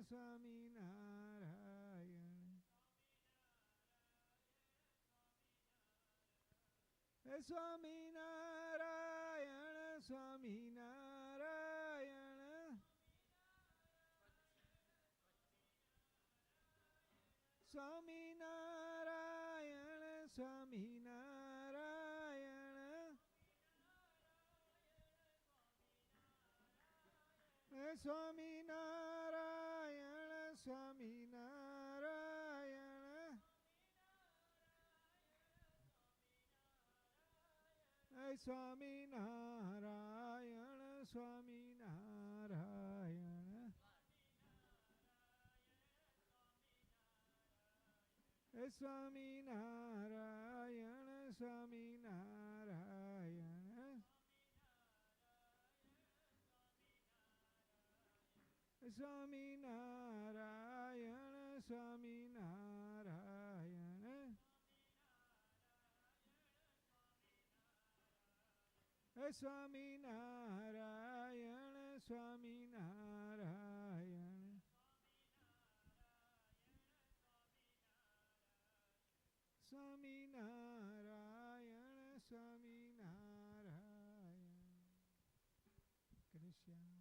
Swaminarayan Swaminarayan Swaminarayan Swaminarayan Swaminarayan Swaminarayan Swaminarayan Swaminarayan Swaminarayan Swaminarayan Swaminarayan Swaminarayan Swaminarayan Swaminarayan Swaminarayan Swaminarayan Swaminarayan Krishna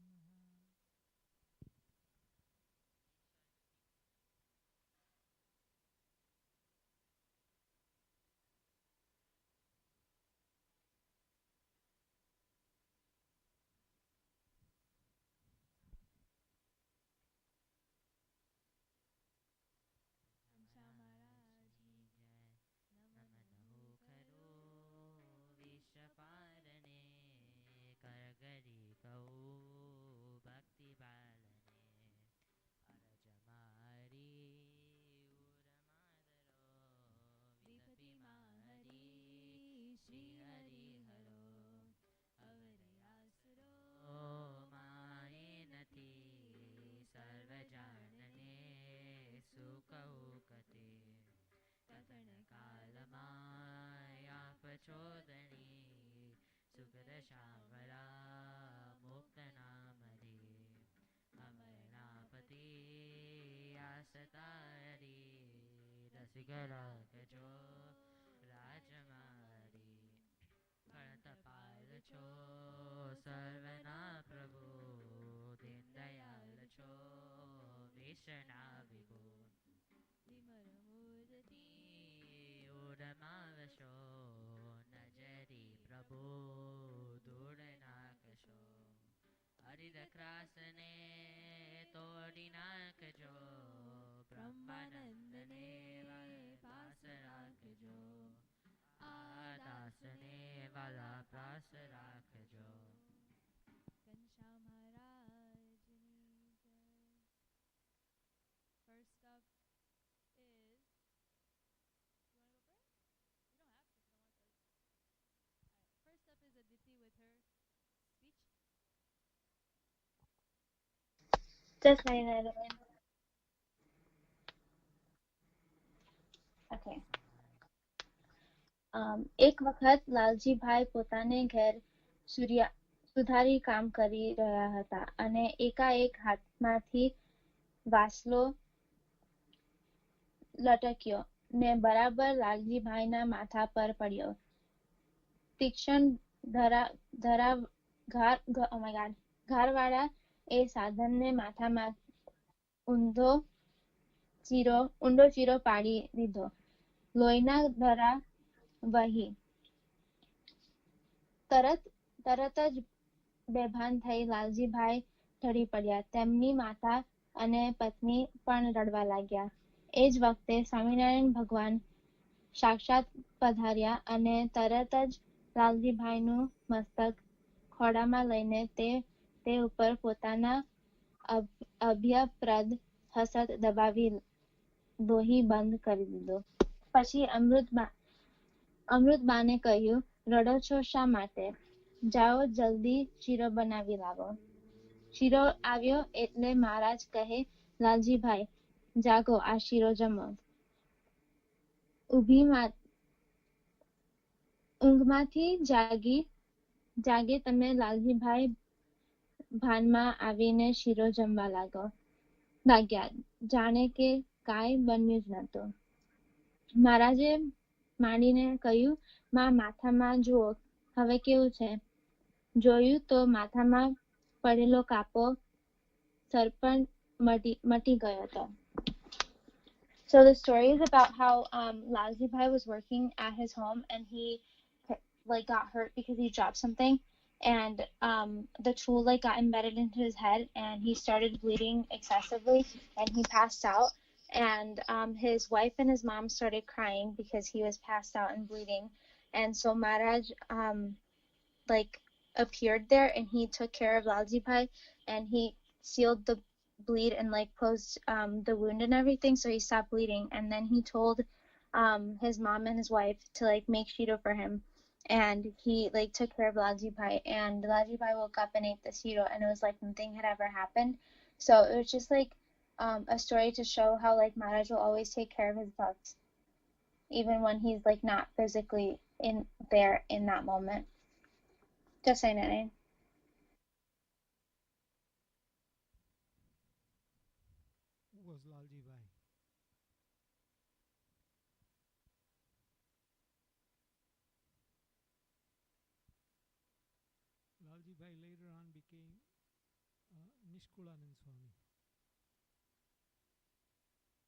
Just like that. Okay. એક વખત લાલજીભાઈ પોતાને ઘેર સુધારી કામ કરી રહ્યા હતા અને એકાએક હાથમાંથી વાસલો લટક્યો ને બરાબર લાલજીભાઈના માથા પર પડ્યો. તીક્ષ્ણ ઘારવાળા એ સાધનને માથામાં ઊંડો ચીરો પાડી દીધો. લોહીના ધારા વહી. તરત જ બેભાન થઈ લાલજીભાઈ ઢળી પડ્યા. તેમની માતા અને પત્ની પણ રડવા લાગ્યા. એ જ વખતે સ્વામિનારાયણ ભગવાન સાક્ષાત પધાર્યા અને તરત જ લાલજીભાઈનું મસ્તક ખોળામાં લઈને તે ઉપર પોતાના અભયપ્રદ હસ્ત દબાવી લોહી બંધ કરી દીધો. પછી અમૃતબાને કહ્યું, રડો છો શા માટે? જાઓ જલ્દી શીરો બનાવી લાવો. શીરો આવ્યો એટલે મહારાજ કહે, લાલજીભાઈ જાગો, આ શીરો જમો. ઊંઘમાંથી જાગે તમે લાલજીભાઈ ભાનમાં આવીને શીરો જમવા લાગો. લાગ્યા, જાણે કે કાંઈ બન્યું જ નહોતું. મહારાજે માંડીને કહ્યું, "મા, માથામાં જુઓ, હવે કેવું છે?" જોયું તો માથામાં પડેલો કાપો સરપણ મટી ગયો હતો. So the story is about how Laozi Pai was working at his home and he like got hurt because he dropped something, and the tool like got embedded into his head and he started bleeding excessively and he passed out. And his wife and his mom started crying because he was passed out and bleeding. And so Maharaj like appeared there and he took care of Lalji Pai and he sealed the bleed and like closed the wound and everything so he stopped bleeding. And then he told his mom and his wife to like make Shido for him, and he like took care of Lalji Pai, and Lalji Pai woke up and ate the Shido and it was like nothing had ever happened. So it was just like a story to show how like Maharaj will always take care of his bugs even when he's like not physically in there in that moment. Just saying it. Who was Lalji Bhai? Lalji Bhai later on became Nishkulanand Swami.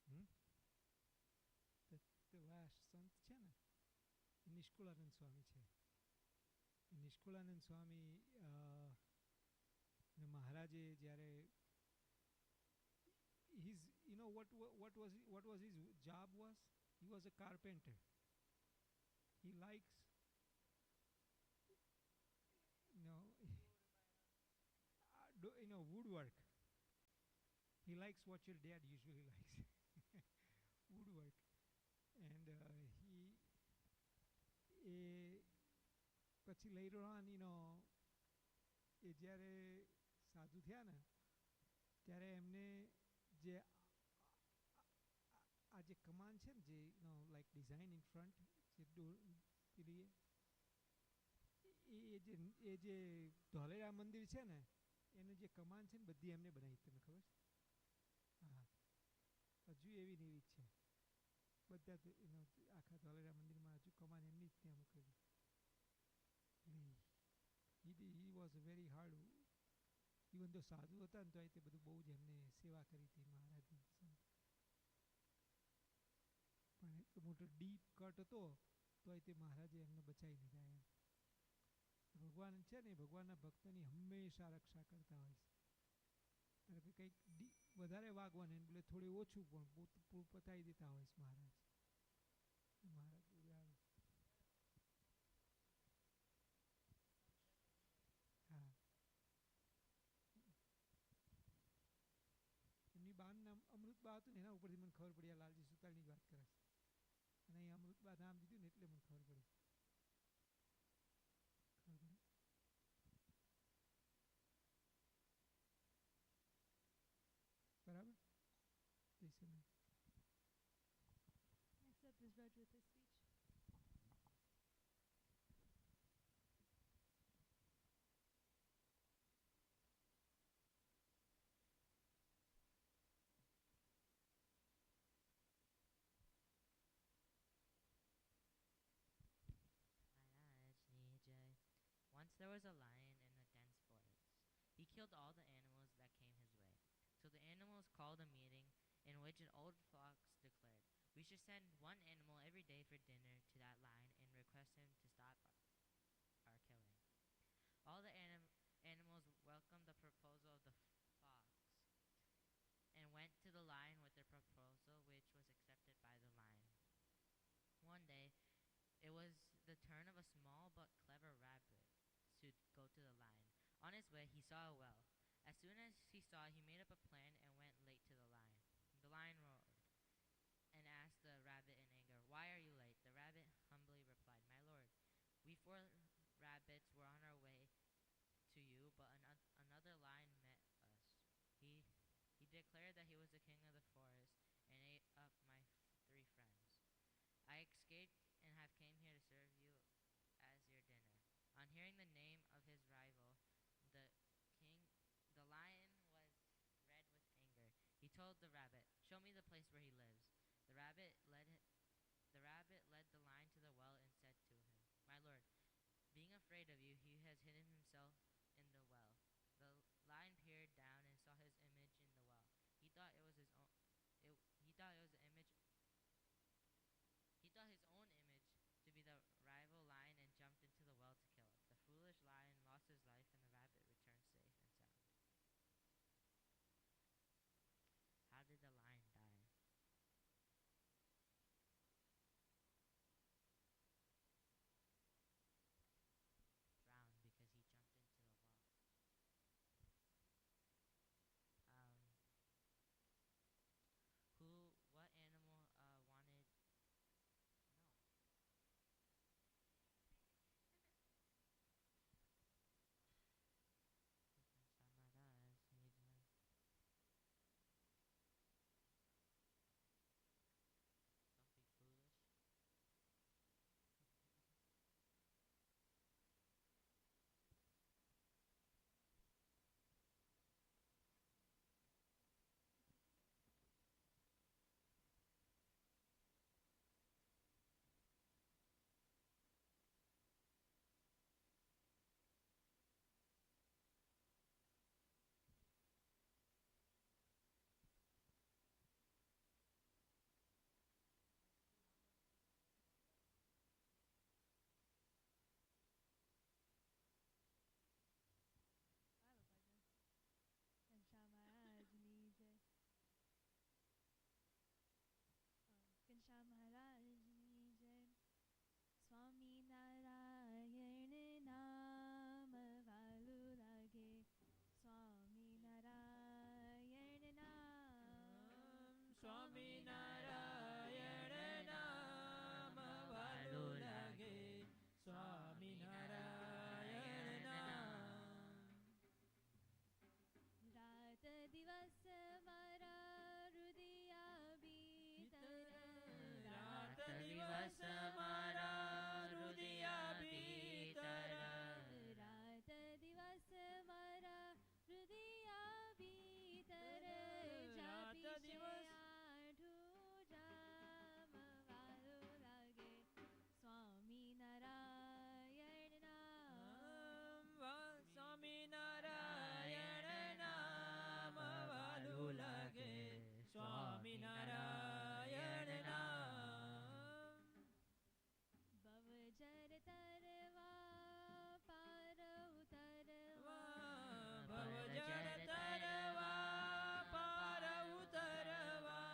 Hmm? The, the last sant છે ને એ નિષ્કુળાનંદ સ્વામી છે. એ નિષ્કુળાનંદ સ્વામી ને મહારાજે જ્યારે his what was his job was, he was a carpenter. He likes you know woodwork. He likes what your dad usually likes, woodwork. And he એ પછી later on એ જ્યારે સાધુ થયા ને ત્યારે એમને જે આ જે કમાન છે ને જે લાઈક ડિઝાઇન ઇન ફ્રન્ટ જે પેલી એ જે ધોલેરા મંદિર છે ને એનું જે કમાન છે ને બધી એમને બનાવી, તમને ખબર છે? હા, હજુ એવી ને એવી જ છે બધા. આખા ધોલેરા મંદિરમાં હજુ કમાન એમની જ ત્યાં મૂકેલી. he was a very hard, even તો સાધુ હતા ને તો તે બધું બહુ જ એમને સેવા કરી હતી મહારાજની. પણ એટલો મોટો ડીપ કટ હતો તોય તે મહારાજે એમને બચાવી લીધા એમ. ભગવાન છે ને ભગવાનના ભક્તની હંમેશા રક્ષા કરતા હોય છે. ત્યારે કંઈક વધારે વાગવાને એટલે થોડી ઓછું પણ પતાવી દેતા હોય છે મહારાજ. મહારાજ જોડે આવે. હા, એમની બાનું નામ અમૃતબા હતું ને એના ઉપરથી મને ખબર પડી આ લાલજી સુતારની જ વાત કરે છે. અને અહીં અમૃતબા નામ દીધું ને એટલે મને ખબર પડી. બરાબર. જયસલમેર. Except is read with his speech. Maharaj Nijay. Once there was a lion in a dense forest. He killed all the animals that came his way. So the animals called a meeting in which an old fox declared, "We should send one animal every day for dinner to that lion and request him to stop our killing." All the animals welcomed the proposal of the fox and went to the lion with their proposal, which was accepted by the lion. One day, it was the turn of a small but clever rabbit to go to the lion. On his way, he saw a well. As soon as he saw it, he made up a plan and went late to the lion. The lion roared and asked the rabbit in anger, "Why are you late?" The rabbit humbly replied, "My lord, we four rabbits were on our way to you, but another lion met us. He he declared that he was the king of the forest and ate up my three friends. I escaped and have came here to serve you as your dinner." On hearing the name of his rival, the king, the lion was red The rabbit led the lion to the well and said to him, "My lord, being afraid of you, he has hidden himself in the well." The lion peered down and saw his image in the well. He thought it was his own. He thought it was an image. He thought his own image to be the rival lion and jumped into the well to kill it. The foolish lion lost his life, and the rabbit returned safe and sound. How did the lion die? Drowned because he jumped into the well. Um, what animal wanted? No. Don't be foolish. I have a bhajan. Ghanshyam Maharajni Jai. Ghanshyam Maharajni Jai. Swami Narayan Naam Valu Lage. Swami Narayan Naam. Swami Narayan Naam Valu Lage. Swami Narayan Naam. रात दिवस मारा हृदया भीतर रात दिवस मारा हृदया भीतर रात दिवस मारा हृदया भीतर जापी છે આઠું જામ વાલો લાગે સ્વામી નારાયણ નામ સ્વામી નારાયણ નામ વાલું લાગે. સ્વામી નારાયણ નામ. ભવજર તરવા પાર ઉતરવા ભવજળ તરવા પાર ઉતરવા.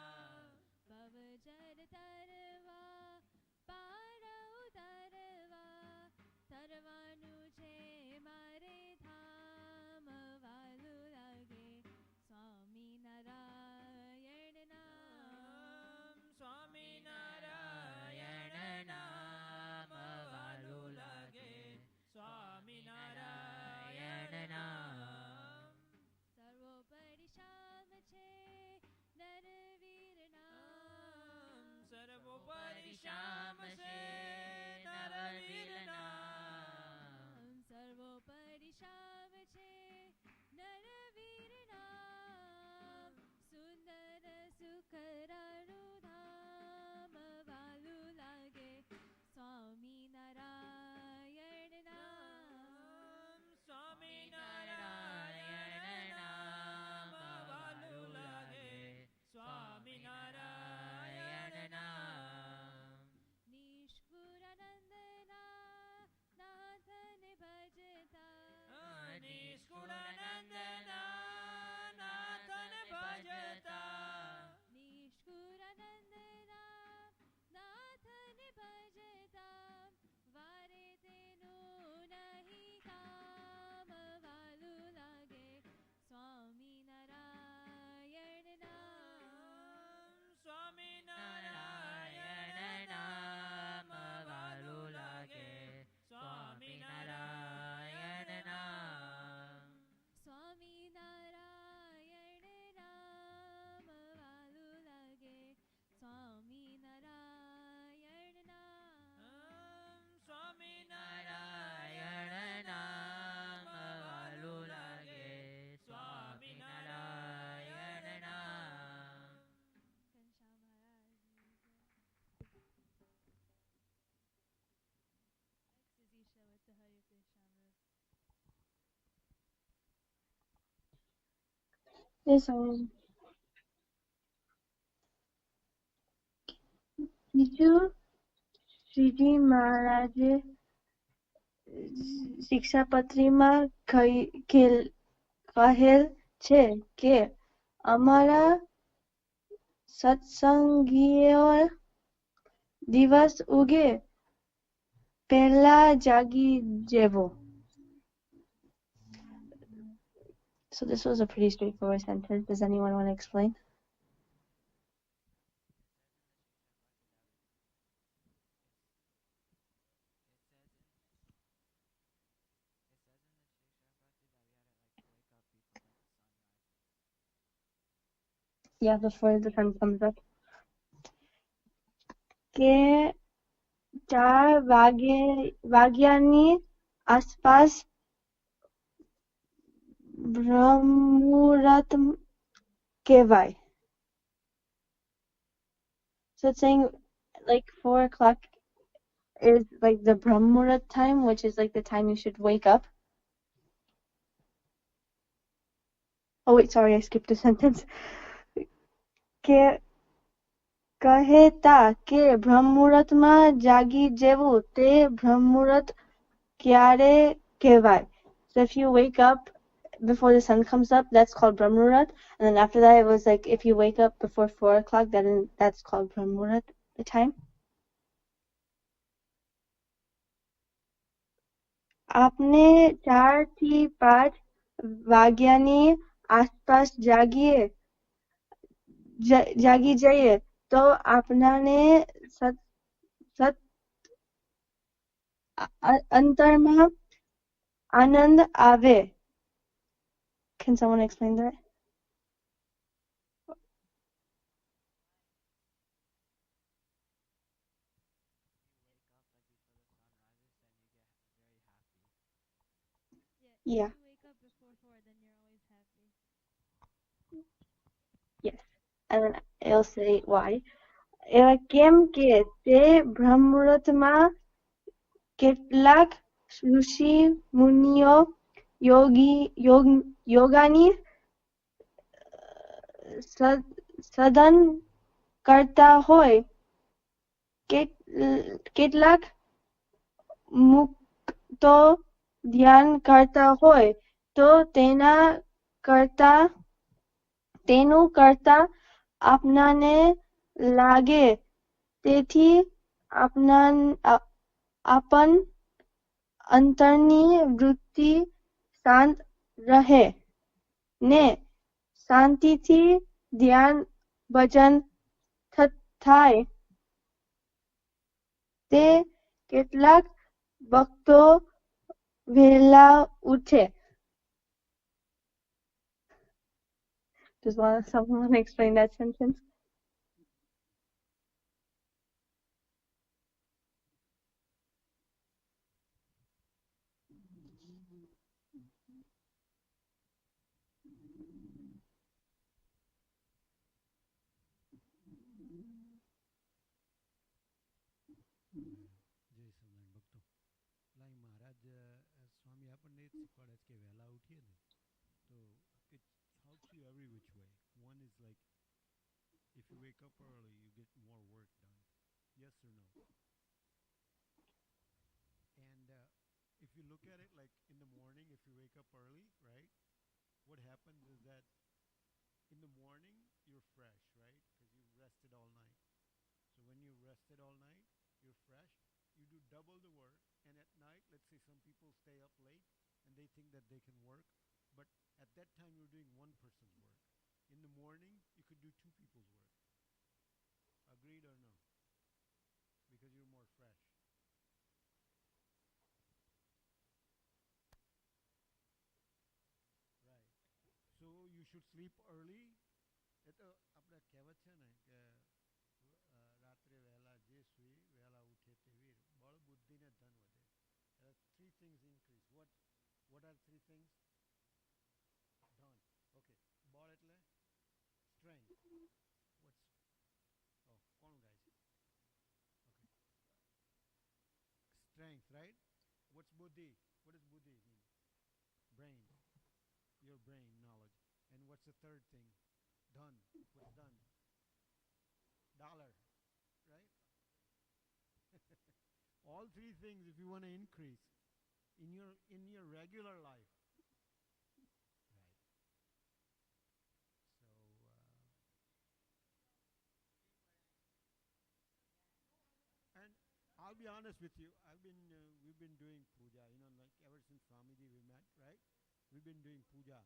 ભવજર તરવા પાર ઉતરવા તરવાનું છે મારે ધામ વાલું લાગે સ્વામી નારાયણ નામ સ્વામી નારાયણ નામ વાલું લાગે. સ્વામી નારાયણ નામ. સર્વોપરી શામ છે નરવીર નામ સર્વોપરી શ્યામ છે નરવીર નામ. સર્વોપરી શામ છે નરવીર નામ સુંદર સુખરાનું ધામ વાલું લાગે સ્વામી નારાયણ નામ સ્વામી નારાયણ નામ વાલું લાગે. સ્વામી નારાયણ નામ. નિષ્કુળ Yes, બીજું શ્રીજી મહારાજે શિક્ષાપત્રીમાં કહેલ છે કે અમારા સત્સંગીઓ દિવસ ઉગે પહેલા જાગી જવો. So this was a pretty straightforward sentence. Does anyone want to explain? Yeah, before the sun comes up. કે 4 વાગ્યાની આસપાસ બ્રહ્મુહૂર્ત કહેવાય. So it's saying like 4 o'clock is like the Brahmurat time, which is like the time you should wake up. Oh wait, sorry, I skipped a sentence. કે કહેતા કે બ્રહ્મુહૂર્તમાં જાગી જવું તે બ્રહ્મુહૂર્ત ક્યારે કહેવાય. So if you wake up before the sun comes up, that's called Brahmurat. And then after that, it was like if you wake up before 4 o'clock, then that's called Brahmurat, the time. આપણે 4 થી 5 વાગ્યાની આસપાસ જાગી જઈએ તો આપણાને અંતરમાં આનંદ આવે. Can someone explain that? Yeah, Yeah. if you wake up before 4, then you're always happy. Yes. And then I'll say why. કેમ કે તે બ્રહ્મુહૂર્તમાં કેટલાક ઋષિ મુનિઓ યોગાની સાધન કરતા હોય. કેટલાક મુક્તો ધ્યાન કરતા હોય તો તેનું કરતા આપણાને લાગે તેથી આપણ અંતરની વૃત્તિ શાંત રહે ને શાંતિથી ધ્યાન ભજન થાય. તે કેટલાક ભક્તો વહેલા ઉઠે. Does someone explain that sentence? જય સોમનાથ ભક્તો લાઈ મહારાજ સ્વામી આપણને એ જ શીખવાડે છે કે વહેલા ઉઠીએ ને તો it helps you every which way. One is like if you wake up early, you get more work done. Yes or no? And if you look at it like in the morning, if you wake up early, right? What happens is that in the morning you're fresh, right? Because you rested all night. So when you rested all night, you're fresh. You do double the work, and at night, let's say some people stay up late and they think that they can work, but at that time you're doing one person's work. In the morning, you could do two people's work. Agreed or no? Because you're more fresh. Right. So you should sleep early. એ તો આપણે કહેવત છે ને કે રાત્રે વહેલા જે સુઈ વહેલા ઉઠે તે વીર બળ બુદ્ધિ ને ધન વધે. Three things increase. What are three things? ધન. Okay. બળ એટલે strength. What's કોણ ગાય છે? Okay. Strength, right? What's buddhi? What does buddhi mean? Brain. Your brain knowledge. And what's the third thing? Done. What's done? Dollar, right? All three things if you want to increase in your regular life, right? So and I'll be honest with you. We've been doing puja. Like ever since Swamiji we met, right? We've been doing puja.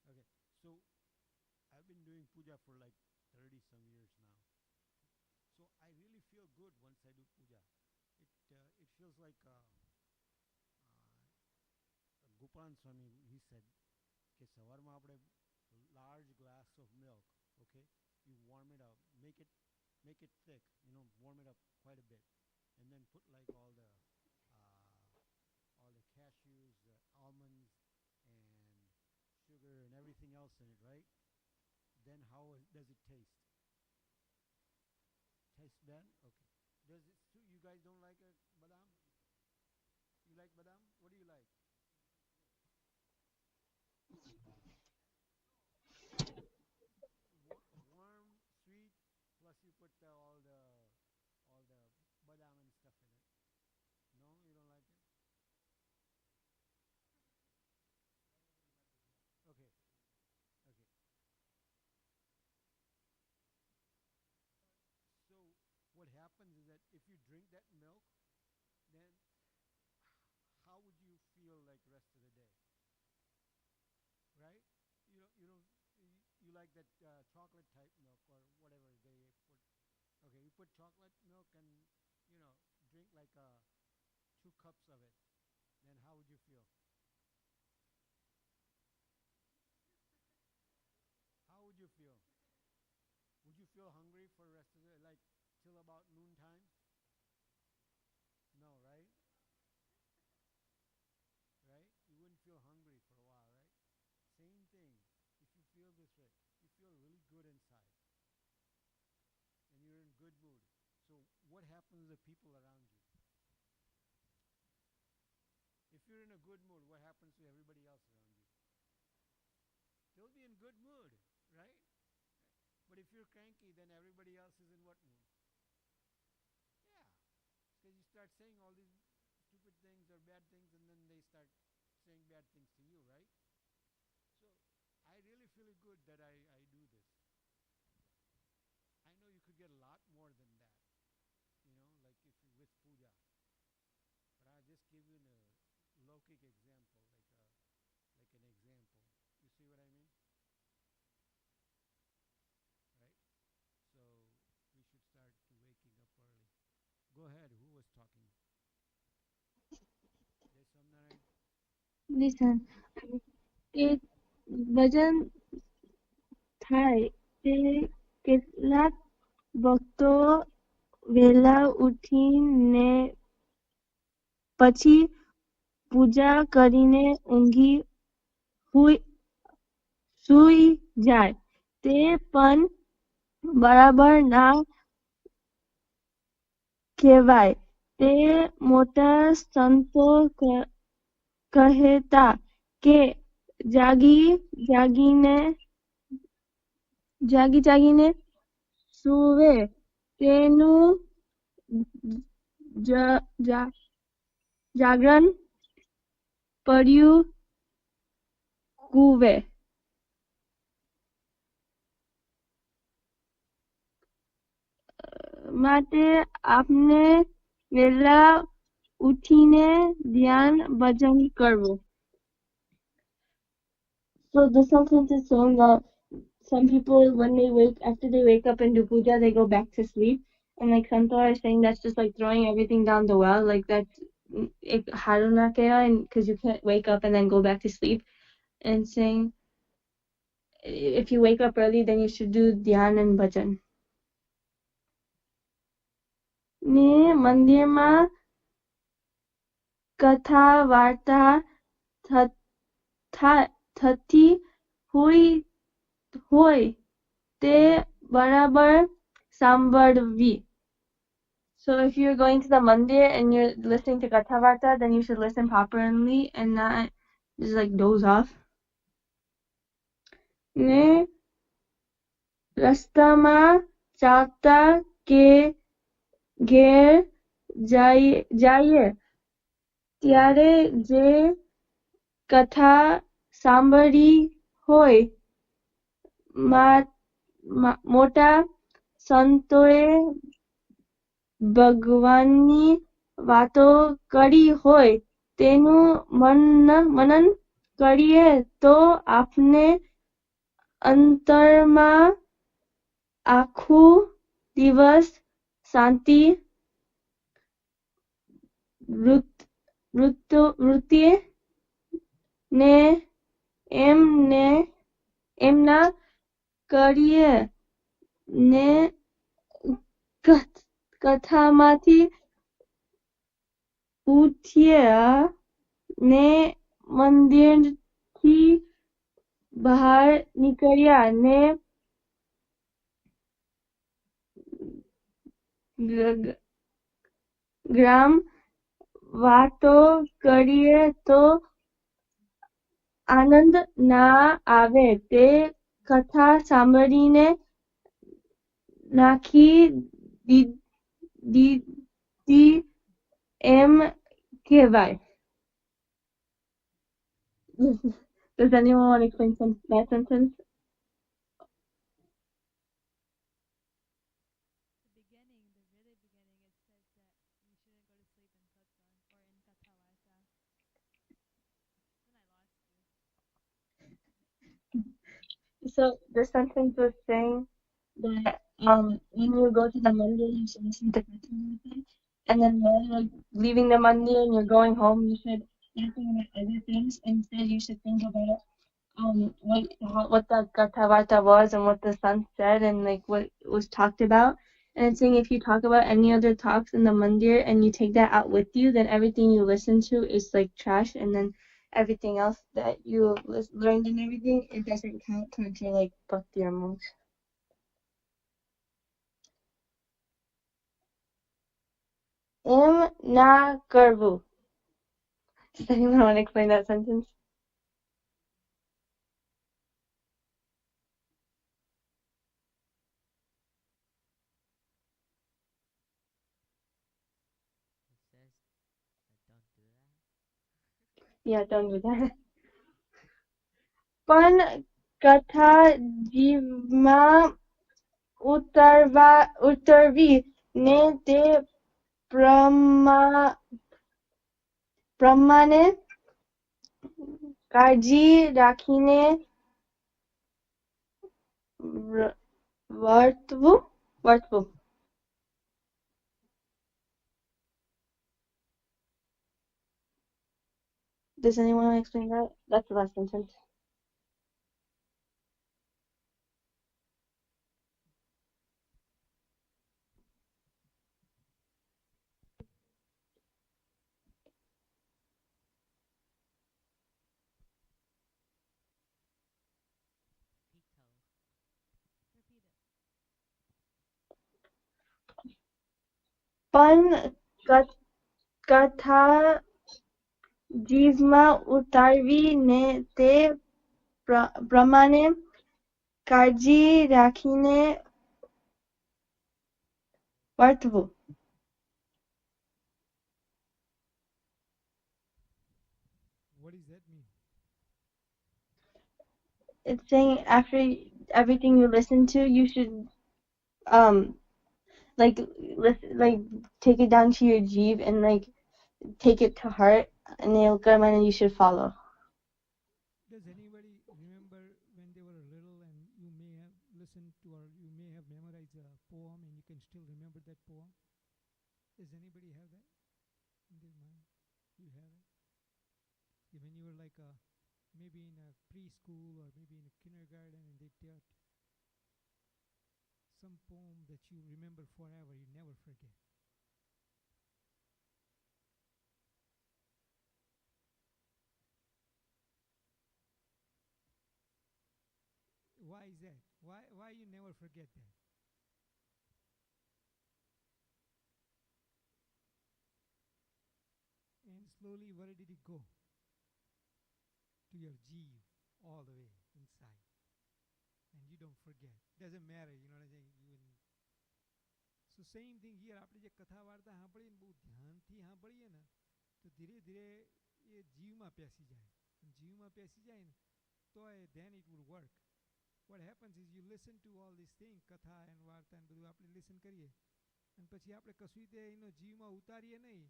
Okay, so I've been doing puja for like 30 some years now. So I really feel good once I do puja. It feels like Gopalan Swami. He said કે સવારમાં આપણે large glass of milk, okay? You warm it up, make it thick, warm it up quite a bit, and then put like all the cashews, the almonds, and sugar and everything else in it, right? Then does it taste? Taste bad? Okay. Does it? You guys don't like badam? You like badam? What do you like? Warm, sweet, plus you put all the badam and stuff in it. No, you don't like it. Okay, okay. So what happens is that if you drink that milk, then how would you feel like rest of the day, right? You like that chocolate type milk or whatever they put. Okay, you put chocolate milk and drink like 2 cups of it. Then how would you feel? How would you feel? Would you feel hungry for the rest of the day, like till about noontime? No, right? Right? You wouldn't feel hungry for a while, right? Same thing. If you feel this way, you feel really good inside and you're in good mood. So what happens to the people around you? If you're in a good mood, what happens to everybody else around you? They'll be in good mood, right? But if you're cranky, then everybody else is in what mood? Yeah. Because you start saying all these stupid things or bad things, and then they start saying bad things to you, right? So I really feel good that I do this. I know you could get a lot more than that, like if you with puja. But I'll just give you a Lokic example, like an example. You see what I mean? Right? So we should start waking up early. Go ahead. Who was talking? There's some Narayan. Listen, કે ભજન થાય તે કેટલાક ભક્તો વહેલા ઉઠીને પછી પૂજા કરીને સૂઈ જાય તે પણ બરાબર ના કહેવાય. તે મોટા સંતો કહેતા કે જાગીને સૂવે તેનું જાગરણ પડ્યું કૂવે. માટે આપણે વહેલા ઉઠીને ધ્યાન ભજન કરવું. So the sentence is saying that some people, after they wake up and do puja, they go back to sleep. And like Santora is saying, that's just like throwing everything down the well. Like that's harunakea, and because you can't wake up and then go back to sleep. And saying, if you wake up early, then you should do dhyan and bhajan. ને મંદિરમાં કથા વાર્તા થતી હોય તે બરાબર સાંભળવી. So if you're going to the mandir and you're listening to Kathavarta, then you should listen properly and not just like doze off. Ne rastama chata ke ઘેર જઈએ ત્યારે જે કથા સાંભળી હોય મોટા સંતોએ ભગવાનની વાતો કરી હોય તેનું મનન કરીએ તો આપને અંતરમાં આખું દિવસ શાંતિ વૃત્તિ ને એમના કરીએ ને કથામાંથી ઉઠ્યા ને મંદિરથી બહાર નીકળ્યા ને ગ્રામ વાતો કરીએ તો આનંદ ના આવે તે કથા સાંભળીને નાખી દીધી એમ કહેવાય. Does anyone want to explain that sentence? The beginning, the really beginning, it says that you shouldn't go to sleep in satsang or in kathavarta. Then I lost you. So the sentence was saying that when you go to the mandir, you should listen to Katha, and then when you're leaving the mandir and you're going home, you should not think about other things. Instead, you should think about what the Katha was and what the sun said and like what was talked about. And it's saying if you talk about any other talks in the mandir and you take that out with you, then everything you listen to is like trash, and then everything else that you learned and everything, it doesn't count towards your like bhakti or moksha. Na karvu. Does anyone want to explain that sentence? It says that don't do that. Yeah, don't do that. પણ કથા જીવમાં ઉતરવી ને તે પ્રમાણે કાળજી રાખીને વર્તવું. Does anyone want to explain that? That's the last sentence. Pito. Repeat it. પણ કથા જીવમાં ઉતારવી ને તે પ્રમાણે કાળજી રાખીને વર્તવું. What does that mean? It's saying after everything you listen to, you should like take it down to your jeev and like take it to heart, and you should follow. Does anybody remember when they were little and you may have listened to or you may have memorized a poem and you can still remember that poem? Does anybody have that in their mind? You have it? When you were like maybe in a preschool or maybe in a kindergarten and they taught some poem that you remember forever, you never forget. Why is that? Why you never forget that? then slowly where did it go? To your jeev, all the way inside. And you don't forget. Doesn't matter, you know what I'm saying? So same thing here. આપણે જે કથા વાર્તા સાંભળીએ ને બહુ ધ્યાનથી સાંભળીએ ને તો ધીરે ધીરે એ જીવમાં પેસી જાય. જીવમાં પેસી જાય ને તો then it would work. What happens is you listen to all these things, કથા and વાર્તા and બધું આપણે listen કરીએ અને પછી આપણે કશું રીતે એનો જીવમાં ઉતારીએ નહીં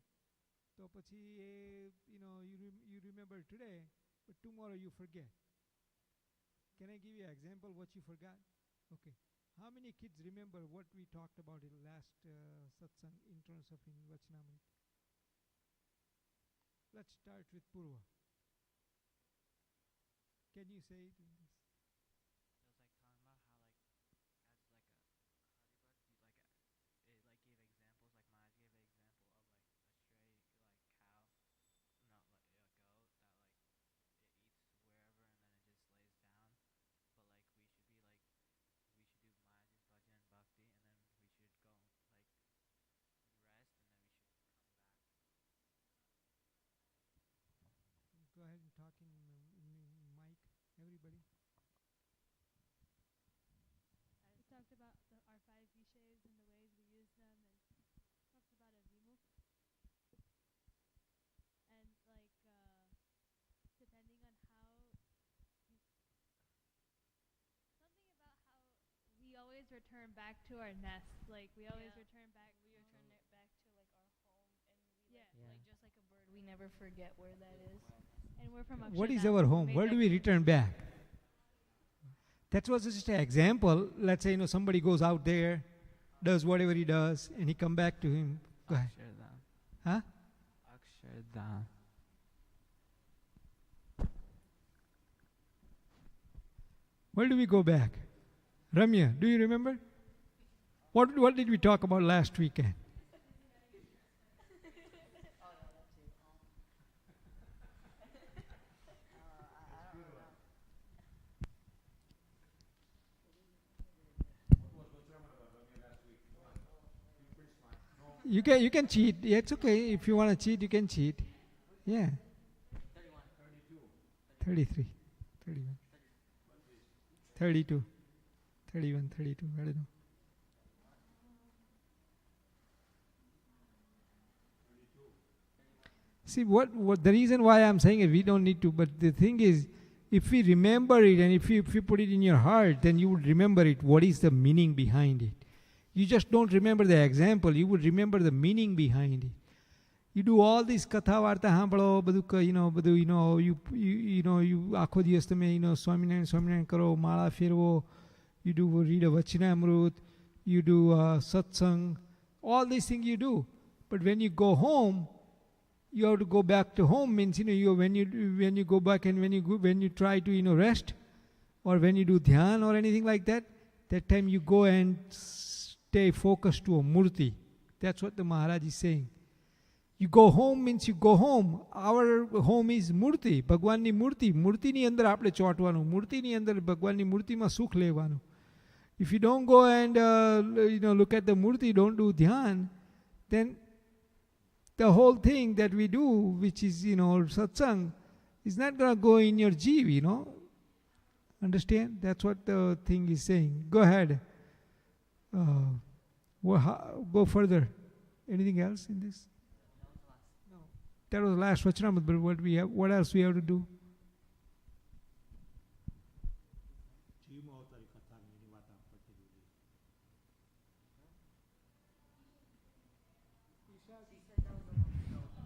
તો પછી એ you remember today but tomorrow you forget. Can I give you an example what you forgot? Okay. How many kids remember what we talked about in last satsang in terms of in Vachanamrit? Let's start with Purva. Can you say it in this? Go ahead and talk in mic, everybody. We talked about our 5 vishays and the ways we use them, and talked about a vimukt. And depending on how something about how we always return back to our nest. Like we always return back. We return it back to like our home, and we Yeah. like just like a bird, we never forget where that is. And we're from What is Akshardham. our home? Where do we return back? That was just an example. Let's say somebody goes out there, does whatever he does, and he come back to him. Go ahead. Akshardham. Huh? Akshardham. Where do we go back? Ramya, do you remember? What did we talk about last weekend? You can cheat. Yeah, it's okay. If you want to cheat, you can cheat. Yeah. 33. 31. 32. 31, 32. I don't know. See, what the reason why I'm saying it, we don't need to, but the thing is, if we remember it and if you put it in your heart, then you would remember it. What is the meaning behind it? You just don't remember the example, you would remember the meaning behind it. You do all this katha varta સાંભળો બધું you આખો દિવસ તમે સ્વામિનારાયણ કરો માળા ફેરવો, you do read a Vachanamrut, you do satsang, all these things you do. But when you go home, you have to go back to home. Means when you go back and when you try to rest, or when you do dhyan or anything like that, that time you go and stay focused to a murti. That's what the Maharaj is saying. You go home means you go home. Our home is murti, ભગવાનની મૂર્તિ. મૂર્તિની અંદર આપણે ચોંટવાનું, મૂર્તિની અંદર ભગવાનની મૂર્તિમાં સુખ લેવાનું. If you don't go and look at the murti, don't do dhyan, then the whole thing that we do, which is satsang, is not going to go in your jeev. Understand? That's what the thing is saying. Go ahead. Go further. Anything else in this? No. That was last Vachanamrut, but what else we have to do?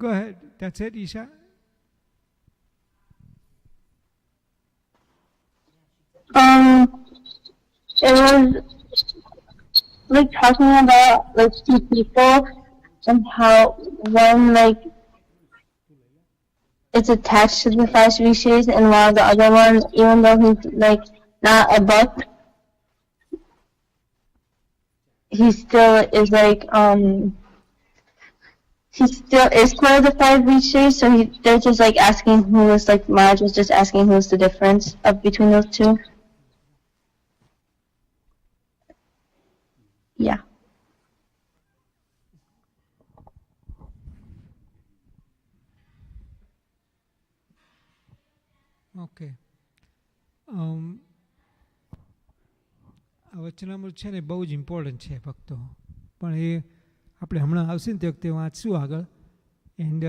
Go ahead. That's it, Isha. It was like talking about like two people and how one like is attached to the 5 species, and while the other one, even though he's like not a buck, he still is like he still is part of the 5 species. So they're just like asking who is like Marge was just asking who's the difference between those two. Yeah. Okay. આ વચનામૃત છે ને બહુ જ important છે ભક્તો, પણ એ આપણે હમણાં આવશે ને તે વખતે વાંચશું આગળ. And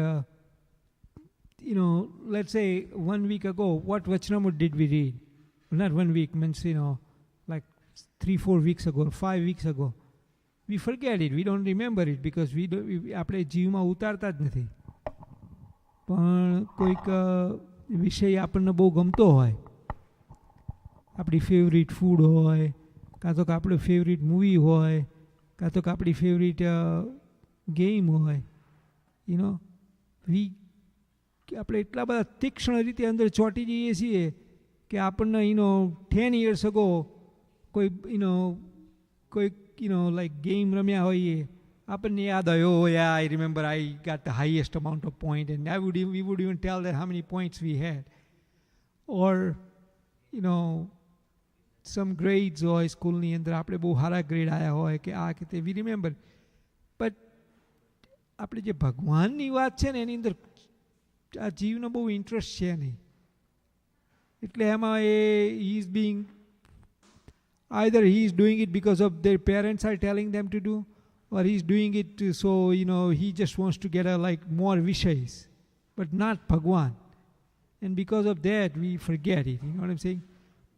let's say 1 week ago, what Vachanamut did we read? Not 1 week, means, like 3-4 weeks ago, 5 weeks ago. We forget it, we don't remember it because આપણે જીવમાં ઉતારતા જ નથી. પણ કોઈક વિષય આપણને બહુ ગમતો હોય, આપણી ફેવરિટ ફૂડ હોય, કાં તો આપણું ફેવરિટ મૂવી હોય, કાં તો આપણી ફેવરિટ ગેમ હોય, આપણે એટલા બધા તીક્ષ્ણ રીતે અંદર ચોંટી જઈએ છીએ કે આપણને 10 years ago કોઈ લાઈક ગેમ રમ્યા હોઈએ, આપણને યાદ આવ્યો, I remember I got the highest amount of point and we would even tell that how many points we had. Or some grades હોય સ્કૂલની અંદર, આપણે બહુ સારા ગ્રેડ આવ્યા હોય કે આ કે તે, વી રિમેમ્બર. બટ આપણે જે ભગવાનની વાત છે ને એની અંદર આ જીવનો બહુ ઇન્ટરેસ્ટ છે નહીં. એટલે એમાં he is being, either he is doing it because of their parents are telling them to do, or he is doing it so he just wants to get like more vishayas, but not Bhagwan. And because of that we forget it, you know what I'm saying?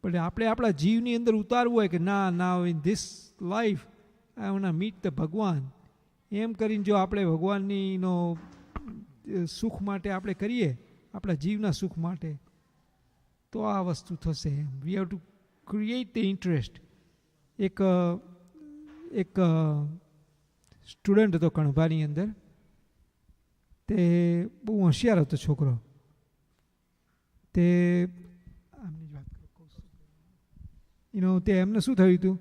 But આપણે આપણા જીવની અંદર ઉતારવું હોય કે ના, now in this life I want to meet the Bhagwan. એમ કરીને જો આપણે ભગવાનની સુખ માટે આપણે કરીએ, આપણા જીવના સુખ માટે, તો આ વસ્તુ થશે. We have to create the interest. એક સ્ટુડન્ટ હતો કણભાની અંદર, તે બહુ હોશિયાર હતો છોકરો. તે આમની જ વાત કરું, તે એમને શું થયું હતું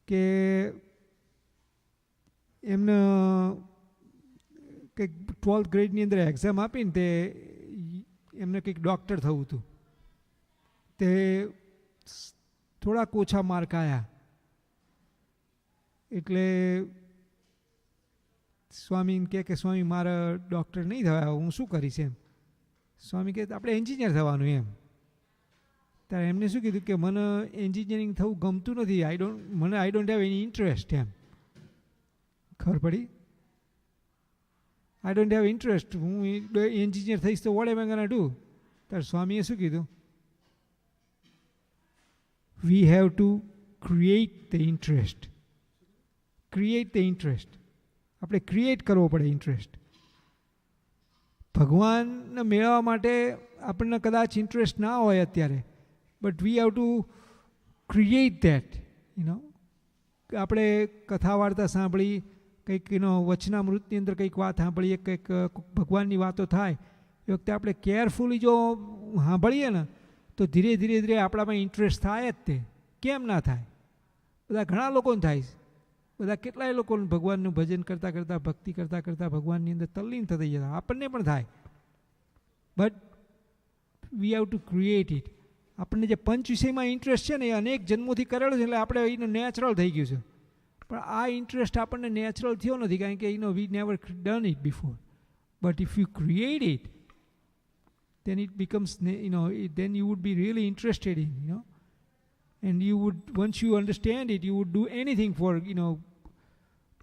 કે એમને કંઈક 12th ગ્રેડની અંદર એક્ઝામ આપીને તે એમને કંઈક ડૉક્ટર થવું હતું. તે થોડાક ઓછા માર્ક આવ્યા એટલે સ્વામીને કહે કે સ્વામી મારે ડૉક્ટર નહીં થવા, હું શું કરીશ એમ. સ્વામી કહે આપણે એન્જિનિયર થવાનું એમ. ત્યારે એમને શું કીધું કે મને એન્જિનિયરિંગ થવું ગમતું નથી, I don't have any interest એમ. ખબર પડી? આઈ ડોન્ટ હેવ ઇન્ટરેસ્ટ, હું એન્જિનિયર થઈશ તો વોટ એમ આઈ ગોના ડુ? ત્યારે સ્વામીએ શું કીધું? We have to create the interest. Create the interest. આપણે ક્રિએટ કરવો પડે ઇન્ટરેસ્ટ. ભગવાનને મેળવવા માટે આપણને કદાચ ઇન્ટરેસ્ટ ના હોય અત્યારે, but we have to create that. આપણે કથા વાર્તા સાંભળી, કંઈક વચનામૃતની અંદર કંઈક વાત સાંભળીએ, કંઈક ભગવાનની વાતો થાય, એ વખતે આપણે કેરફુલી જો સાંભળીએ ને તો ધીરે ધીરે ધીરે આપણામાં ઇન્ટરેસ્ટ થાય જ. તે કેમ ના થાય? બધા ઘણા લોકોને થાય. બધા કેટલાય લોકોને ભગવાનનું ભજન કરતાં કરતાં, ભક્તિ કરતાં કરતાં ભગવાનની અંદર તલ્લીન થઈ જતા. આપણને પણ થાય. But we have to create it. આપણને જે પંચ વિષયમાં ઇન્ટરેસ્ટ છે ને એ અનેક જન્મોથી કરેલો છે, એટલે આપણે એનું નેચરલ થઈ ગયું છે. પણ આ ઇન્ટરેસ્ટ આપણને નેચરલ થયો નથી, કારણ કે વી never done it before. But if you create it, then it becomes, then you would be really interested in, and you would, once you understand it, you would do anything for,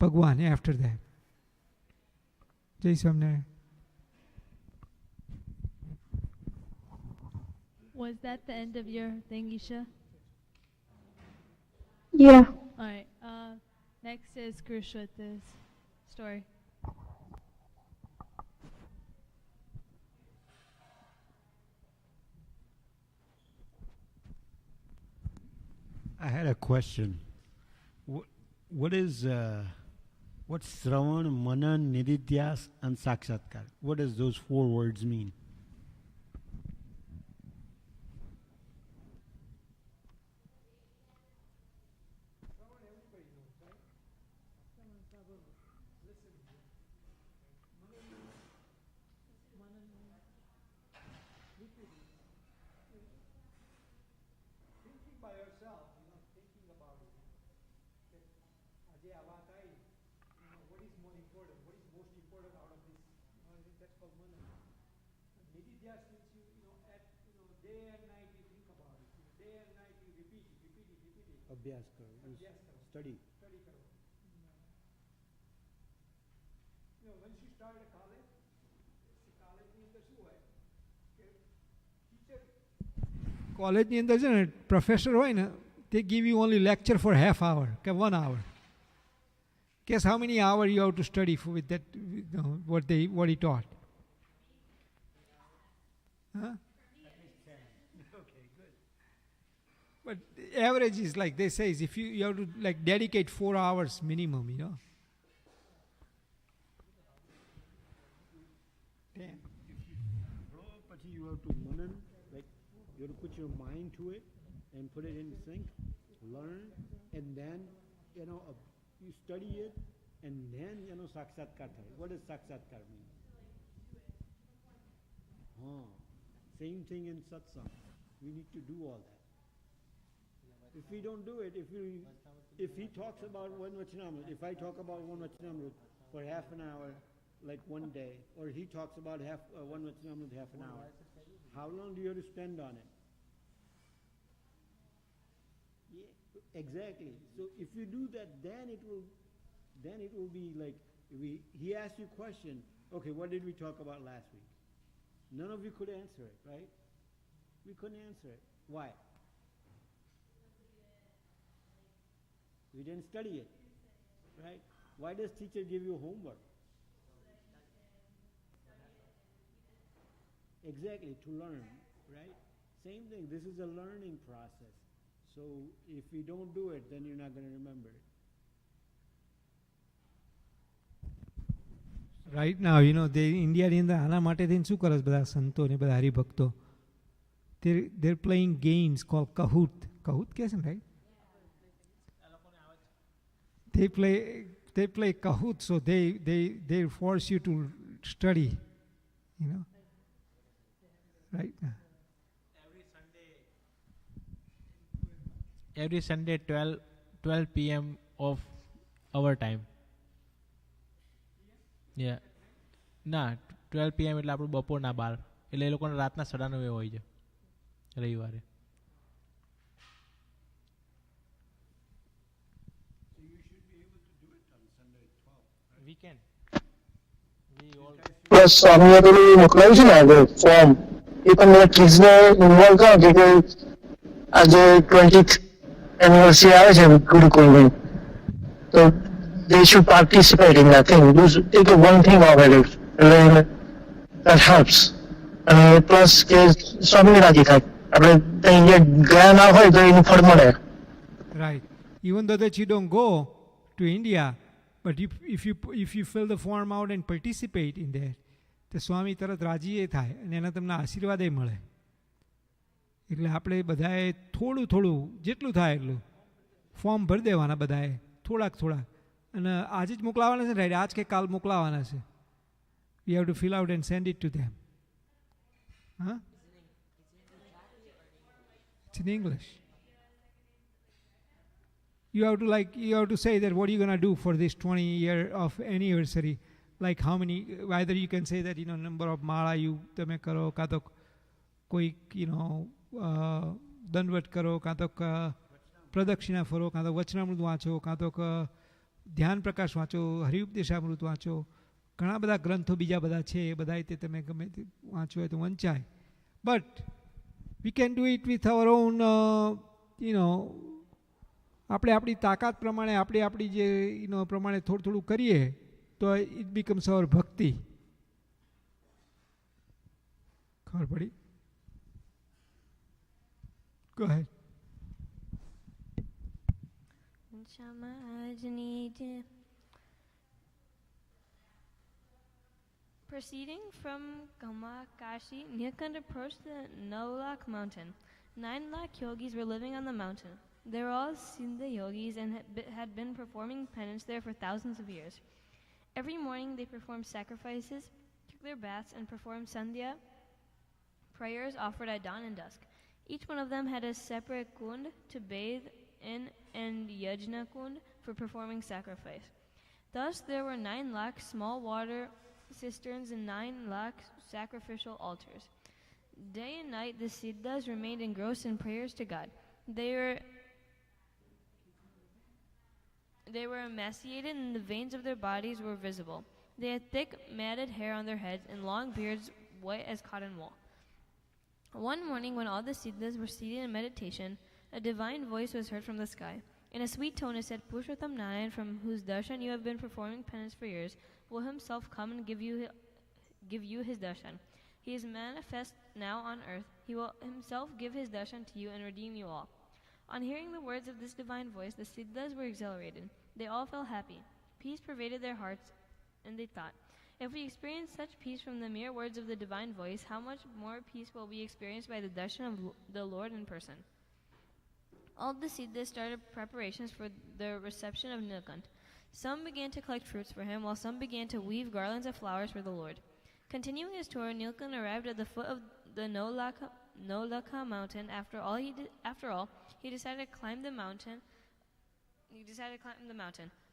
Bhagwan after that. Jai Swamnarayan. Was that the end of your thing, Isha? Yeah. All right. Next is Kurushwata's story. I had a question. What's Shravan, Manan, Nididhyas, and Sakshatkar? What does those 4 words mean? day and night you think about it. Day and night you repeat it. અભ્યાસ કરો, અભ્યાસ કરો. study. Study કરો. Once you start a college, ની અંદર શું હોય કે ટીચર કોલેજની અંદર છે ને પ્રોફેસર હોય ને they give you only lecture for half hour કે 1 hour. Guess how many hours you have to study for with that, what he taught? Huh? Okay, good. But the average is like they say is if you have to like dedicate 4 hours minimum, Damn. પછી you have to manan, like you have to put your mind to it and put it in sync, learn, and then you study it, and then sakshatkar થાય. What does sakshatkar mean? Same thing in satsang. We need to do all that. If we don't do it, if he talks about one vachanamrit, if I talk about one vachanamrit for half an hour, like one day, or he talks about one vachanamrit half an hour, how long do you have to spend on it? Yeah, exactly. So if you do that, then it will be like he asks you a question. Okay, what did we talk about last week? None of you could answer it, right? We couldn't answer it. Why? We didn't study it, right? Why does teacher give you homework? Exactly, to learn, right? Same thing, this is a learning process. So if you don't do it, then you're not going to remember it. Right now, India ની અંદર આના માટે થઈને શું કરે બધા સંતો ને બધા હરિભક્તો they're playing games called Kahoot. Kahoot કહે છે ને, right? They play Kahoot, so they force you to study, right? Every Sunday 12 p.m. of our time. Yeah. ના 12 p.m. એટલે આપણું બપોરના 12, એટલે એ લોકોને રાતના 9:30 હોય છે રવિવારે. So you should be able to do it on Sunday at 12. Right? We can. We all. Plus અમે પેલું મોકલાયું છે ને આગળ ફોર્મ, એ પણ મેં કિડ્સને ઇન્વોલ્વ કરો કે આજે 20th એનિવર્સરી આવે છે ગુરુકુળની, તો they should participate in that thing. Take one thing of it, એટલે that helps. અને પ્લસ કે સ્વામી રાજી થાય, આપણે ત્યાં ગયા ના હોય તો એનું ફળ મળે. Right. Even though that you don't go to India, but if you fill the form out and participate in that, તો સ્વામી તરત રાજી થાય અને એના તમને આશીર્વાદ મળે. એટલે આપણે બધાએ થોડું જેટલું થાય એટલું ફોર્મ ભરી દેવાના બધાએ થોડાક અને આજે જ મોકલાવાના છે, રાઈટ? આજ કે કાલ મોકલાવાના છે. We have to fill out and send it to them. Huh? It's in English. You have to say that what are you going to do for this 20 year of anniversary, like how many, either you can say that number of mala you તમે કરો, કાં તો કોઈ દંડવત કરો, કાં તો પ્રદક્ષિણા ફરો, કાં તો વચનામૃત વાંચો, કાં તો ધ્યાન પ્રકાશ વાંચો, હરિઉપદેશામૃત વાંચો, ઘણા બધા ગ્રંથો બીજા બધા છે, એ બધા તે તમે ગમે તે વાંચો હોય તો વંચાય. But we can do it with our on, આપણે આપણી તાકાત પ્રમાણે આપણી જે પ્રમાણે થોડું કરીએ તો ઇટ બીકમ્સ અવર ભક્તિ. ખબર પડી? Go ahead. Proceeding from Kamakashi, Nilkant approached the Nolak mountain. 9 lakh yogis were living on the mountain. They were all Sindha yogis and had been performing penance there for thousands of years. Every morning they performed sacrifices, took their baths, and performed sandhya prayers offered at dawn and dusk. Each one of them had a separate kund to bathe in and yajna kund for performing sacrifice. Thus there were 9 lakh small water cisterns and 9 lakh sacrificial altars. Day and night, the Siddhas remained engrossed in prayers to God. They were emaciated, and the veins of their bodies were visible. They had thick, matted hair on their heads and long beards white as cotton wool. One morning, when all the Siddhas were seated in meditation, a divine voice was heard from the sky. In a sweet tone, it said, Purushottam Narayan, from whose darshan you have been performing penance for years, will himself come and give you his darshan. He is manifest now on earth. He will himself give his darshan to you and redeem you all. On hearing the words of this divine voice, the Siddhas were exhilarated. They all felt happy. Peace pervaded their hearts, and they thought, if we experience such peace from the mere words of the divine voice, how much more peace will we experience by the darshan of the Lord in person? All the Siddhas started preparations for the reception of Nilkant. Some began to collect fruits for him, while some began to weave garlands of flowers for the Lord. Continuing his tour, Nilkant arrived at the foot of the Nolaka mountain. After all, he decided to climb the mountain.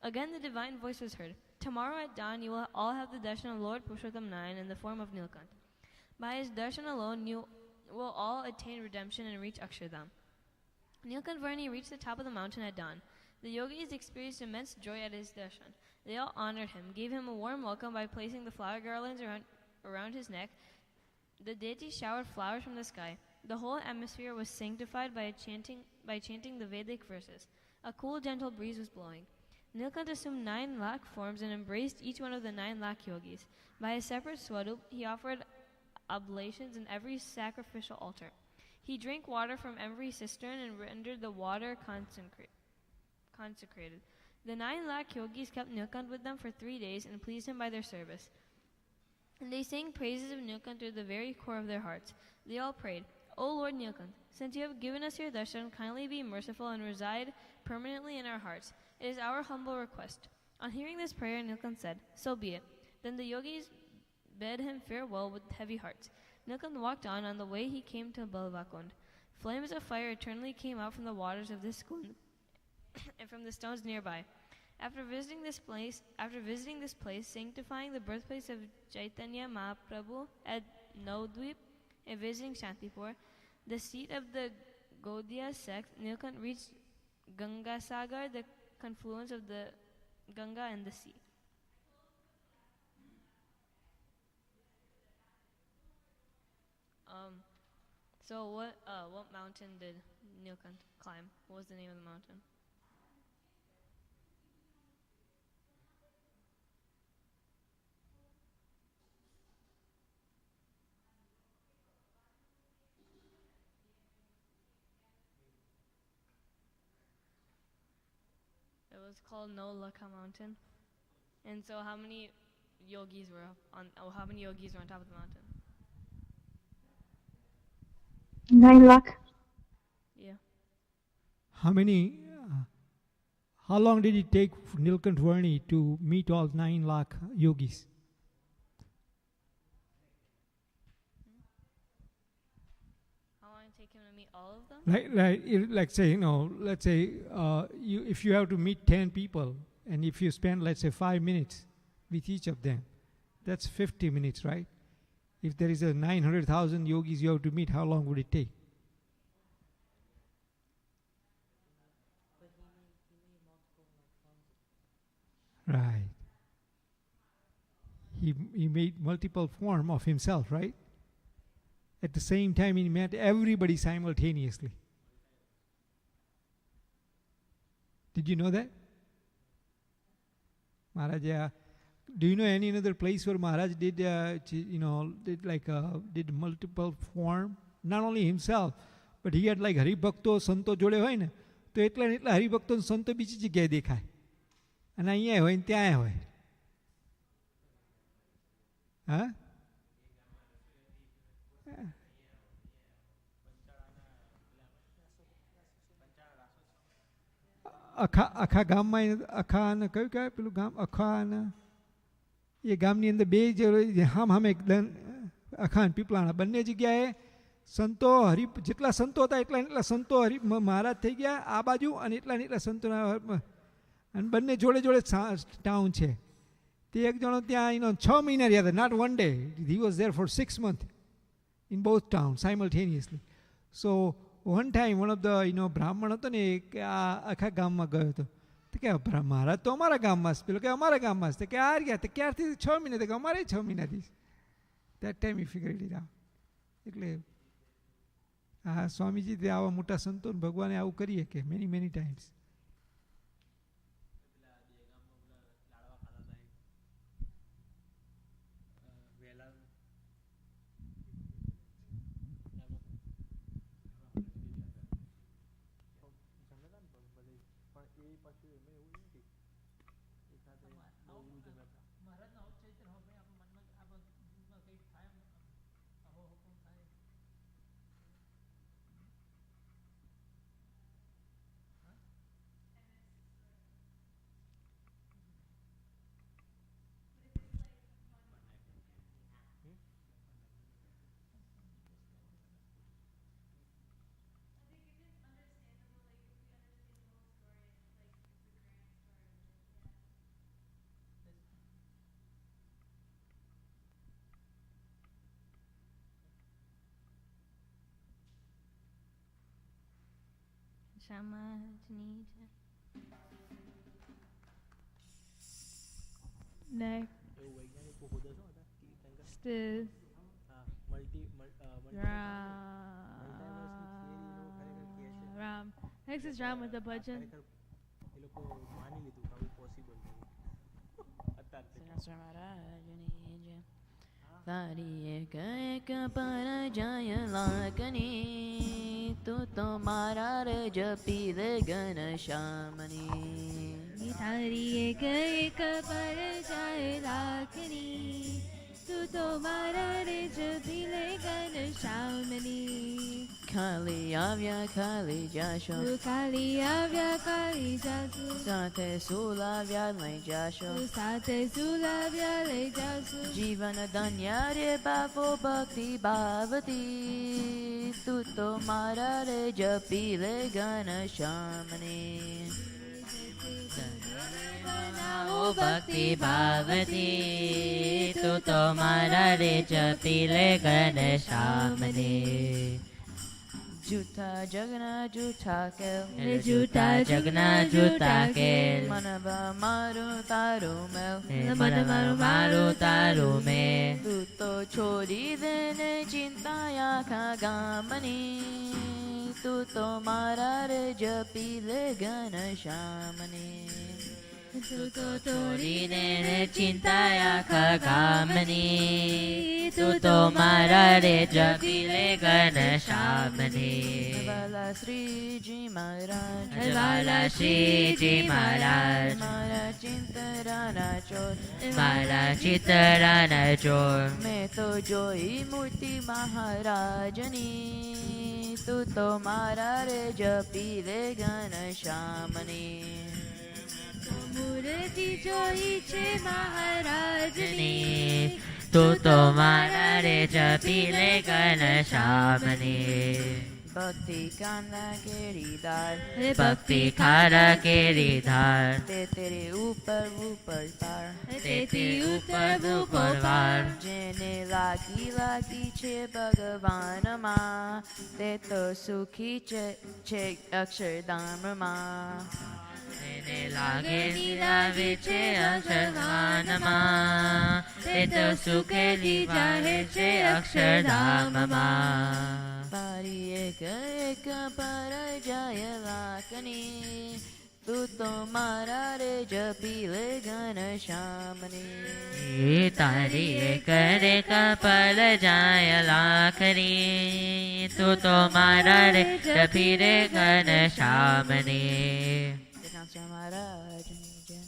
Again, the divine voice was heard. Tomorrow at dawn, you will all have the darshan of Lord Purushottam Narayan in the form of Nilkant. By his darshan alone, you will all attain redemption and reach Akshardham. Nilkant Varni reached the top of the mountain at dawn. The yogis experienced immense joy at his darshan. They all honored him, gave him a warm welcome by placing the flower garlands around his neck. The deity showered flowers from the sky. The whole atmosphere was sanctified by chanting the Vedic verses. A cool, gentle breeze was blowing. Nilkant assumed 9 lakh forms and embraced each one of the 9 lakh yogis. By his separate swarup, he offered oblations in every sacrificial altar. He drank water from every cistern and rendered the water consecrated. The 9 lakh yogis kept Nilkant with them for 3 days and pleased him by their service. And they sang praises of Nilkant to the very core of their hearts. They all prayed, O Lord Nilkant, since you have given us your darshan, kindly be merciful and reside permanently in our hearts. It is our humble request. On hearing this prayer, Nilkant said, so be it. Then the yogis bade him farewell with heavy hearts. Nilkant walked on the way he came to Balvakund. Flames of fire eternally came out from the waters of this kund and from the stones nearby. After visiting this place, sanctifying the birthplace of Chaitanya Mahaprabhu at Naudvip and visiting Shantipur, the seat of the Gaudiya sect, Nilkant reached Gangasagar, the confluence of the Ganga and the sea. So what mountain did Nilkant climb? What was the name of the mountain? It was called Nolaka Mountain. And so how many yogis were on top of the mountain? 9 lakh. Yeah. How long did it take for Nilkant Varni to meet all 9 lakh yogis? How long did it take him to meet all of them? Let's say if you have to meet 10 people, and if you spend, let's say, 5 minutes with each of them, that's 50 minutes, right? If there is a 900,000 yogis you have to meet, how long would it take? Right. He made multiple form of himself, right? At the same time, he met everybody simultaneously. Did you know that? Maharaj, do you know any other place where Maharaj did multiple form? Not only himself, but he had like Haribhakto, Santo જોડે હોય ને તો એટલા ને એટલા હરિભક્તો સંતો બીજી જગ્યાએ દેખાય અને અહીંયા હોય ને ત્યાં હોય. હા? આખા ગામમાં આખા ને કયું કહેવાય પેલું ગામ અખા ને એ ગામની અંદર બે હામે અખા ને પીપળાણા બંને જગ્યાએ સંતો જેટલા સંતો હતા એટલા ને એટલા સંતો મહારાજ થઈ ગયા આ બાજુ અને એટલા ને એટલા સંતોના અને બંને જોડે જોડે ટાઉન છે. તે એક જણો ત્યાં 6 મહિના રહ્યા હતા, not 1 day. He was there for 6 months. in both towns simultaneously. So one time one of the બ્રાહ્મણ હતો ને એ કે આ આખા ગામમાં ગયો હતો. તો કે મહારાજ તો અમારા ગામમાં જ, પેલો કે અમારા ગામમાં જ. તો કે આ રહ્યા તો ક્યારથી 6 મહિના, તો કે અમારે 6 મહિનાથી. That time E figure it out. એટલે હા, સ્વામીજી તે આવા મોટા સંતોને ભગવાને આવું કરીએ કે મેની મેની ટાઈમ્સ. સમાજની Next is Ram. Next is Ram with the bhajan. તારી એક એક પર જય લાગની તું તો મારા રે જપી લે ઘન શ્યામની તારી એક એક પર જાય લાખની તું તો મારા રે જપી લે ઘન શ્યામની ખાલી આવ્યા ખાલી જાશો ખાલી આવ્યા ખાલી જાશું સાથે સુલાવ્યા લઈ જાશો સાથે સુલાવ્યા લઈ જાશું જીવન ધન્ય રે બાપો ભક્તિ ભાવતી તું તો મારા રે જપી લે ઘન શ્યામની ભક્તિ ભાવતી તું તો મારા રે જપી લે ઘન શ્યામની જૂઠા જગના જૂઠા કેલ જૂઠા જગના જૂઠા કેલ મનવા મારું તારું મેલ મન મારું તારું મેં તું તો છોડી દે ને ચિંતા આખા ગામની તું તો મારા રે જપી લે ઘન શ્યામની તું તો છોડીને ચિંતા આખા ગામની તું તો મારા રે જપી લે ઘન શ્યામની વાલા શ્રીજી મહારાજ વાલા શ્રીજી મહારાજ મારા ચિંતરાના ચોર મારા ચિતરાના ચોર મેં તો જોઈ મૂર્તિ મહારાજની તું તો મારા રે જપી લે ઘન શ્યામની મૂર્તિ જોઈ છે મહારાજની તું તો મારા રે જપી લે ઘન શ્યામની ભક્તિ કાના કેરી દાર ભક્તિ ખારા કેરી ધાર તે તેરે ઉપર પાર તેથી ઉપર વાર જેને લાગી લાગી છે ભગવાનમાં તે તો સુખી છે અક્ષરધામમાં તેને લાગે લાવે છે અક્ષરધામમાં તે તો સુખેલી જાહે છે અક્ષરધામમાં તારી એક એક પર જાય લાખની તું તો મારા રે જપી લે ઘન શ્યામની તારી એક કપલ જાય લાખની તું તો મારા રે જપી રે ઘન શ્યામની મહારાજની જય.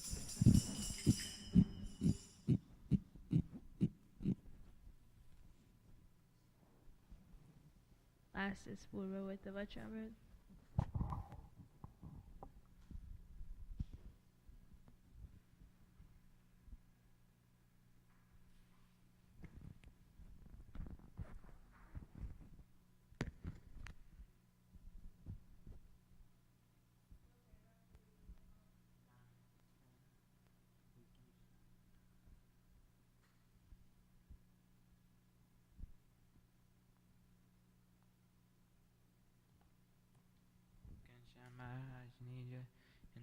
Last is Purva with the Vajramrit.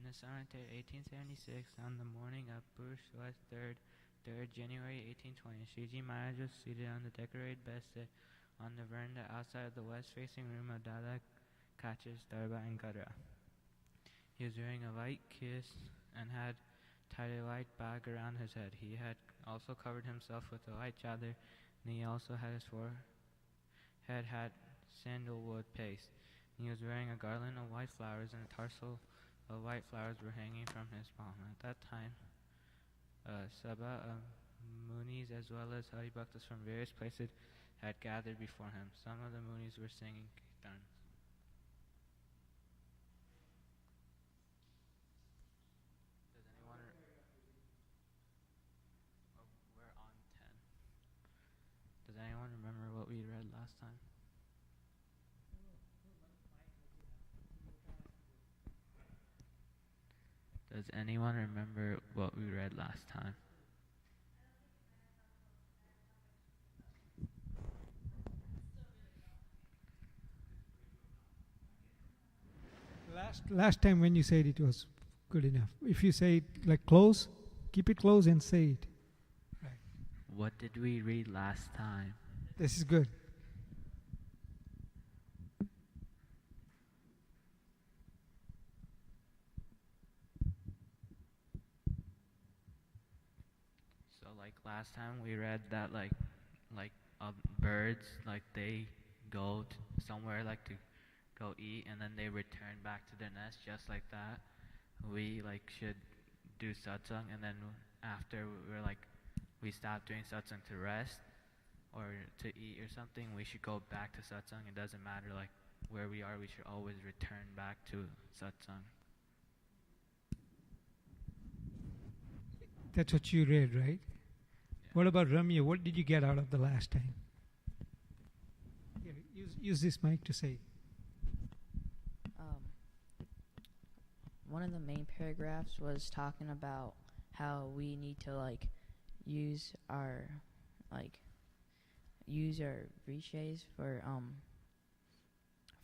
In the summer of 1876, on the morning of Purushwas 3rd January 1820, Shiji Maharaj was seated on the decorated bedstead on the veranda outside of the west-facing room of Dada Kach's Darba in Gadra. He was wearing a white kiss and had tied a white bag around his head. He had also covered himself with a white chadar, and he also had his forehead had sandalwood paste. He was wearing a garland of white flowers, and a tassel of white flowers were hanging from his palm. At that time, Sabha Munis as well as Haribhaktas from various places had gathered before him. Some of the Munis were singing kirtans. Does anyone? We're on 10. Does anyone remember what we read last time? Does anyone remember what we read last time? Last time when you said it was good enough. If you say it like close, keep it close and say it. Right. What did we read last time? This is good. So like last time we read that like birds like they go somewhere like to go eat and then they return back to their nest just like that. We like should do satsang and then after we stop doing satsang to rest or to eat or something, we should go back to satsang. It doesn't matter like where we are, we should always return back to satsang. That's what you read, right? Yeah. What about Ramya? What did you get out of the last time? Here, use this mic to say. One of the main paragraphs was talking about how we need to like use our vishays for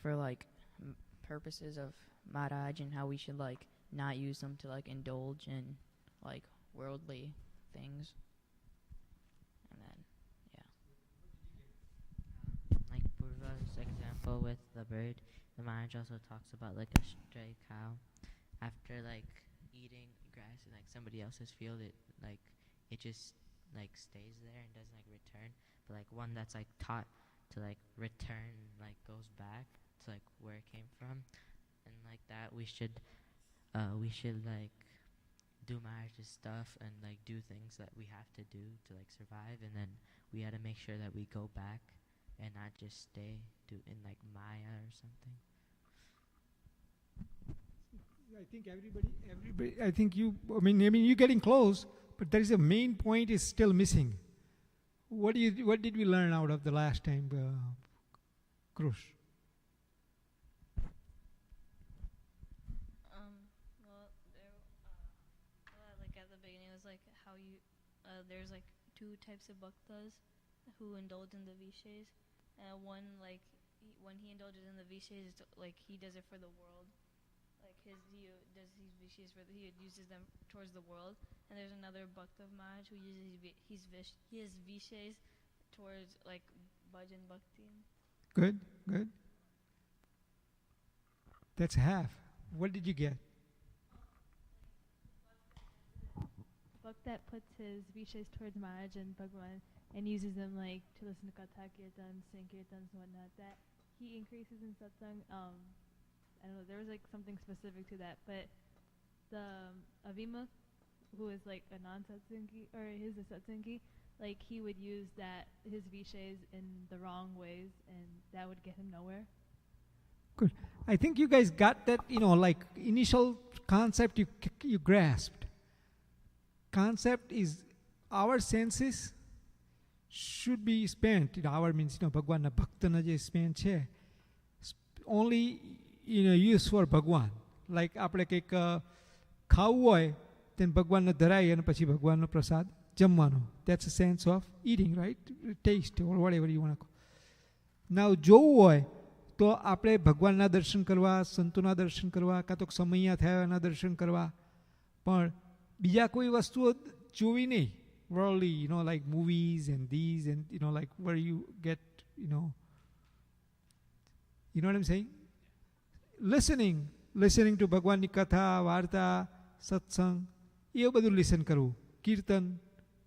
like purposes of Maharaj, and how we should like not use them to like indulge in like worldly things. And then Like Purva's example with the bird, the Maharaj also talks about like a stray cow. After like eating grass in like somebody else's field, it just like stays there and doesn't like return. But like one that's like taught to like return, like goes back to like where it came from, and like that we should like do Maharaj's stuff and like do things that we have to do to like survive, and then we had to make sure that we go back and not just stay in like Maya or something. I think everybody. I think you. I mean, you're getting close, but there is a main point is still missing. What did we learn out of the last time, Krush? Like at the beginning, it was like how you. There's like two types of bhaktas who indulge in the vishays. One like when he indulges in the vishays, it's like he does it for the world. Like he uses them towards the world, and there's another bhakta of Maharaj who uses his vishays towards like bhajan bhakti. Good. That's half. What did you get? Bhakta that puts his vishays towards Maharaj and Bhagwan and uses them like to listen to Katha Kirtans, sing Kirtans and whatnot, that he increases in satsang. I don't know, there was like something specific to that, but the Avima, who is like a non-satsangi, or he's a satsangi, like he would use his vishays in the wrong ways, and that would get him nowhere. Good. I think you guys got that, like initial concept you grasped. Concept is our senses should be spent. Our means, Bhagwan na bhakta na je spent che. Only use for Bhagwan. Like આપણે કંઈક ખાવું હોય then ભગવાનને ધરાય અને પછી ભગવાનનો પ્રસાદ જમવાનો. That's a sense of eating, right? Taste or whatever you want to call. Now જોવું હોય તો આપણે ભગવાનના દર્શન કરવા, સંતોના દર્શન કરવા, કાં તો સમૈયા થયા એના દર્શન કરવા, પણ બીજા કોઈ વસ્તુઓ જોવી નહીં. Worldly, like movies and these and, like where you get, you know what I'm saying? Listening to ભગવાનની કથા, વાર્તા, સત્સંગ, એવું બધું લિસન કરવું, કીર્તન,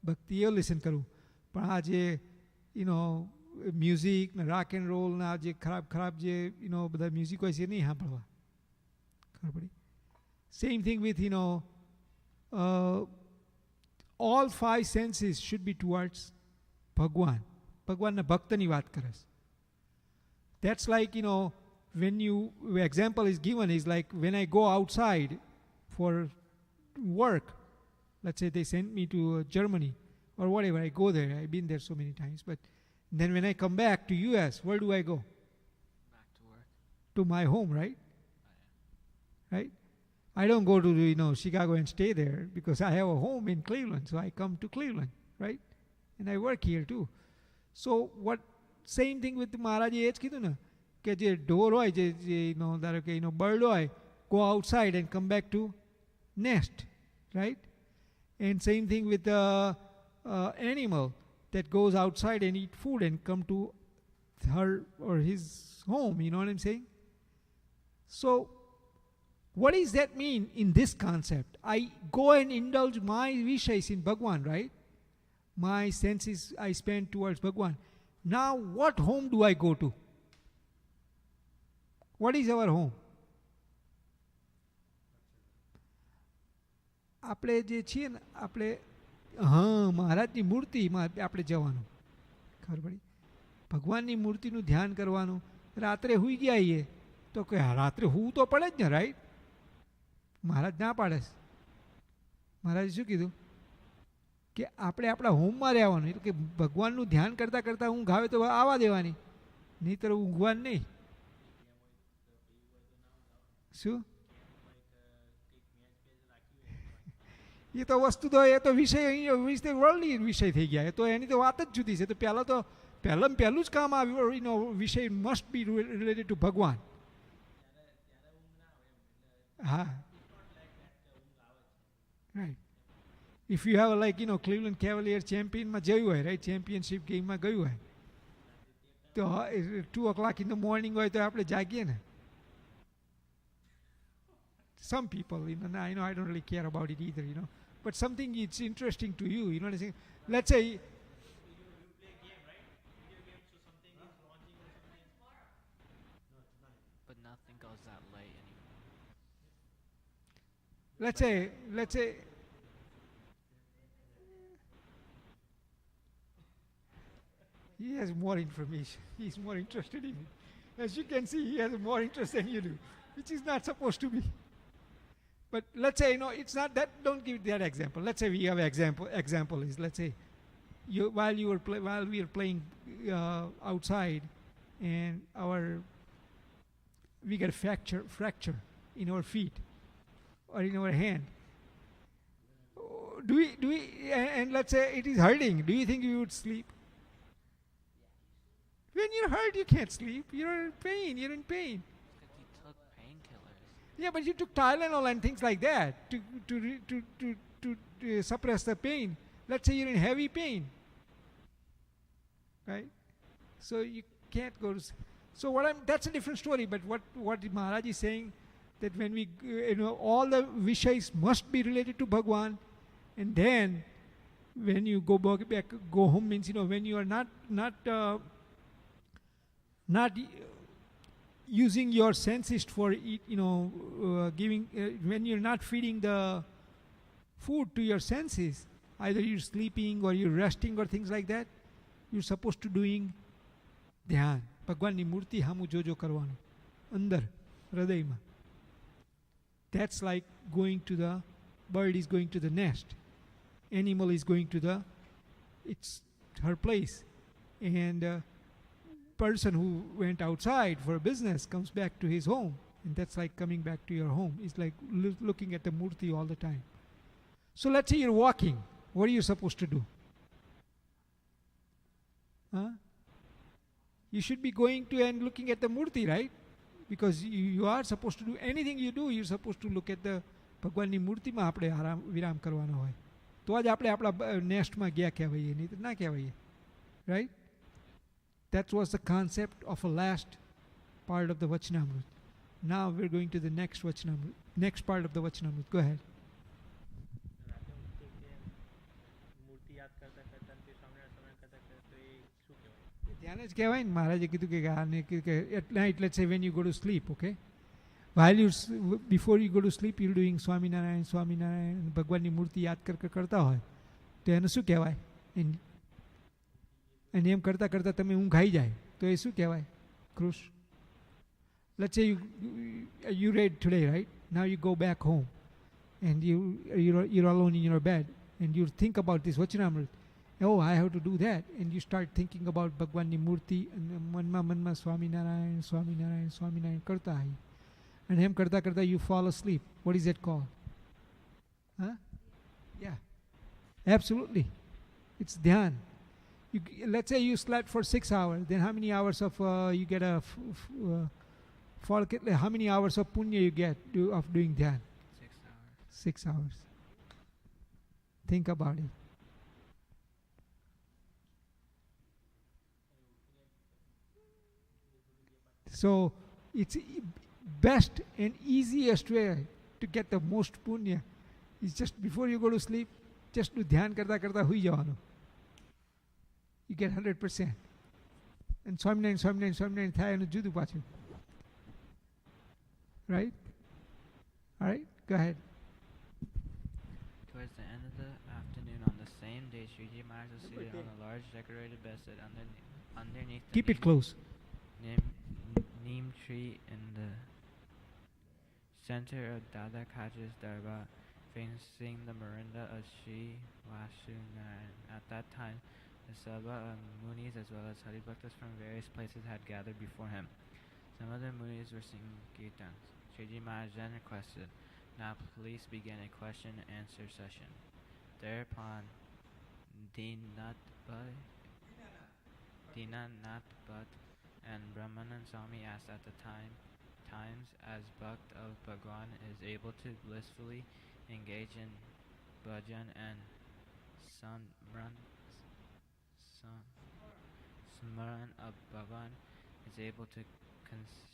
ભક્તિ, એવું લિસન કરવું. પણ આ જે મ્યુઝિક ને રોક એન્ડ રોલ ના જે ખરાબ જે બધા મ્યુઝિક હોય છે એ નહીં સાંભળવા. ખબર પડી? Same thing with all five senses should be towards ભગવાન. ભગવાનના ભક્તની વાત કરે છે. That's like, when example is given is like when I go outside for work, let's say they sent me to Germany or whatever, I go there, I've been there so many times, but then when I come back to US, where do I go? Back to work. To my home, right? Right? I don't go to Chicago and stay there because I have a home in Cleveland, so I come to Cleveland, right? And I work here too. So what same thing with Maharaji એ જ કીધું ને કે જે ઢોર હોય જે ધારો કે બર્ડ હોય, go outside and come back to nest, right? And same thing with the animal that goes outside and eat food and come to her or his home, you know what I'm saying? So what does that mean in this concept? I go and indulge my wishes in Bhagwan, right? My senses I spend towards Bhagwan. Now what home do I go to? What is our home? આપણે જે છીએ ને આપણે મહારાજની મૂર્તિમાં આપણે જવાનું. ખબર પડી? ભગવાનની મૂર્તિનું ધ્યાન કરવાનું. રાત્રે સૂઈ ગયા આવીએ તો કે રાત્રે સૂવું તો પડે જ ને, રાઈટ? મહારાજ ના પાડે છે. મહારાજે શું કીધું કે આપણે આપણા હોમમાં રહેવાનું. એટલે કે ભગવાનનું ધ્યાન કરતાં કરતાં ઊંઘ આવે તો આવવા દેવાની, નહીંતર ઊંઘવાનું નહીં. શું એ તો વસ્તુ તો એ તો વિષય વર્લ્ડની વિષય થઈ ગયા. એ તો એની તો વાત જ જુદી છે. તો પહેલું જ કામ આવ્યું વિષય મસ્ટ બી રિલેટેડ ટુ ભગવાન. હા, right. If you have like Cleveland Cavalier ચેમ્પિયનમાં જયું હોય, રાઈટ, ચેમ્પિયનશિપ ગેમમાં ગયું હોય તો 2 o'clock in the morning હોય તો આપણે જાગીએ ને. Some people, I don't really care about it either, but something it's interesting to you, you know what I'm saying? Let's say But nothing goes that late anymore. let's say he has more information. He's more interested in it. As you can see, he has more interest than you do, which is not supposed to be. But let's say, it's not that. Don't give that example. Let's say we have example is, let's say, while we are playing outside, and we get a fracture in our feet or in our hand. Do we and let's say it is hurting. Do you think you would sleep? When you're hurt, you can't sleep. You're in pain. You're in pain. Because he took painkillers. Yeah, but you took Tylenol and things like that to suppress the pain. Let's say you're in heavy pain, right? So you can't go to. So that's a different story. But what Maharaj is saying, that when we all the vishayas must be related to Bhagwan, and then when you go home means when you are not using your senses for giving when you're not feeding the food to your senses, either you're sleeping or you're resting or things like that, you're supposed to doing dhyan. ભગવાનની મૂર્તિ સામું જોજો કરવાનું અંદર હૃદયમાં. That's like going to the bird is going to the nest, animal is going to it's her place, and person who went outside for business comes back to his home, and that's like coming back to your home. It's like looking at the murti all the time. So let's say you're walking. What are you supposed to do? you should be going to and looking at the murti, right? Because you are supposed to do anything you do, you're supposed to look at the ભગવાનની મૂર્તિમાં આપણે આરામ વિરામ કરવાનો હોય તો જ આપણે આપણા નેસ્ટમાં ગયા કહેવાઈએ, નહીં તો ના કહેવાઈએ, right? That was the concept of a last part of the Vachanamrut. Now we're going to the next Vachanamrut, next part of the Vachanamrut. Go ahead. ધ્યાન જ કહેવાય ને. મહારાજે કીધું કે આને કીધું કે at night, let's say when you go to sleep, okay, while you before you go to sleep you're doing Swaminarayan Swaminarayan, ભગવાનની મૂર્તિ યાદ કરતા હોય તો એને શું કહેવાય? અને એમ કરતાં કરતાં તમે ઊંઘ આવી જાય તો એ શું કહેવાય? કૃષ. Let's say you read today, right? Now you go back home and you're alone in your bed and you think about this Vachanamrut. Oh, I have to do that. And you start thinking about Bhagwanni Murti and manma Swaminarayan, Swaminarayan, Swaminarayan karta hai. And him karta you fall asleep. What is that called? Huh? Yeah. Absolutely. It's dhyan. Let's say you slept for 6 hours. Then how many hours of you get a fall? How many hours of punya you get of doing dhyan? 6 hours. 6 hours. Think about it. So it's best and easiest way to get the most punya is just before you go to sleep, just do dhyan karta hui jawano. You get 100%. And Swaminarayan થાય એનું જુદું પાછું. Right? All right, go ahead. Towards the end of the afternoon on the same day, Sriji Maharaj was seated on a large decorated bedstead underneath the Keep it close. neem tree in the center of Dada Kaj's darbar, facing the Marinda of Sri Vasunaran. At that time, the Sabha of Munis as well as Haribhaktas from various places had gathered before him. Some of the Munis were singing kirtans. Sriji Maharaj then requested, "Now please begin a question and answer session." Thereupon, Dinanath Bhatt and Brahmanand Swami asked at the times as Bhakt of Bhagwan is able to blissfully engage in bhajan and smaran of Bhagwan is able to concentrate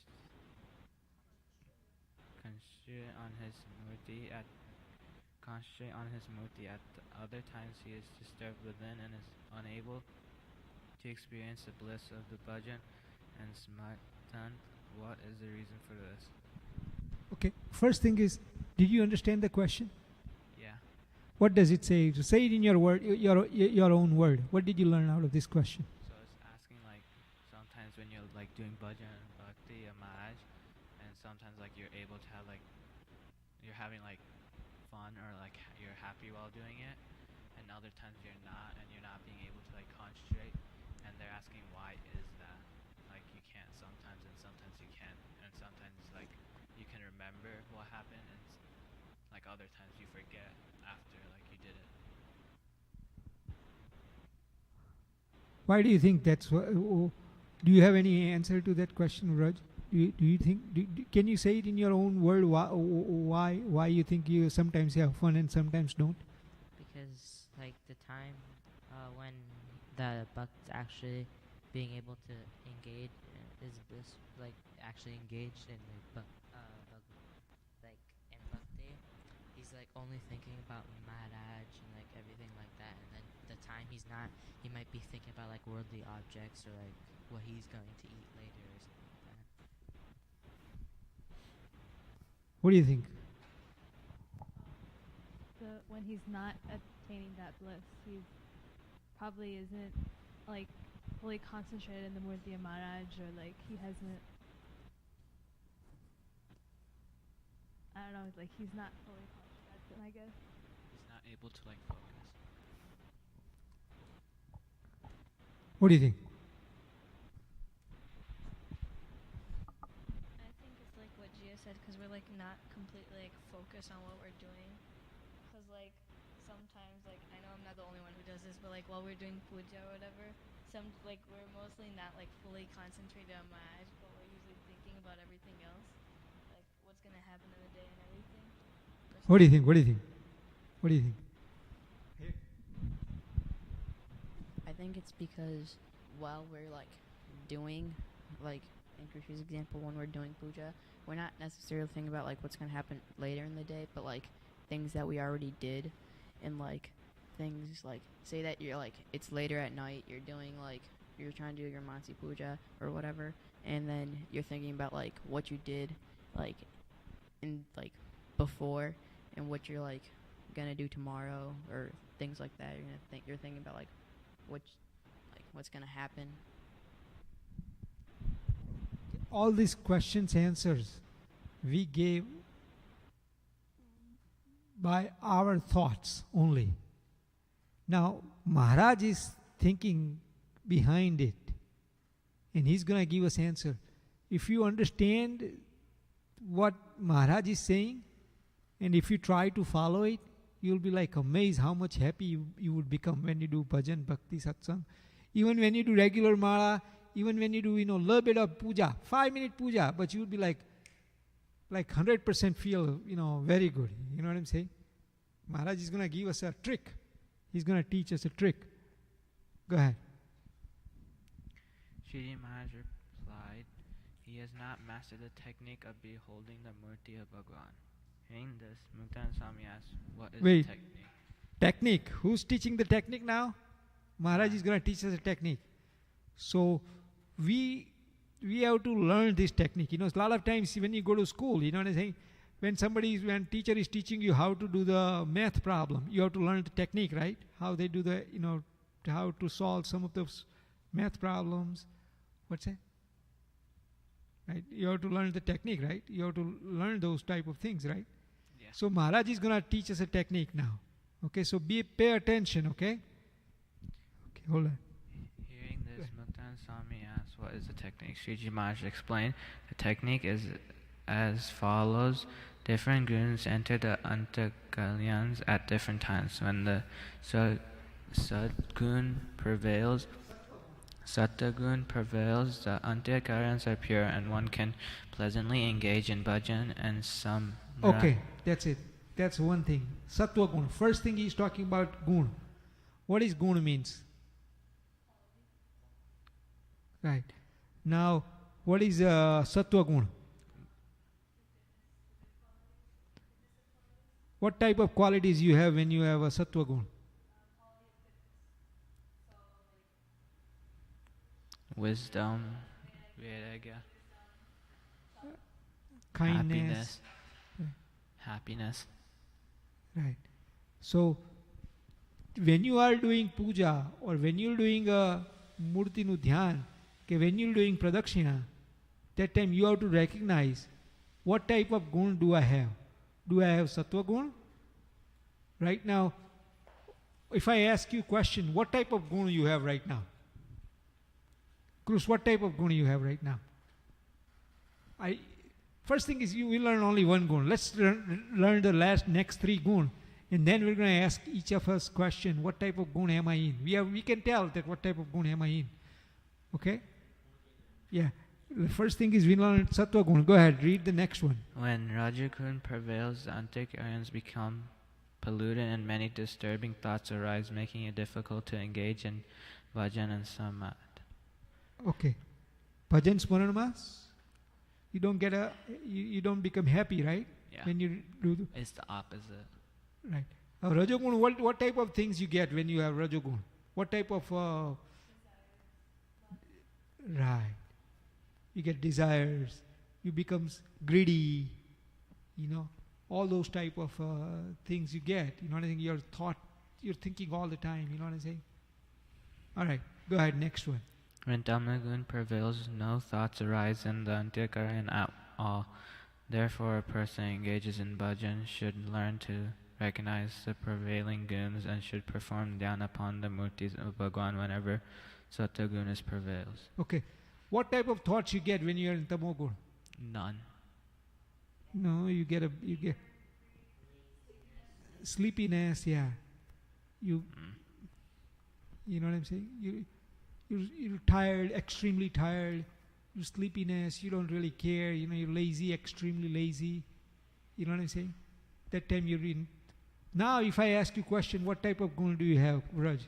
on his murti at other times he is disturbed within and is unable to experience the bliss of the bhajan and smartan. What is the reason for this? Okay, first thing is, did you understand the question? Yeah. What does it say? Say it in your word, your own word. What did you learn out of this question? So it's asking like sometimes when you're like doing bhajan and bhakti or Maharaj, and sometimes like you're able to have like you're having like fun or like you're happy while doing it, and other times you're not and you're not being able to like concentrate, and they're asking why is that? Like you can't sometimes and sometimes you can, and sometimes like you can remember what happened and like other times you forget after like you did it. Why do you think that's do you have any answer to that question, Raj? Do you think can you say it in your own word why you think you sometimes have fun and sometimes don't? Because like the time when the bhakt actually being able to engage is bliss, like actually engaged in like in bhakti, he's like only thinking about Maharaj and like everything like that, and then the time he's not, he might be thinking about like worldly objects or like what he's going to eat later or something like that. What do you think? When he's not attaining that bliss, he probably isn't like fully concentrated in the Murti of Maharaj, or like he hasn't, I don't know, like he's not fully concentrated, I guess. He's not able to like focus. What do you think? I think it's like what Gia said, because we're like not completely like focused on what we're doing. Because like sometimes, like, I know I'm not the only one who does this, but like while we're doing puja or whatever, like we're mostly not like fully concentrated on Maharaj, but we're usually thinking about everything else, like what's gonna happen in the day and everything. What do you think? What do you think? What do you think? I think it's because while we're like doing, like in Krishi's example, when we're doing puja, we're not necessarily thinking about like what's gonna happen later in the day, but like things that we already did, and like things like say that you're like it's later at night, you're doing like you're trying to do your Mansi puja or whatever, and then you're thinking about like what you did, like in like before, and what you're like gonna do tomorrow or things like that. You're thinking about like what's gonna happen. All these questions answers we gave by our thoughts only. Now Maharaj is thinking behind it, and he's going to give us answer. If you understand what Maharaj is saying, and if you try to follow it, you'll be like amazed how much happy you would become when you do bhajan, bhakti, satsang. Even when you do regular mala, even when you do, little bit of puja, 5-minute puja, but you'll be like 100% feel, very good. You know what I'm saying? Maharaj is going to give us a trick. He's going to teach us a trick. Go ahead. Shri Maharaj replied, he has not mastered the technique of beholding the murti of Bhagwan. Hearing this, Muktan Swami asked, what is the technique? Technique. Who's teaching the technique now? Maharaj is going to teach us a technique. So we have to learn this technique. A lot of times when you go to school, you know what I'm saying? When teacher is teaching you how to do the math problem, you have to learn the technique, right? How they do how to solve some of those math problems. What's that? Right? You have to learn the technique, right? You have to learn those type of things, right? Yeah. So Maharaj is going to teach us a technique now. Okay, so pay attention, okay? Okay, hold on. Hearing this, Muktan Swami asked, what is the technique? Sriji Maharaj explained, the technique is as follows. Different guns enter the antakalyans at different times. When the sadgun prevails, Satagun prevails, the antakaryans are pure, and one can pleasantly engage in bhajan and some. Okay, that's it. That's one thing. Sattva gun. First thing he's talking about gun. What is gun means? Right. Now, what is sattva gun? What type of qualities you have when you have a sattva gun? Wisdom, vairagya, Kindness. happiness. Right. So, when you are doing puja or when you're doing a murti nu dhyan, when you're doing pradakshina, that time you have to recognize what type of gun do I have. Do I have sattva gun? Right now, if I ask you a question, what type of gun you have right now? Krus, what type of gun you have right now? First thing is you will learn only one gun. Let's learn the next 3 gun, and then we're going to ask each of us question, what type of gun am I in? We can tell that what type of gun am I in. Okay? Yeah. The first thing is we learn sattva gun. Go ahead, read the next one. When Rajagun prevails, the antakaryans become polluted and many disturbing thoughts arise, making it difficult to engage in bhajan and samat. Okay. Bhajan smaranmas, you don't become happy, right? Yeah. When you do It's the opposite. right. Rajogun, what type of things you get when you have Rajogun? What type of right. You get desires, you become greedy, all those type of things you get. You know what I'm saying? You're thinking all the time, you know what I'm saying? Alright, go ahead, next one. When Dhammagun prevails, no thoughts arise in the antakaryan at all. Therefore, a person engages in bhajan should learn to recognize the prevailing guns and should perform dhyan upon the murtis of Bhagwan whenever Sattvagunas prevails. Okay. What type of thoughts you get when you are in Tamogun? None. No, you get sleepiness, yeah. You you know what I'm saying? You're tired, extremely tired. Your sleepiness, you don't really care. You're lazy, extremely lazy. You know what I'm saying? That time you're in. Now, if I ask you a question, what type of guna do you have, Raj?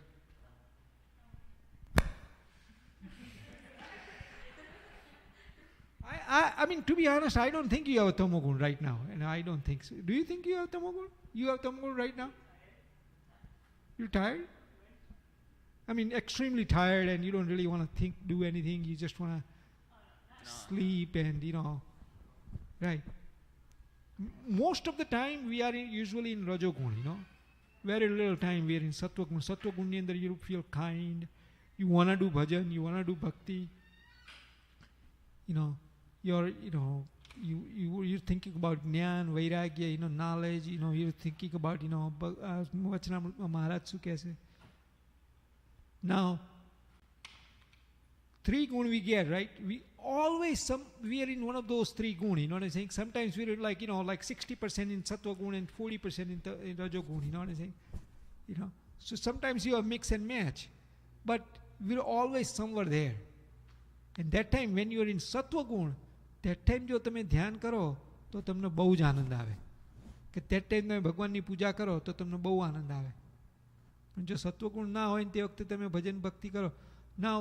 I mean, to be honest, I don't think you have a tamogun right now, and I don't think so. Do you think you have tamogun? You have tamogun right now? You're tired? I mean, extremely tired, and you don't really want to think, do anything. You just want to sleep, and right. Most of the time, we are usually in Rajogun, Very little time we are in Sattvagun. Sattvagun ni andar you feel kind. You want to do bhajan, you want to do bhakti. You're thinking about jnana, vairagya, knowledge, you're thinking about, Vachanamrut Maharaj su kaise. Now, 3 gun we get, right? We are in one of those 3 gun, you know what I'm saying? Sometimes we're like 60% in Sattva gun and 40% in Rajo gun, you know what I'm saying? So sometimes you have mix and match, but we're always somewhere there. And that time when you're in Sattva gun, that time જો તમે ધ્યાન કરો તો તમને બહુ જ આનંદ આવે કે that time તમે ભગવાનની પૂજા કરો તો તમને બહુ આનંદ આવે. પણ જો સત્વગુણ ના હોય ને તે વખતે તમે ભજન ભક્તિ કરો. Now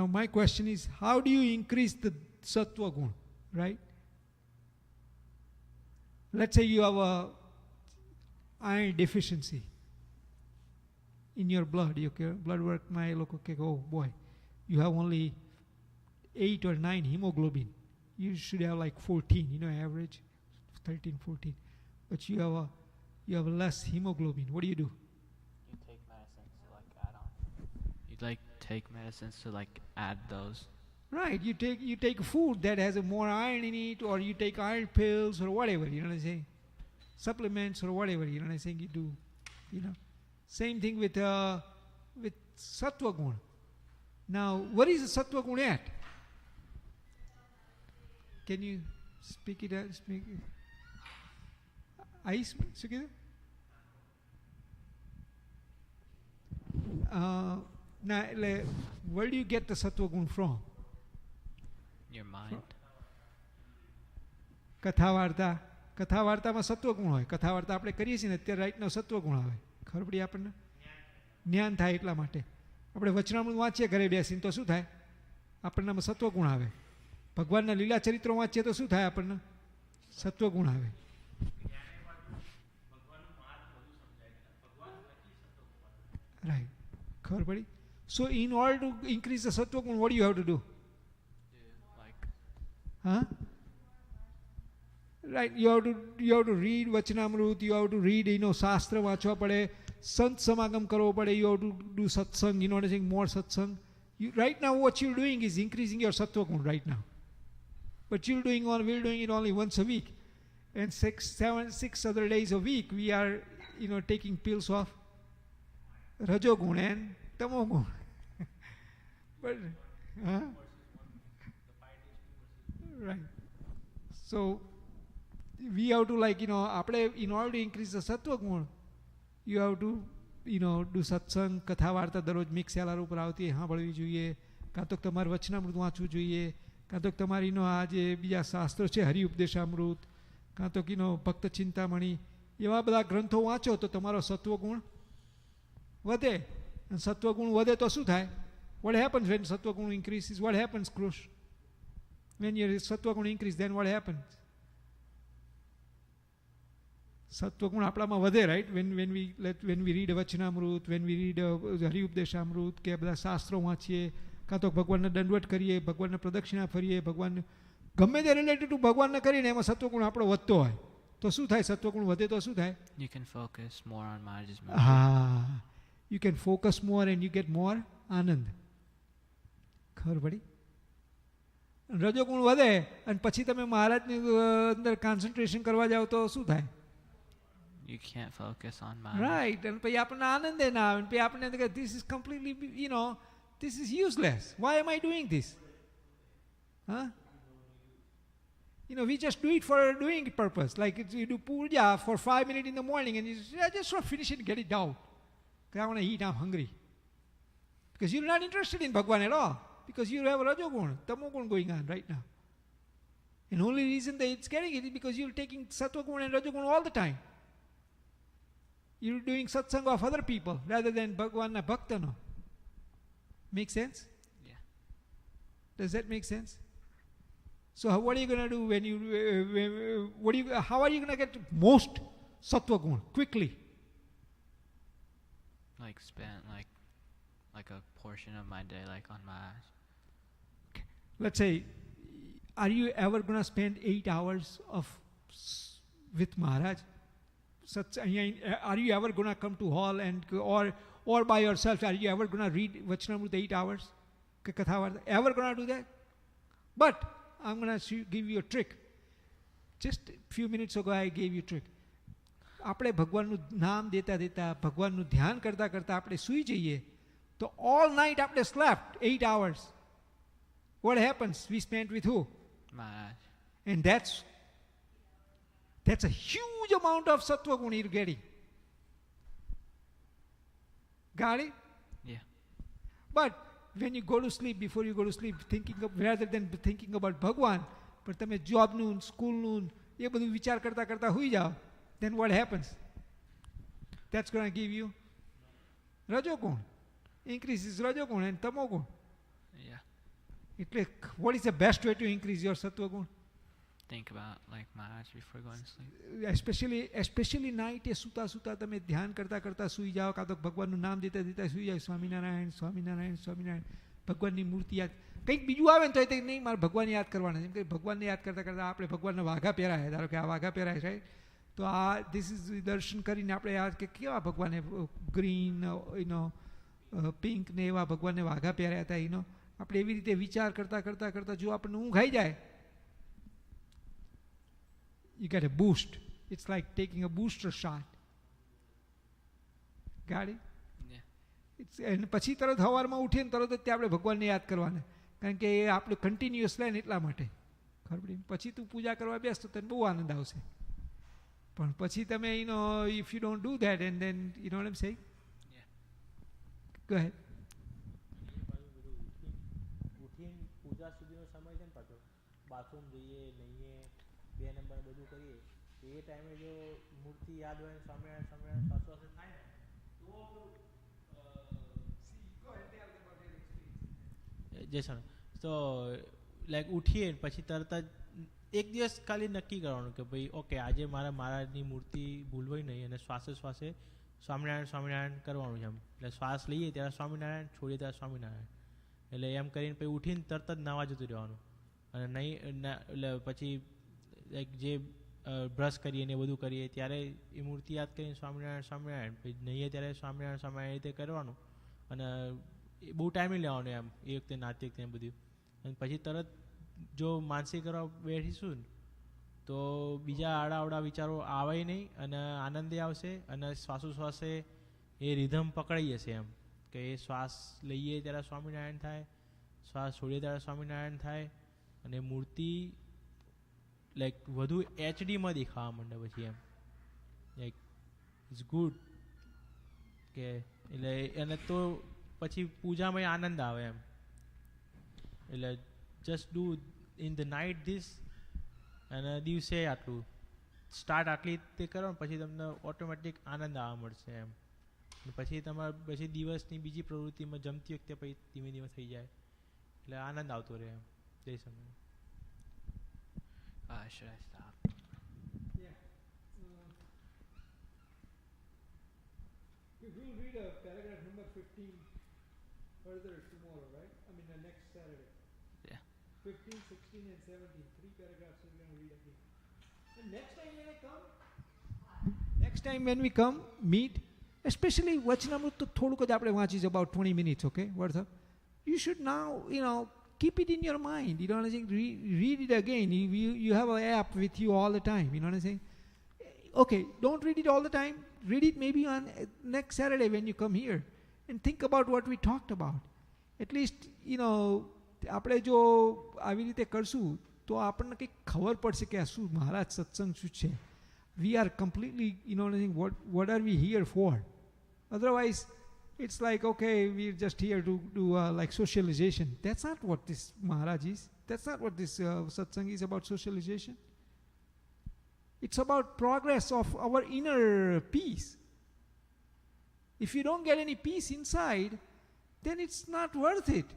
my question is, how do you increase the sattva gun, right? Let's say you have a iron deficiency in your blood. Blood work, my look, okay, oh boy, you have only 8 or 9 hemoglobin. You should have like 14, average 13, 14. But you have less hemoglobin. What do? You take medicines to add on. You take medicines to add those. Right. You take food that has more iron in it, or you take iron pills or whatever. You know what I'm saying? Supplements or whatever. You know what I'm saying? You do. Same thing with sattva gun. Now, what is the sattva gun at? Can you speak it out? I speak it? Now, where do you get the sattva gun from? Your mind. કથા વાર્તામાં સત્વગુણ હોય. કથા વાર્તા આપણે કરીએ છીએ ને અત્યારે રાઈટનો સત્વગુણ આવે. ખબર પડી આપણને? જ્ઞાન થાય એટલા માટે. આપણે વચનામૃત વાંચીએ ઘરે બેસીને તો શું થાય? આપણને સત્વગુણ આવે. ભગવાનના લીલા ચરિત્રો વાંચીએ તો શું થાય આપણને? સત્વગુણ આવે. Right. ખબર પડી? So in order to increase the sattva gun, what do you have to do? Huh? Right. You have to read Vachanamrut. You have to read, Shastra વાંચવા પડે. Sant samagam કરવો પડે. You have to do satsang. You know what I'm saying? More satsang. Right now, what you're doing is increasing your sattva gun right now. But we're doing it only once a week, and 6 other days a week we are, taking pills of rajogun and tamogun. But, right. So we have to in order to increase the sattva gun, you have to do satsang, કથા વાર્તા દરરોજ mix LR ઉપર આવતી સાંભળવી જોઈએ, કાં તો તમારે વચનામૃત વાંચવું જોઈએ, કાં તો તમારી આ જે બીજા શાસ્ત્રો છે હરિ ઉપદેશામૃત, કાં તો ભક્ત ચિંતામણી, એવા બધા ગ્રંથો વાંચો તો તમારો સત્વગુણ વધે. અને સત્વગુણ વધે તો શું થાય? What happens when સત્વગુણ increases? What happens, Krush? When your સત્વગુણ increase, then what happens? સત્વગુણ આપણામાં વધે, right? When we read Vachanamrut, when we read Hari ઉપદેશામૃત, કે બધા શાસ્ત્રો વાંચીએ, કાં તો ભગવાનને દંડવટ કરીએ, ભગવાનને પ્રદક્ષિણા ફરીએ, ભગવાન ગમે તે રિલેટેડ ટુ ભગવાનને કરીને એમાં સત્વગુણ આપણો વધતો હોય તો શું થાય? સત્વગુણ વધે તો શું થાય? You can focus more on Maharaj's You can focus more and you get more આનંદ. ખબર પડી? રજોગુણ વધે અને પછી તમે મહારાજની અંદર કોન્સન્ટ્રેશન કરવા જાઓ તો શું થાય? You can't focus on Maharaj. Right. And પછી આપણને આનંદ ના આવે. પછી આપણને કે this is completely, this is useless. Why am I doing this? Huh? We just do it for doing purpose. Like you do puja for 5 minutes in the morning and you say, I just want to finish it and get it down. Because I want to eat, I'm hungry. Because you're not interested in Bhagwan at all. Because you have Rajogun, Tamogun going on right now. And only reason that it's getting it is because you're taking Sattvagun and Rajogun all the time. You're doing satsang of other people rather than Bhagwan Bhaktano. Make sense? Yeah. Does that make sense? So what are you going to do when you, how are you going to get most Sattva Gun quickly? Like spend like a portion of my day like on Maharaj. Let's say, are you ever going to spend 8 hours with Maharaj? Are you ever going to come to hall and or by yourself? Are you ever going to read Vachanamrita 8 hours? Ever going to do that? But I'm going to give you a trick. Just a few minutes ago I gave you a trick. આપણે ભગવાનનું નામ દેતા દેતા ભગવાનનું ધ્યાન કરતા કરતા આપણે સૂઈ જઈએ તો all night આપણે slept 8 hours. What happens? We spent with who? Maharaj. And that's a huge amount of sattva guna you're getting. Got it? Yeah. But when you go to sleep, before you go to sleep, rather than thinking about Bhagwan, but તમે જોબનું, સ્કૂલનું એ બધું વિચાર કરતા કરતા હોઈ જાઓ, then what happens? That's going to give you Rajogun. Increases Rajogun and Tamogun. Yeah. What is the best way to increase your Sattva Gun? Think about like Maharaj before going to sleep. Especially night એ સુતા સુતા તમે ધ્યાન કરતા કરતા સૂઈ જાઓ કાં તો ભગવાનનું નામ દેતા દેતા સૂઈ જાઓ સ્વામિનારાયણ સ્વામિનારાયણ સ્વામિનારાયણ ભગવાનની મૂર્તિ યાદ કંઈક બીજું આવે ને તો એ નહીં મારે ભગવાન યાદ કરવાના જેમ કે ભગવાનને યાદ કરતા કરતા આપણે ભગવાનના વાઘા પહેરાય ધારો કે આ વાઘા પહેરાય છે તો આ ધીસ ઇઝ દર્શન કરીને આપણે યાદ કે કેવા ભગવાને ગ્રીન પિંક ને એવા ભગવાનને વાઘા પહેર્યા હતા આપણે એવી રીતે વિચાર કરતા કરતા કરતા જો આપણને ઊંઘ આવી જાય you get a boost. It's like taking a booster shot. Got it? Yeah. And પછી તરત સવારમાં ઉઠીને તરત જ તે આપણે ભગવાનને યાદ કરવાના કારણ કે એ આપણે કન્ટિન્યુઅસ લે ને એટલા માટે ખબર પડી પછી તું પૂજા કરવા બેસ તો તને બહુ આનંદ આવશે પણ પછી તમે if you don't do that and then you know what I'm saying? Yeah. Go ahead. ઉઠીને પૂજા સુધીનો સમય છે ને પાછો બાથરૂમ જઈએ નહીએ 2 નંબર બધું કરીએ એ ટાઈમે જો મૂર્તિ યાદ હોય ને સ્વામિનારાયણ સ્વામિનારાયણ શ્વાસોશ્વાસ થાય ને તો જયસન તો લાઈક ઉઠીએ પછી તરત જ એક દિવસ ખાલી નક્કી કરવાનું કે ભાઈ ઓકે આજે મારા મહારાજની મૂર્તિ ભૂલવાય નહીં અને શ્વાસે શ્વાસે સ્વામિનારાયણ સ્વામિનારાયણ કરવાનું છે એમ એટલે શ્વાસ લઈએ ત્યારે સ્વામિનારાયણ છોડીએ ત્યારે સ્વામિનારાયણ એટલે એમ કરીને પછી ઉઠીને તરત જ નાવા જતું રહેવાનું અને નહીં એટલે પછી લાઈક જે બ્રશ કરીએ ને બધું કરીએ ત્યારે એ મૂર્તિ યાદ કરીને સ્વામિનારાયણ સ્વામિનારાયણ પછી નહીએ ત્યારે સ્વામિનારાયણ સ્વામિનારાયણ રીતે કરવાનું અને બહુ ટાઈમ નહીં લેવાનું એમ એ વખતે નાતી વખતે બધું અને પછી તરત જો માનસિક કરવા બેઠીશું ને તો બીજા આડાઅવડા વિચારો આવે નહીં અને આનંદે આવશે અને શ્વાસોશ્વાસે એ રિધમ પકડાઈ જશે એમ કે એ શ્વાસ લઈએ ત્યારે સ્વામિનારાયણ થાય શ્વાસ છોડીએ ત્યારે સ્વામિનારાયણ થાય અને મૂર્તિ લાઈક વધુ એચડીમાં દેખાવા માંડે પછી એમ લાઈક ઇટ્સ ગુડ કે એટલે અને તો પછી પૂજામાં આનંદ આવે એમ એટલે just do in the night this અને દિવસે આટલું સ્ટાર્ટ આટલી રીતે કરો ને પછી તમને ઓટોમેટિક આનંદ આવવા મળશે એમ પછી તમારે પછી દિવસની બીજી પ્રવૃત્તિમાં જમતી વખતે પછી ધીમે ધીમે થઈ જાય એટલે આનંદ આવતો રહે એમ તે સમયે Should I stop? Yeah. We will read a paragraph number 15 further tomorrow, right? I mean, next Saturday. Yeah. 15, 16 and 17. 3 paragraphs we're going to read again. And next time when we come, meet, especially Vachanamrut to thoduk જ આપણે વાંચી about 20 minutes, okay? Worth of. You should now, keep it in your mind. You know what I'm saying? Read it again. You have an app with you all the time. You know what I'm saying? Okay, don't read it all the time. Read it maybe on next Saturday when you come here. And think about what we talked about. At least, આપણે જો આવી રીતે કરશું તો આપણને કંઈક ખબર પડશે કે આ શું મહારાજ સત્સંગ શું છે. We are completely, what are we here for? Otherwise, it's like, okay, we're just here to do like socialization. That's not what this Maharaj is. That's not what this satsang is about, socialization. It's about progress of our inner peace. If you don't get any peace inside, then it's not worth it.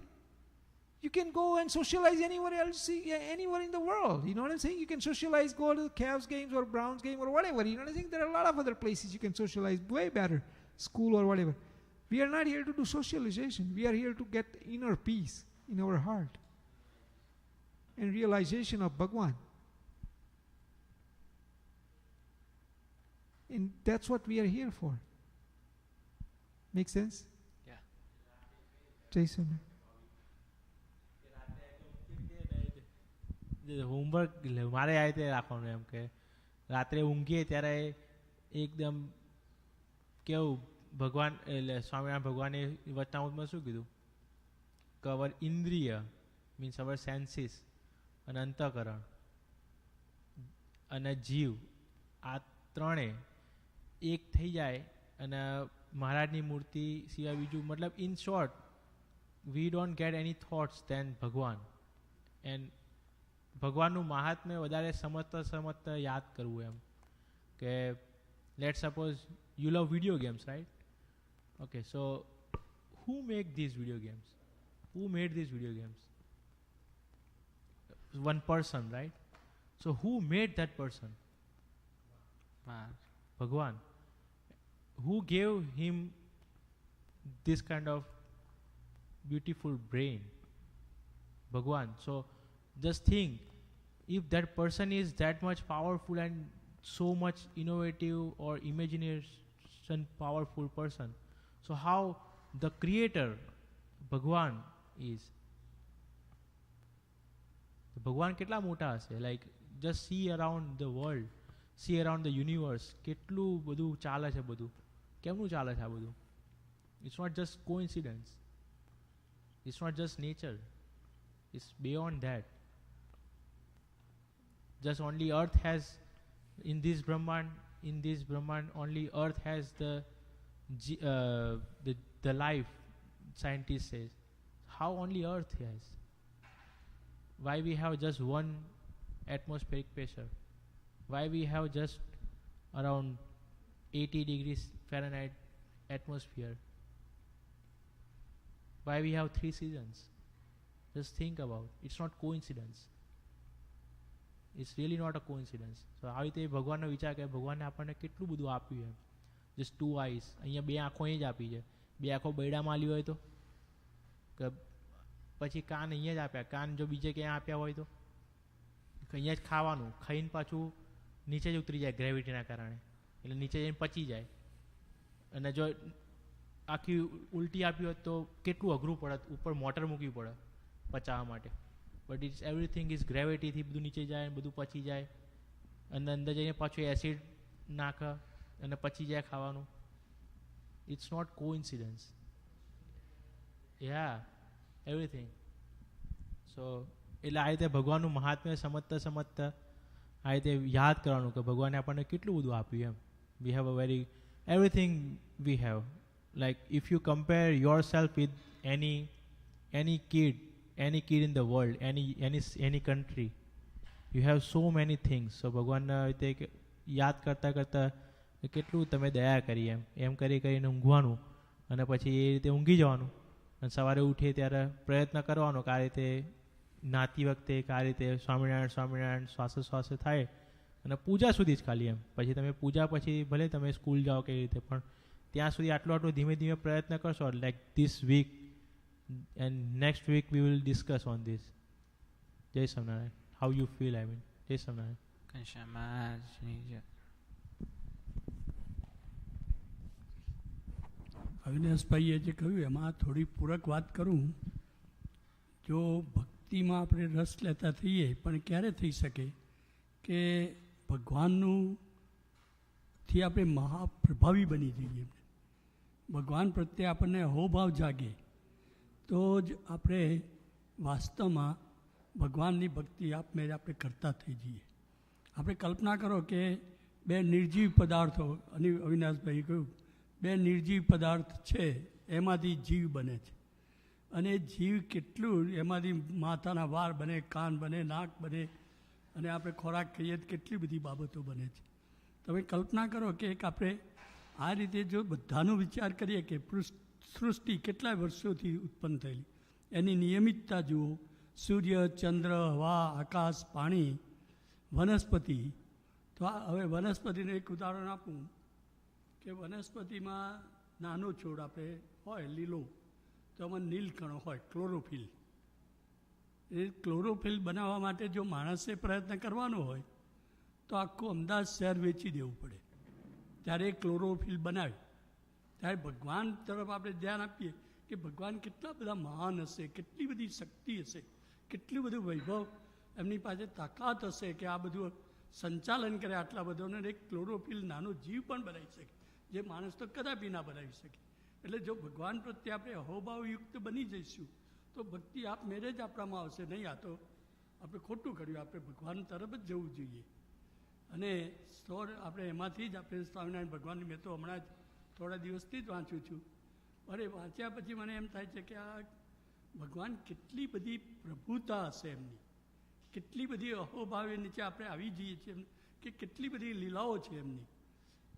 You can go and socialize anywhere else, anywhere in the world. You know what I'm saying? You can socialize, go to the Cavs games or Browns game or whatever. You know what I'm saying? There are a lot of other places you can socialize way better, school or whatever. We are not here to do socialization. We are here to get inner peace in our heart and realization of Bhagwan. And that's what we are here for. Make sense? Yeah. Jason. Homework મારે આ રીતે રાખવાનું એમ કે રાત્રે ઊંઘીએ ત્યારે એકદમ કેવું ભગવાન એટલે સ્વામિનારાયણ ભગવાને વચનામૃતમાં શું કીધું કે અવર ઇન્દ્રિય મીન્સ અવર સેન્સીસ અને અંતઃકરણ અને જીવ આ ત્રણે એક થઈ જાય અને મહારાજની મૂર્તિ સિવાય બીજું મતલબ in short we don't get any thoughts then ભગવાન એન્ડ ભગવાનનું મહાત્મ્ય વધારે સમજતા યાદ કરવું એમ કે let suppose you love video games right okay so who make these video games who made these video games one person right so who made that person ભગવાન who gave him this kind of beautiful brain? Bhagwan. So just think, if that person is that much powerful and so much innovative or imagination powerful person, so how the creator Bhagwan is? ભગવાન કેટલા મોટા હશે like just C around the world C around the universe કેટલું બધું ચાલે છે બધું કેમનું ચાલે છે આ બધું it's not just coincidence it's not just nature it's beyond that just only earth has in this Brahman only earth has the life, scientist says. How only earth has? Why we have just one atmospheric pressure? Why we have just around 80 degrees Fahrenheit atmosphere? Why we have 3 seasons? Just think about it. It's not coincidence. It's really not a coincidence. So આવી રીતે ભગવાનનો વિચાર કરે ભગવાને આપણને કેટલું બધું આપ્યું એમ જસ્ટ 2 આઈસ અહીંયા 2 આંખો જ આપી છે 2 આંખો બૈડામાં આલી હોય તો પછી કાન અહીંયા જ આપ્યા કાન જો બીજે ક્યાંય આપ્યા હોય તો અહીંયા જ ખાવાનું ખાઈને પાછું નીચે જ ઉતરી જાય ગ્રેવિટીના કારણે એટલે નીચે જઈને પચી જાય અને જો આખી ઉલટી આપી હોત તો કેટલું અઘરું પડત ઉપર મોટર મૂકવી પડે પચાવવા માટે બટ ઇટ્સ એવરીથિંગ ઇઝ ગ્રેવિટીથી બધું નીચે જાય બધું પચી જાય અને અંદર જઈને પાછું એસિડ નાખે અને પચી જાય ખાવાનું ઇટ્સ નોટ કોઇન્સિડન્સ યા એવરીથિંગ સો એટલે આ રીતે ભગવાનનું મહાત્મ્ય સમજતા આ રીતે યાદ કરવાનું કે ભગવાને આપણને કેટલું બધું આપ્યું એમ we have a very everything we have like if you compare yourself with any kid in the world, any country, you have so many things. So ભગવાનના રીતે યાદ કરતાં કેટલું તમે દયા કરી એમ કરીને ઊંઘવાનું અને પછી એ રીતે ઊંઘી જવાનું અને સવારે ઉઠીએ ત્યારે પ્રયત્ન કરવાનો કે આ રીતે નાતી વખતે કે આ રીતે સ્વામિનારાયણ શ્વાસે થાય અને પૂજા સુધી જ ખાલી એમ પછી તમે પૂજા પછી ભલે તમે સ્કૂલ જાઓ કે રીતે પણ ત્યાં સુધી આટલું ધીમે ધીમે પ્રયત્ન કરશો like this week and next week we will discuss on this. J.M.S.M. How you feel? I mean, J.M.S.M. અવિનાશભાઈએ જે કહ્યું એમાં થોડી પૂરક વાત કરું જો ભક્તિમાં આપણે રસ લેતા થઈએ પણ ક્યારે થઈ શકે કે ભગવાનથી આપણે મહાપ્રભાવી બની જઈએ ભગવાન પ્રત્યે આપણને અહોભાવ જાગે તો જ આપણે વાસ્તવમાં ભગવાનની ભક્તિ આપમેળે આપણે કરતા થઈ જઈએ. આપણે કલ્પના કરો કે બે નિર્જીવ પદાર્થો, અને અવિનાશભાઈ કહ્યું, બે નિર્જીવ પદાર્થ છે, એમાંથી જીવ બને છે. અને જીવ કેટલું, એમાંથી માથાના વાળ બને, કાન બને, નાક બને, અને આપણે ખોરાક ખાઈએ તો કેટલી બધી બાબતો બને છે. તમે કલ્પના કરો કે એક આપણે આ રીતે જો બધાનો વિચાર કરીએ કે સૃષ્ટિ કેટલા વર્ષોથી ઉત્પન્ન થયેલી, એની નિયમિતતા જુઓ, સૂર્ય, ચંદ્ર, હવા, આકાશ, પાણી, વનસ્પતિ. તો હવે વનસ્પતિનું એક ઉદાહરણ આપું કે વનસ્પતિમાં નાનો છોડ આપણે હોય લીલો, તો એમાં નીલકણો હોય, ક્લોરોફિલ. એ ક્લોરોફિલ બનાવવા માટે જો માણસે પ્રયત્ન કરવાનો હોય તો આખું અમદાવાદ શહેર વેચી દેવું પડે, ત્યારે એ ક્લોરોફિલ બનાવે. ત્યારે ભગવાન તરફ આપણે ધ્યાન આપીએ કે ભગવાન કેટલા બધા મહાન હશે, કેટલી બધી શક્તિ હશે, કેટલું બધું વૈભવ એમની પાસે તાકાત હશે કે આ બધું સંચાલન કરે આટલા બધોને. એક ક્લોરોફિલ નાનો જીવ પણ બનાવી શકે, જે માણસ તો કદાપી ના બનાવી શકે. એટલે જો ભગવાન પ્રત્યે આપણે અહોભાવયુક્ત બની જઈશું તો ભક્તિ આપમેળે જ આપણામાં આવશે. નહીં, આ તો આપણે ખોટું કર્યું, આપણે ભગવાન તરફ જ જવું જોઈએ. અને આપણે એમાંથી જ આપણે સ્વામિનારાયણ ભગવાનની, મેં તો હમણાં જ થોડા દિવસથી જ વાંચું છું, અરે વાંચ્યા પછી મને એમ થાય છે કે આ ભગવાન કેટલી બધી પ્રભુતા હશે એમની, કેટલી બધી અહોભાવે નીચે આપણે આવી જઈએ છીએ કે કેટલી બધી લીલાઓ છે એમની.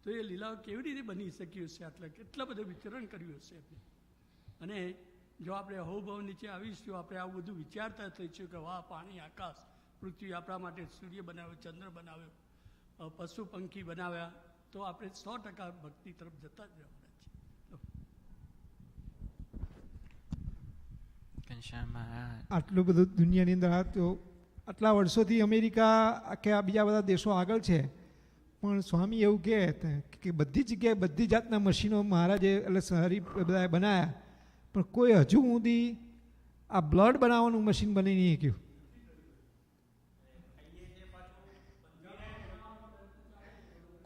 તો એ લીલાઓ કેવી રીતે બની શકી હશે, આટલા કેટલા બધું વિચરણ કર્યું હશે એમને. અને જો આપણે અહોભાવ નીચે આવીશું, આપણે આવું બધું વિચારતા થઈશું કે વાહ, પાણી, આકાશ, પૃથ્વી આપણા માટે, સૂર્ય બનાવ્યો, ચંદ્ર બનાવ્યો, પશુ પંખી બનાવ્યા, તો આપણે 100% ભક્તિ તરફ જતા જ રહેવાના છીએ. આટલું બધું દુનિયાની અંદર આટલા વર્ષોથી અમેરિકા કે આ બીજા બધા દેશો આગળ છે, પણ સ્વામી એવું કહે કે બધી જગ્યાએ બધી જાતના મશીનો મહારાજે એટલે શહેરી બધાએ બનાવ્યા, પણ કોઈ હજુ સુધી આ બ્લડ બનાવવાનું મશીન બની નહીં શક્યું.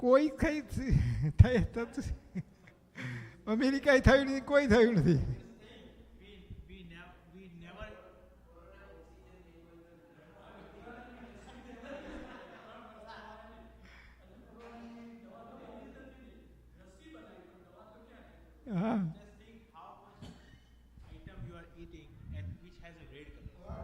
કોઈ કઈ અમેરિકાએ થયું નથી, કોઈ થયું નથી. હા, Just think how much item you are eating and which has a red color.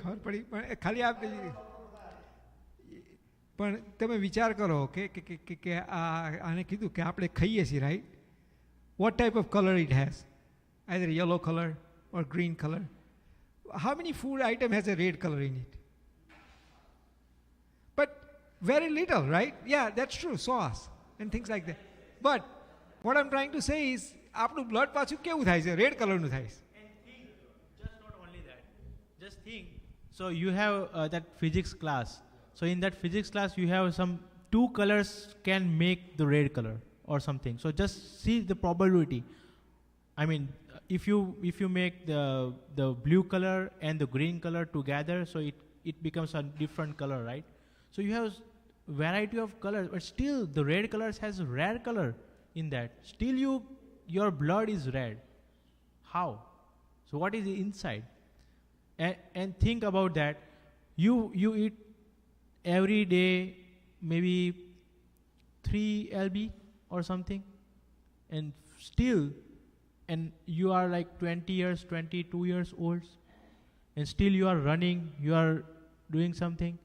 ખબર પડી. પણ ખાલી આ પણ તમે વિચાર કરો કે આને કીધું કે આપણે ખાઈએ છીએ, right? What type of colour it has? Either yellow colour or green colour. How many food item has a red color in it? But very little, right? Yeah, that's true. Sauce and things like that. But what I'm trying to say is, આપણું blood પાછું કેવું થાય છે? Red કલરનું થાય છે. And think, just not only that, just think. So you have that physics class. So in that physics class, you have some two colors can make the red color or something. So just see the probability. I mean, if you make the blue color and the green color together, so it becomes a different color, right? So you have variety of colors, but still the red colors has a rare color in that. Still your blood is red. How? So what is inside? And think about that. You eat every day maybe 3 lb or something, and still, and you are like 22 years old, and still you are running, you are doing something.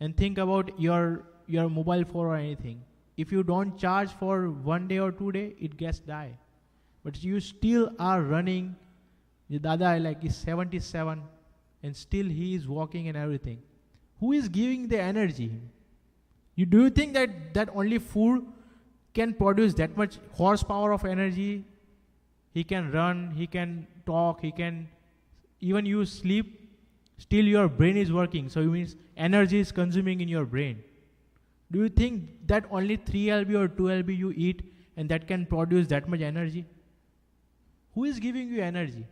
And think about your mobile phone or anything. If you don't charge for 1 day or 2 days, it gets die. But you still are running. Your dada like is 77, and still he is walking and everything. Who is giving the energy? Do you think that only food can produce that much horsepower of energy? He can run, he can talk, he can even you sleep, still your brain is working. So it means energy is consuming in your brain. Do you think that only 3 lb or 2 lb you eat and that can produce that much energy? Who is giving you energy?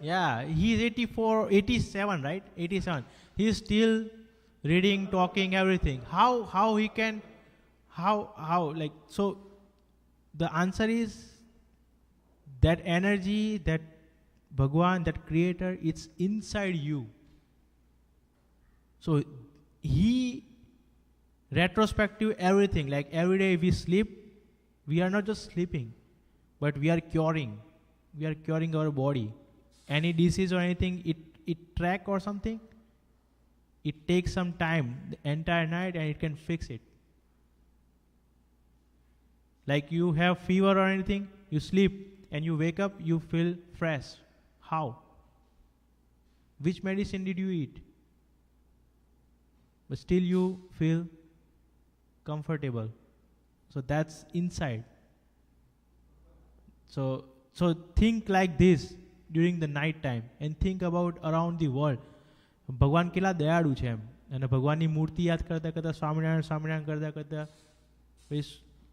Yeah, he's 84, 87, right? 87. He's still reading, talking, everything. How he can, how like, so the answer is that energy, that Bhagwan, that creator, it's inside you. So he retrospective everything, like every day we sleep, we are not just sleeping, but we are curing our body. Any disease or anything, it track or something, it takes some time, the entire night, and it can fix it. Like you have fever or anything, you sleep and you wake up, you feel fresh. How? Which medicine did you eat? But still you feel comfortable. So that's inside. So think like this during the night time and think about around the world. ભગવાન કેટલા દયાળુ છે એમ, અને ભગવાનની મૂર્તિ યાદ કરતા કરતા સ્વામિનારાયણ કરતા કરતા પછી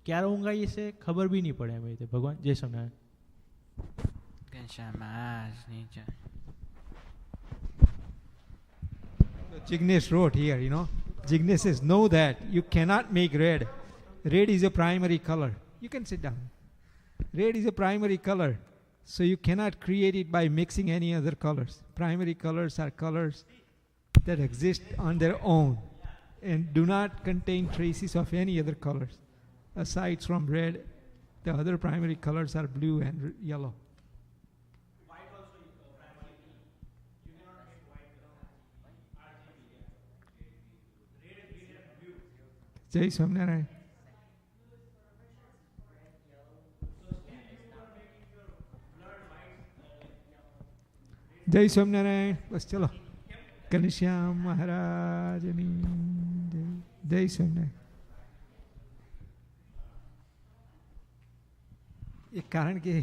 ક્યારે ઊંઘ આવી છે ખબર બી નહીં પડે એમ રીતે. ભગવાન જય Swaminarayan. Jignesh wrote here, Jignesh says, know that you cannot make red. Red is a primary color. You can sit down. Red is a primary color. So you cannot create it by mixing any other colors. Primary colors are colors that exist on their own and do not contain traces of any other colors. Aside from red, the other primary colors are blue and yellow. Jai Swaminarayan. Jai Swaminarayan. બસ ચલો ઘનશ્યામ મહારાજની જય સ્વામિનારાયણ. એક કારણ કે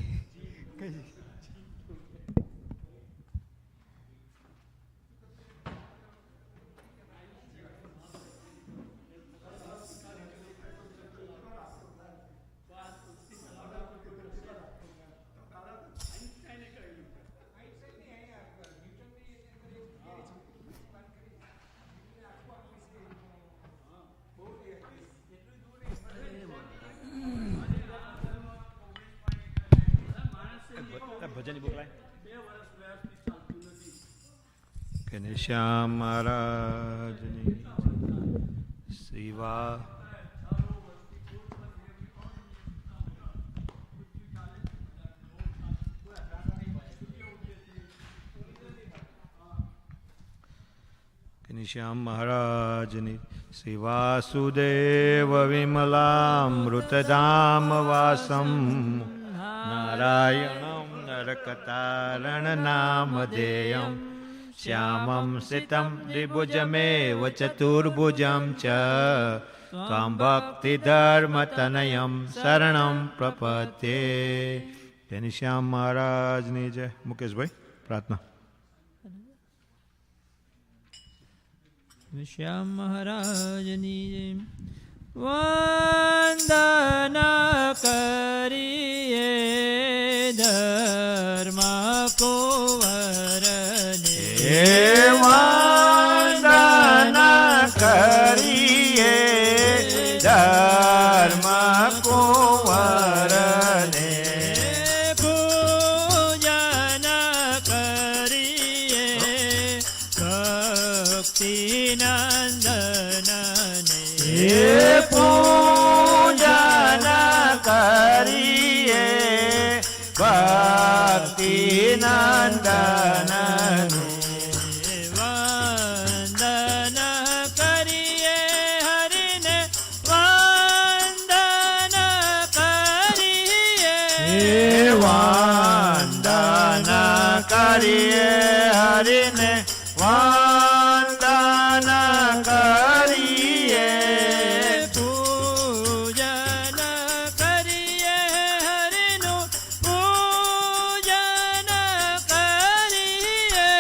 ઘનશ્યામ મહારાજની સેવા. ઘનશ્યામ મહારાજની સેવાસુદેવ વિમલામૃતધામ વાસમ નારાયણમ નરકતારણ નામધેયમ શ્યામં સિતં દ્વિભુજમેવ ચતુર્ભુજં ચ ત્વાં ભક્તિધર્મતનયં શરણં પ્રપદ્યે. ઘનશ્યામ મહારાજની જય. મુકેશભાઈ પ્રાર્થના. શ્યામ મહારાજની વંદના કરીએ ધર્મ કુંવરને. વંદના કરીએ ધર્મ કુંવરને. પૂજન કરીએ ભક્તિ નંદનને. પૂજન કરીએ ભક્તિ નંદનને. વંદન કરીએ હરિને વંદન કરીએ. વંદન કરીએ હરિને વંદન કરીએ. પૂજન કરીએ હરિનું પૂજન કરીએ.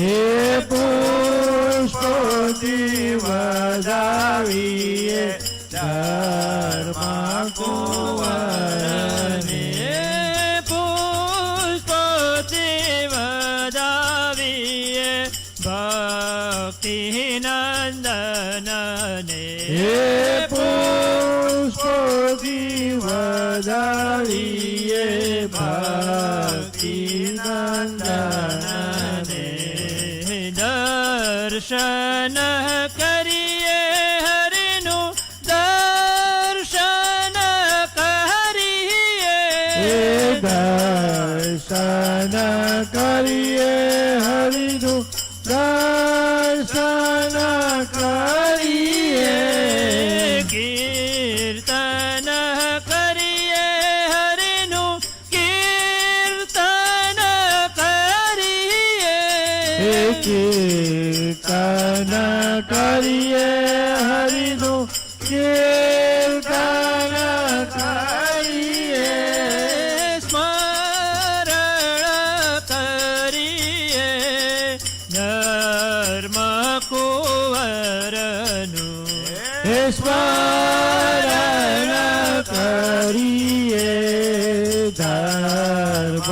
હે પુષ્પોથી વધાવીએ ધર્મ કુંવરને પુષ્પોથી વધાવીએ ભક્તિ નંદનને હે પુષ્પોથી વધાવીએ ભક્તિ નંદનને દર્શન કરીએ હરિનું દર્શન કરીએ દર્શન કરીએ હરિનું દર્શન કરીએ કીર્તન કરીએ હરિનું કીર્તન કરીએ કીર્તન કરીએ હરિનું કીર્તન કરીએ સ્મરણ કરીએ ધર્મ કુંવરનું સ્મરણ કરીએ ધર્મ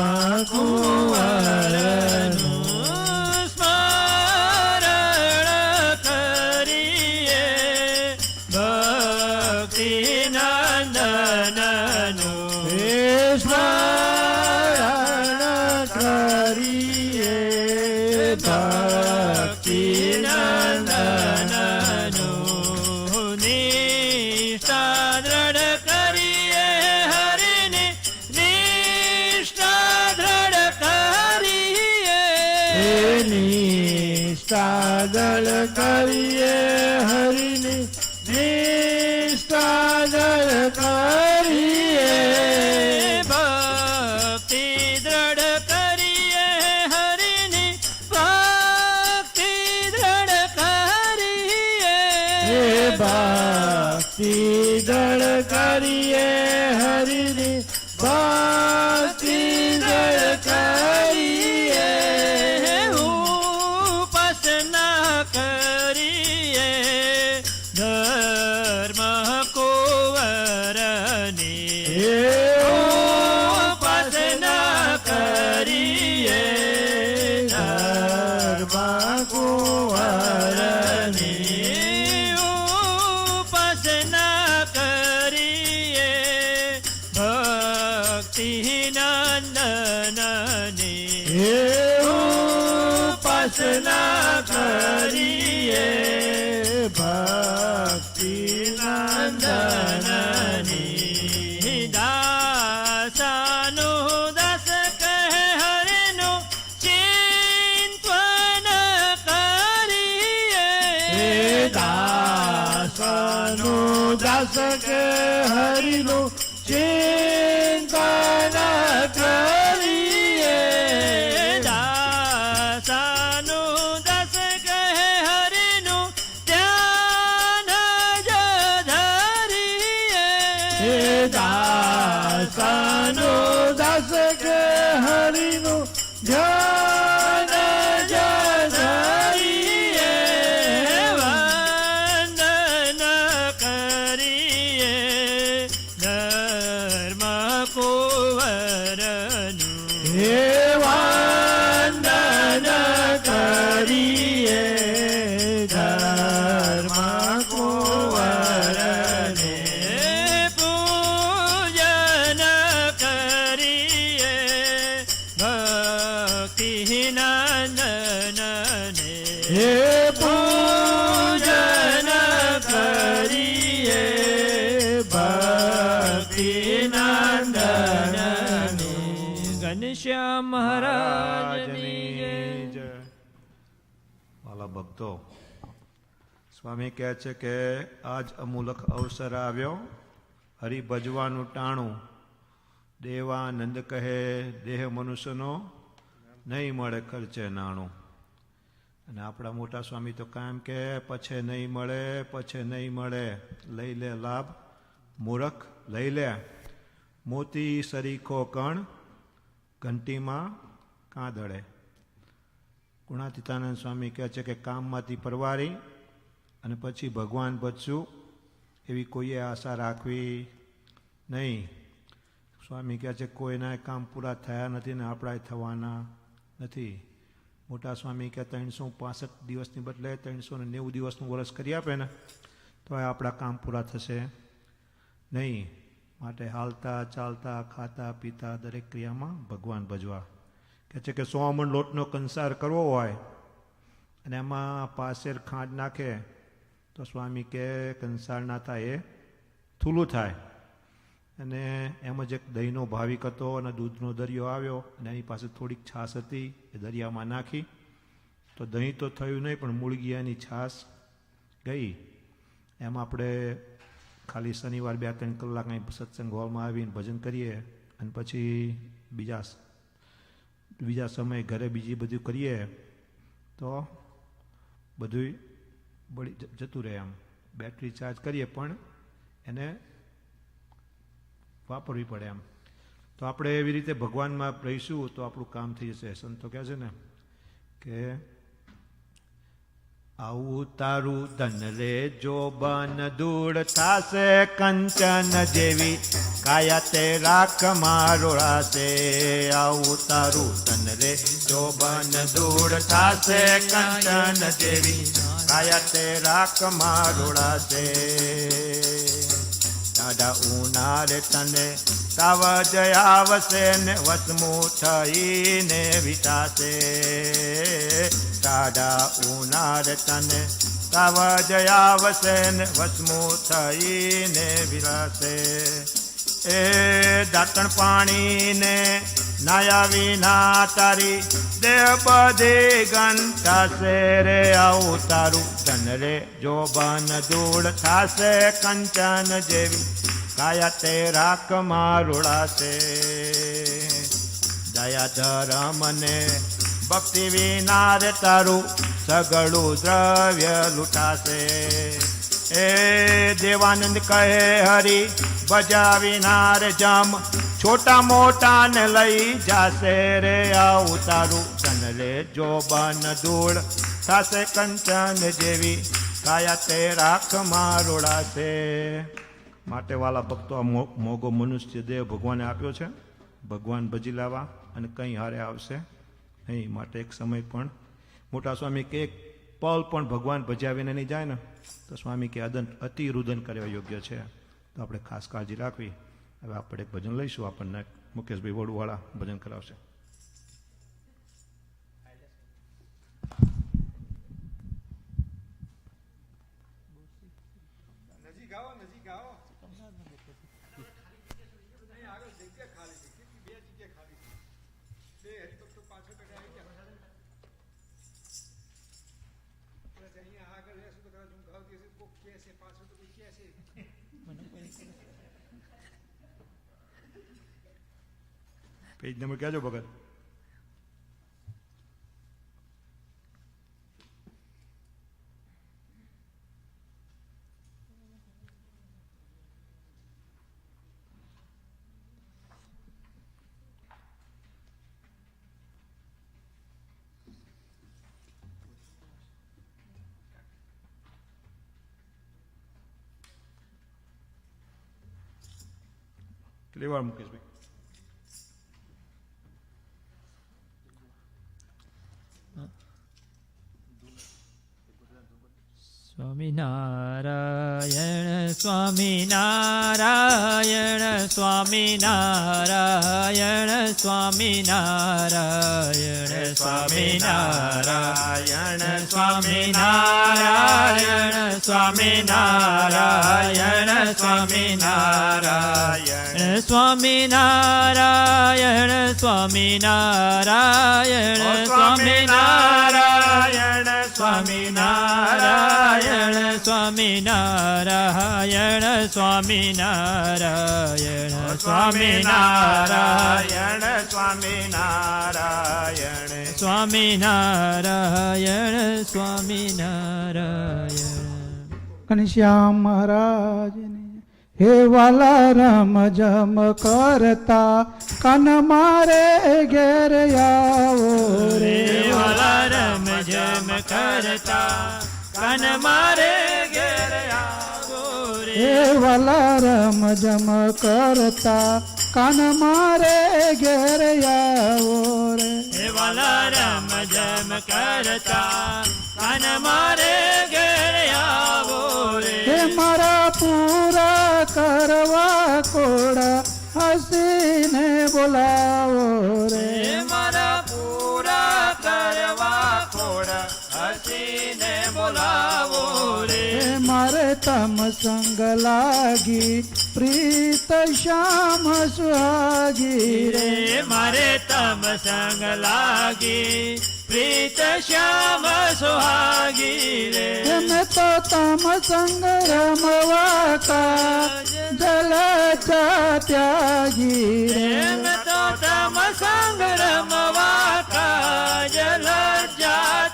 કુંવરનું સ્મરણ કરીએ ભક્તિ નંદનનું સ્મરણ કરીએ ભક્તિ નંદનનું નિષ્ઠા દ્રઢ કરીએ હરિને નિષ્ઠા દ્રઢ કરીએ નિષ્ઠા દ્રઢ કરીએ હરિને નિષ્ઠા દ્રઢ કરીએ ભક્તિ દ્રઢ કરીએ હરિની ભક્તિ દ્રઢ કરીએ ભક્તિ દ્રઢ કરીએ હરિની ભક્તિ દ્રઢ કરીએ ઉપાસના કરીએ ધર્મ કુંવરની ઉપાસના કરીએ ધર્મ કુંવરની ઉપાસના કરીએ ભક્તિ નંદનની ઉપાસના કરીએ ભક્તિ નંદનની દાસાનું દાસ કહે હરિનું ચિંતન કરીએ દાસાનું દાસ કહે હરિનું ચિંતન કરીએ દાસાનું દાસ કહે હરિનું ધ્યાન જ ધરીએ દાસાનું દાસ કહે હરિનું ધ્યાન જ ધરીએ વંદન કરીએ ધર્મ કુંવરનું વંદન કરીએ ધર્મ કુંવરને પૂજન કરીએ ભક્તિ નંદનને પૂજન કરીએ ભક્તિ નંદનને ઘનશ્યામ મહારાજની જય. વાલા ભક્તો, સ્વામી કહે છે કે આજ અમૂલક અવસર આવ્યો, હરિભજવાનું ટાણું. દેવાનંદ કહે દેહ મનુષ્યનો નહીં મળે ખર્ચે નાણું. અને આપણા મોટા સ્વામી તો કામ કે પછી નહીં મળે, પછી નહીં મળે, લઈ લે લાભ મૂરખ લઈ લે. મોતી સરીખો કણ ઘંટીમાં કાં દળે. ગુણાતીતાનંદ સ્વામી કહે છે કે કામમાંથી પરવારી અને પછી ભગવાન ભજશું એવી કોઈએ આશા રાખવી નહીં. સ્વામી કહે છે કોઈના કામ પૂરા થયા નથી ને આપણા થવાના નથી. મોટા સ્વામી કે 365 દિવસની બદલે 390 દિવસનું વર્ષ કરી આપે ને તો આપણા કામ પૂરા થશે નહીં. માટે હાલતા ચાલતા ખાતા પીતા દરેક ક્રિયામાં ભગવાન ભજવા. કહે છે કે 100 મણ લોટનો કંસાર કરવો હોય અને એમાં પાસેર ખાંડ નાખે તો સ્વામી કે કંસાર ના થાય, એ થૂલું થાય. અને એમ જ એક દહીંનો ભાવિક હતો અને દૂધનો દરિયો આવ્યો અને એની પાસે થોડીક છાશ હતી, એ દરિયામાં નાખી તો દહીં તો થયું નહીં પણ મૂળગિયાની છાશ ગઈ. એમ આપણે ખાલી શનિવાર 2-3 કલાક અહીં સત્સંગ હોલમાં આવીને ભજન કરીએ અને પછી બીજા સમયે ઘરે બીજી બધું કરીએ તો બધું બળી જતું રહે. એમ બેટરી ચાર્જ કરીએ પણ એને વાપરવી પડે. એમ તો આપણે એવી રીતે ભગવાનમાં રહીશું તો આપણું કામ થઈ જશે. સંતો કહે છે ને કે આવું તારું ધન રે જો બન દૂર થાશે કંચન જેવી કાયા તે રાખ મારો રાસે. આવું તારું ધન રે જો બન દૂર થાશે કંચન જેવી કાયા તે રાખ મારો રાસે. દાદા ઉનારે તને તાવ જય આવશે ને વસમું થઈને વિતાશે. દાદા ઉનારે તને તાવ જય આવશે ને વસમું થઈને વિરાશે. એ દાંતણ પાણીને નાયા વિના તારી દેહ બધી ગંટાશે રે. આવું તારું ધન રે જો બન દૂર થાશે કંચન જેવી કાયા તે રાખ મારુડાશે. દયા ધર્મ ને ભક્તિ વિના રે તારું સગળું દ્રવ્ય લૂંટાશે. એ દેવાનંદ કહે હરી ભજા વિના રે જમ છોટા મોટા ને લઈ જાશે રે. આવું તારું ધન રે જો બન દૂર થાશે કંચન જેવી કાયા તે રાખ મારુડાશે. માટે વાલા ભક્તો આ મોગો મનુષ્ય દેહ ભગવાને આપ્યો છે, ભગવાન ભજી લાવવા અને કંઈ હારે આવશે નહીં. માટે એક સમય પણ મોટા સ્વામી કે એક પલ પણ ભગવાન ભજાવીને નહીં જાય ને તો સ્વામી કે અતિ રુદન કરવા યોગ્ય છે. તો આપણે ખાસ કાળજી રાખવી. હવે આપણે એક ભજન લઈશું, આપણને મુકેશભાઈ વડુવાળા ભજન કરાવશે. પેજ નંબર કહેજો ભગત. કેટલી વાર મુકેશભાઈ? સ્વામિનારાયણ સ્વામિનારાયણ સ્વામિનારાયણ સ્વામિનારાયણ સ્વામિનારાયણ સ્વામિનારાયણ સ્વામિનારાયણ સ્વામિનારાયણ સ્વામિનારાયણ સ્વામિનારાયણ સ્વામિનારાયણ સ્વામિનારાયણ સ્વામિનારાયણ સ્વામિનારાયણ સ્વામિનારાયણ સ્વામિનારાયણ સ્વામિનારાયણ સ્વામિનારાયણ. ઘનશ્યામ મહારાજની હે વાલા રામ જમ કરતા કન મારે ઘેર આવો રે. વાલા રામ કરતા કાન મારે ઘેર આવો રે. હે વાલા રમ જમ કરતા કાન મારે ઘેર આવો રે. હે વાલા રમ જમ કરતા કાન મારે ઘેર આવો રે. હે મારા પૂરા કરવા કોડા હસીને બોલાવો રે. હે મારા પૂરા કરવા કોડા હસીને બોલાવો રે. હે મારે તમ સંગ લાગી પ્રીત શ્યામ સુહાગી રે. મારે તમ સંગ લાગી પ્રીત શ્યામ સુહાગી રે. મેં તો તમ સંગ રમવા કા જલ ત્યાગી રે. મેં તો તમ સંગ રમવા કા જલ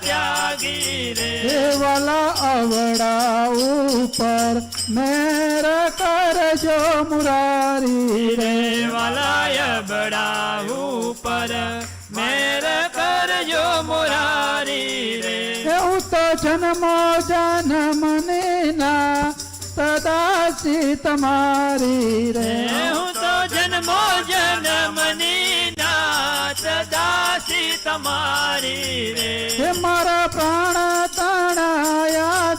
ત્યાગી રે. હે વાલા અવડા ઉપર મેર કરજો મુરારી રે. વાલાય બડા ઉપર મેર કરજો મુરારી રે. હું તો જન્મો જન્મની ના સદાસી તમારી રે. હું તો જન્મો જન્મની નાથ દાસી તમારી રે. હે મારા પ્રાણ તણાયા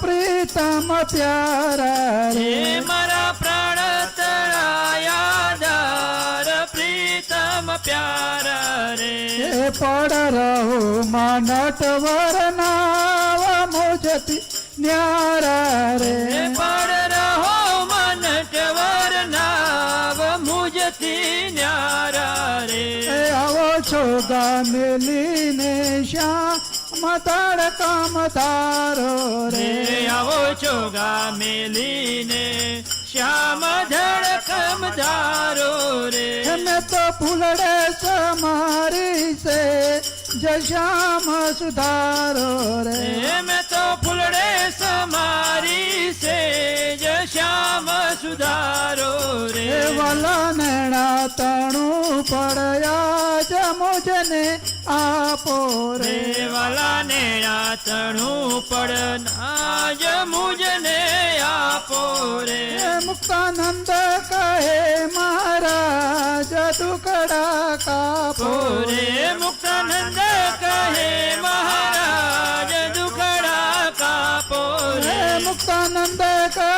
પ્રીતમ પ્યારા રે. મારા પ્રાણ તળાયા પ્રીતમ પ્યારા રે. હે પડ રહો માં નટવર નાવ મુજતી ન્યારા રે. પડ રહો મનટવર નાવ મુજતી ન્યારા રે. આવો છો ગામેલીને શ્યામ તડકમ તારો રે. આવો છો ગામેલીને શ્યામ ધડકમ ધારો રે. મેં તો ફૂલડે સમારી છે જય શ્યામ સુધારો રે. મેં તો ફૂલડે સમારી છે જય શ્યામ સુધારો રે. વાલા નેણા તણું પડ્યા જમુજને આપો રે. વાલા નેણા તણું પડ નાજ મુજને આપો રે. મુક્તાનંદ કહે મહારાજ ટુકડા કાપો રે. મુક્તાનંદ કહે મહારાજ દુખડા કાપો રે. મુક્તાનંદ કહે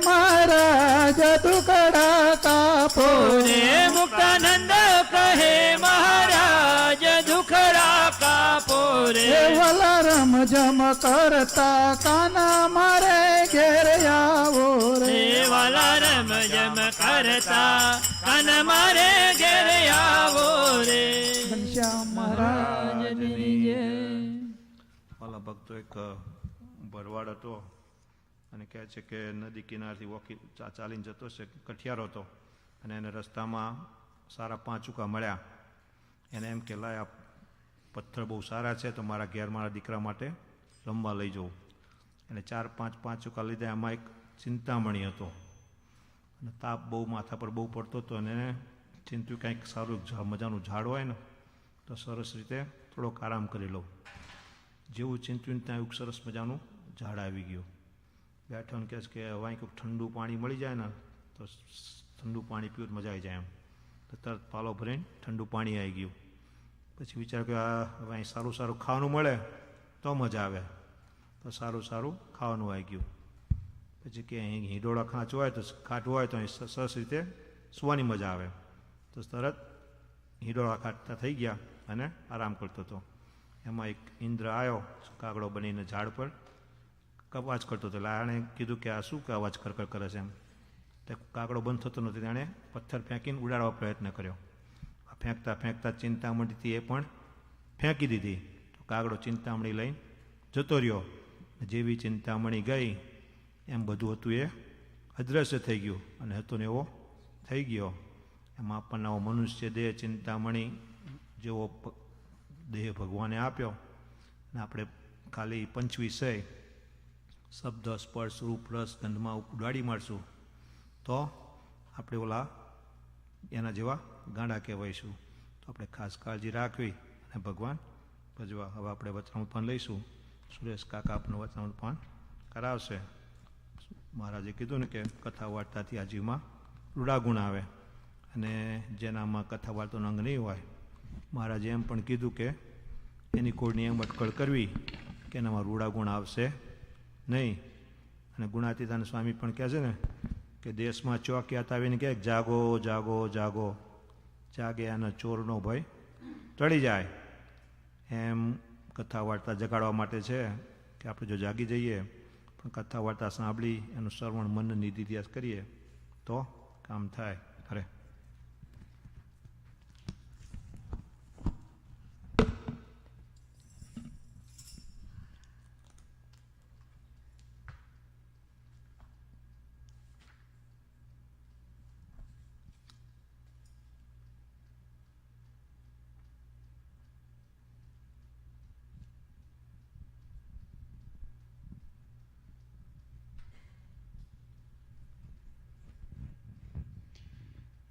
મહારાજ ટુકડા કાપો રે. મુક્તાનંદ કહે મહારાજ દુખડા કાપો રે. વાલા રમ જમ કરતા કાના મારે ઘેર આવો રે. વાલા રમ જમ કરતા કાન મારે ઘેર આવો રે. ઘનશ્યામ મહારાજની જય. વાલા ભક્તો એક ભરવાડ હતો અને કહે છે કે નદી કિનારથી વોકી ચાલીને જતો છે, કઠિયારો હતો અને એને રસ્તામાં સારા 5 ચૂકા મળ્યા. એને એમ કે લાય આ પથ્થર બહુ સારા છે તો મારા ઘેર મારા દીકરા માટે રમવા લઈ જવું. એને 4-5 ચૂકા લીધા. એમાં એક ચિંતામણી હતો અને તાપ બહુ માથા પર બહુ પડતો હતો અને એને ચિંત્યું કંઈક સારું મજાનું ઝાડ હોય ને તો સરસ રીતે થોડોક આરામ કરી લઉં. જેવું ચિંત્યું ત્યાં એક સરસ મજાનું ઝાડ આવી ગયું. બેઠો ને કહે કે હવે કંઈક ઠંડુ પાણી મળી જાય ને તો ઠંડુ પાણી પીવું મજા આવી જાય એમ. તો તરત પાલો ભરીને ઠંડુ પાણી આવી ગયું. પછી વિચાર કે આ હવે અહીં સારું સારું ખાવાનું મળે તો મજા આવે, તો સારું સારું ખાવાનું આવી ગયું. પછી કે અહીં હિંડોળા ખાંચવા હોય તો ખાટવું હોય તો અહીં સરસ રીતે સુવાની મજા આવે. તો તરત હિંડોળા ખાટતા થઈ ગયા અને આરામ કરતો હતો. એમાં એક ઇન્દ્ર આવ્યો કાગડો બનીને ઝાડ પર અવાજ કરતો હતો. એટલે એણે કીધું કે આ શું કે અવાજ કરકર કરે છે એમ. તો કાગડો બંધ થતો નથી. એણે પથ્થર ફેંકીને ઉડાડવા પ્રયત્ન કર્યો. ફેંકતા ફેંકતા ચિંતામણીથી એ પણ ફેંકી દીધી. તો કાગડો ચિંતામણી લઈને જતો રહ્યો. જેવી ચિંતામણી ગઈ એમ બધું હતું એ અદ્રશ્ય થઈ ગયું અને હતો ને એવો થઈ ગયો. એમાં આપણને આવો મનુષ્ય દેહ ચિંતામણી જેવો દેહ ભગવાને આપ્યો ને આપણે ખાલી 5 વિષય શબ્દ સ્પર્શ રૂપ રસ ગંધમાં ઉડાડી મારશું તો આપણે ઓલા એના જેવા ગાંડા કહેવાઈશું. તો આપણે ખાસ કાળજી રાખવી અને ભગવાન ભજવા. હવે આપણે વચનામૃત પાન લઈશું. સુરેશ કાકા આપણું વચનામૃત પાન કરાવશે. મહારાજે કીધું ને કે કથા વાર્તાથી આ જીવમાં રૂડા ગુણ આવે, અને જેનામાં કથા વાર્તાનો અંગ નહીં હોય, મહારાજે એમ પણ કીધું કે એની કોળની એમ અટકળ કરવી કે એનામાં રૂડા ગુણ આવશે નહીં. અને ગુણાતીતાન સ્વામી પણ કહે છે ને કે દેશમાં ચોકિયાત આવીને કહે જાગો જાગો જાગો, જાગે આના ચોરનો ભય ટળી જાય. એમ કથા વાર્તા જગાડવા માટે છે કે આપણે જો જાગી જઈએ પણ કથા વાર્તા સાંભળી એનું શ્રવણ મન નિધિધ્યાસ કરીએ તો કામ થાય. અરે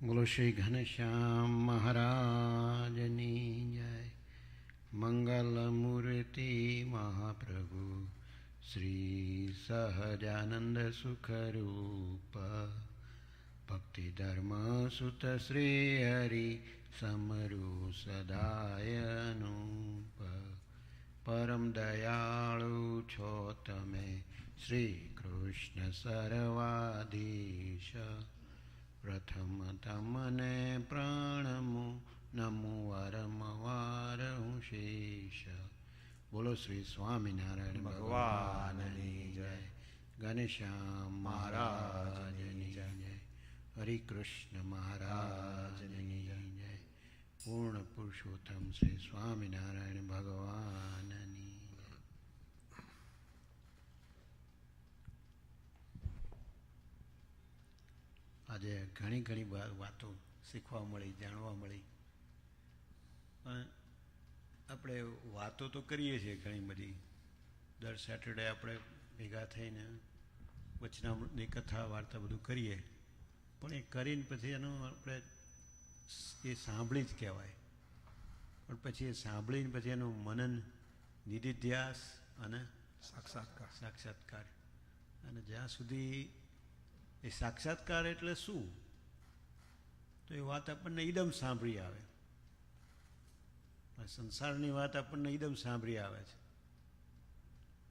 બોલો શ્રી ઘનશ્યામ મહારાજની જય. મંગલ મૂર્તિ મહાપ્રભુ શ્રી સહજાનંદ સુખરૂપ ભક્તિ ધર્મ સુત શ્રી હરિ સમરુ સદાયનુપ. પરમ દયાળુ છો તમે શ્રી કૃષ્ણ સર્વાધીશ. પ્રથમ તમને પ્રણમું નમું વારંવાર હું શેષ. બોલો શ્રી સ્વામિનારાયણ ભગવાનની જય. ઘનશ્યામ મહારાજની જય. હરિકૃષ્ણ મહારાજની જય. પૂર્ણ પુરુષોત્તમ શ્રી સ્વામિનારાયણ ભગવાનની. આજે ઘણી ઘણી વાતો શીખવા મળી, જાણવા મળી. પણ આપણે વાતો તો કરીએ છીએ ઘણી બધી. દર સેટરડે આપણે ભેગા થઈને વચનામૃતની કથા વાર્તા બધું કરીએ, પણ એ કરીને પછી એનું આપણે એ સાંભળી જ કહેવાય. પણ પછી એ સાંભળીને પછી એનું મનન, નિધિધ્યાસ અને સાક્ષાત્કાર. અને જ્યાં સુધી એ સાક્ષાત્કાર એટલે શું, તો એ વાત આપણને ઈદમ સાંભળી આવે. સંસારની વાત આપણને ઈદમ સાંભળી આવે છે,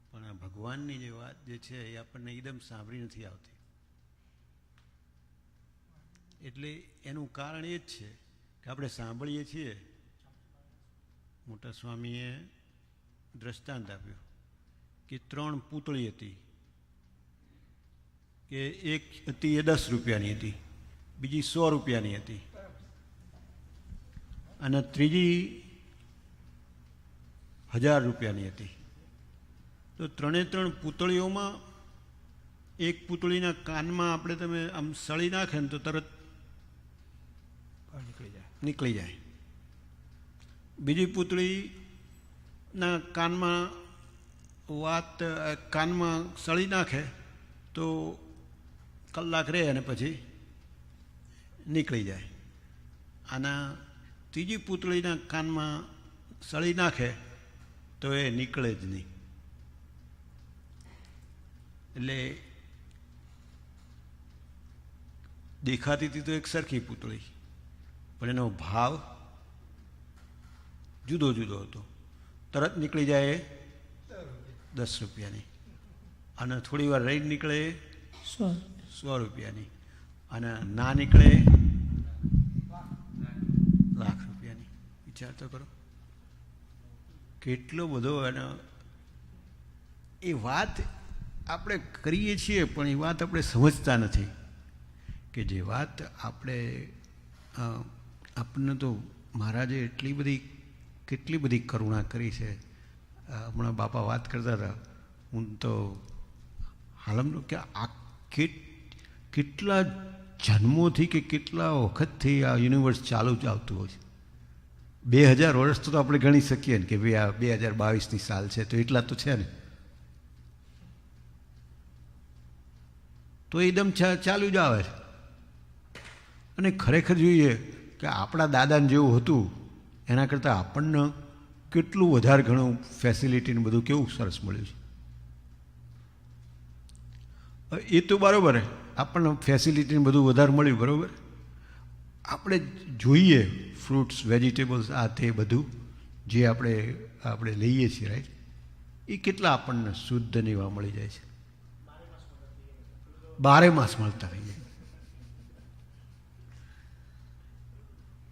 પણ આ ભગવાનની જે વાત જે છે એ આપણને ઈદમ સાંભળી નથી આવતી. એટલે એનું કારણ એ જ છે કે આપણે સાંભળીએ છીએ. મોટા સ્વામીએ દ્રષ્ટાંત આપ્યું કે 3 પૂતળી હતી, કે એક હતી એ 10 રૂપિયાની હતી, બીજી 100 રૂપિયાની હતી, અને ત્રીજી 1000 રૂપિયાની હતી. તો 3 પૂતળીઓમાં એક પૂતળીના કાનમાં આપણે તમે આમ સળી નાખે ને તો તરત નીકળી જાય. બીજી પૂતળીના કાનમાં સળી નાખે તો કલાક રહે અને પછી નીકળી જાય. આના ત્રીજી પૂતળીના કાનમાં સળી નાખે તો એ નીકળે જ નહીં. એટલે દેખાતી હતી તો એક સરખી પૂતળી, પણ એનો ભાવ જુદો જુદો હતો. તરત નીકળી જાય 10 રૂપિયાની, અને થોડી વાર રહી નીકળે 100 રૂપિયાની, અને ના નીકળે લાખ રૂપિયાની. વિચાર તો કરો કેટલો બધો. અને એ વાત આપણે કરીએ છીએ પણ એ વાત આપણે સમજતા નથી કે જે વાત આપણને તો મહારાજે કેટલી બધી કરુણા કરી છે. હમણાં બાપા વાત કરતા હતા, હું તો હાલમનું કે આ કેટલા જન્મોથી કે કેટલા વખતથી આ યુનિવર્સ ચાલુ જ આવતું હોય છે. 2000 વર્ષ તો આપણે ગણી શકીએ ને કે ભાઈ આ 2022ની સાલ છે તો એટલા તો છે ને. તો એકદમ ચાલુ જ આવે છે. અને ખરેખર જોઈએ કે આપણા દાદાને જેવું હતું એના કરતાં આપણને કેટલું વધારે ઘણું ફેસિલિટી ને બધું કેવું સરસ મળ્યું છે. એ તો બરાબર, આપણને ફેસિલિટી બધું વધારે મળ્યું, બરાબર. આપણે જોઈએ ફ્રૂટ્સ, વેજીટેબલ્સ, આ તે બધું જે આપણે લઈએ છીએ, રાઈટ, એ કેટલા આપણને શુદ્ધ ને એવા મળી જાય છે, 12 માસ મળતા રહીએ.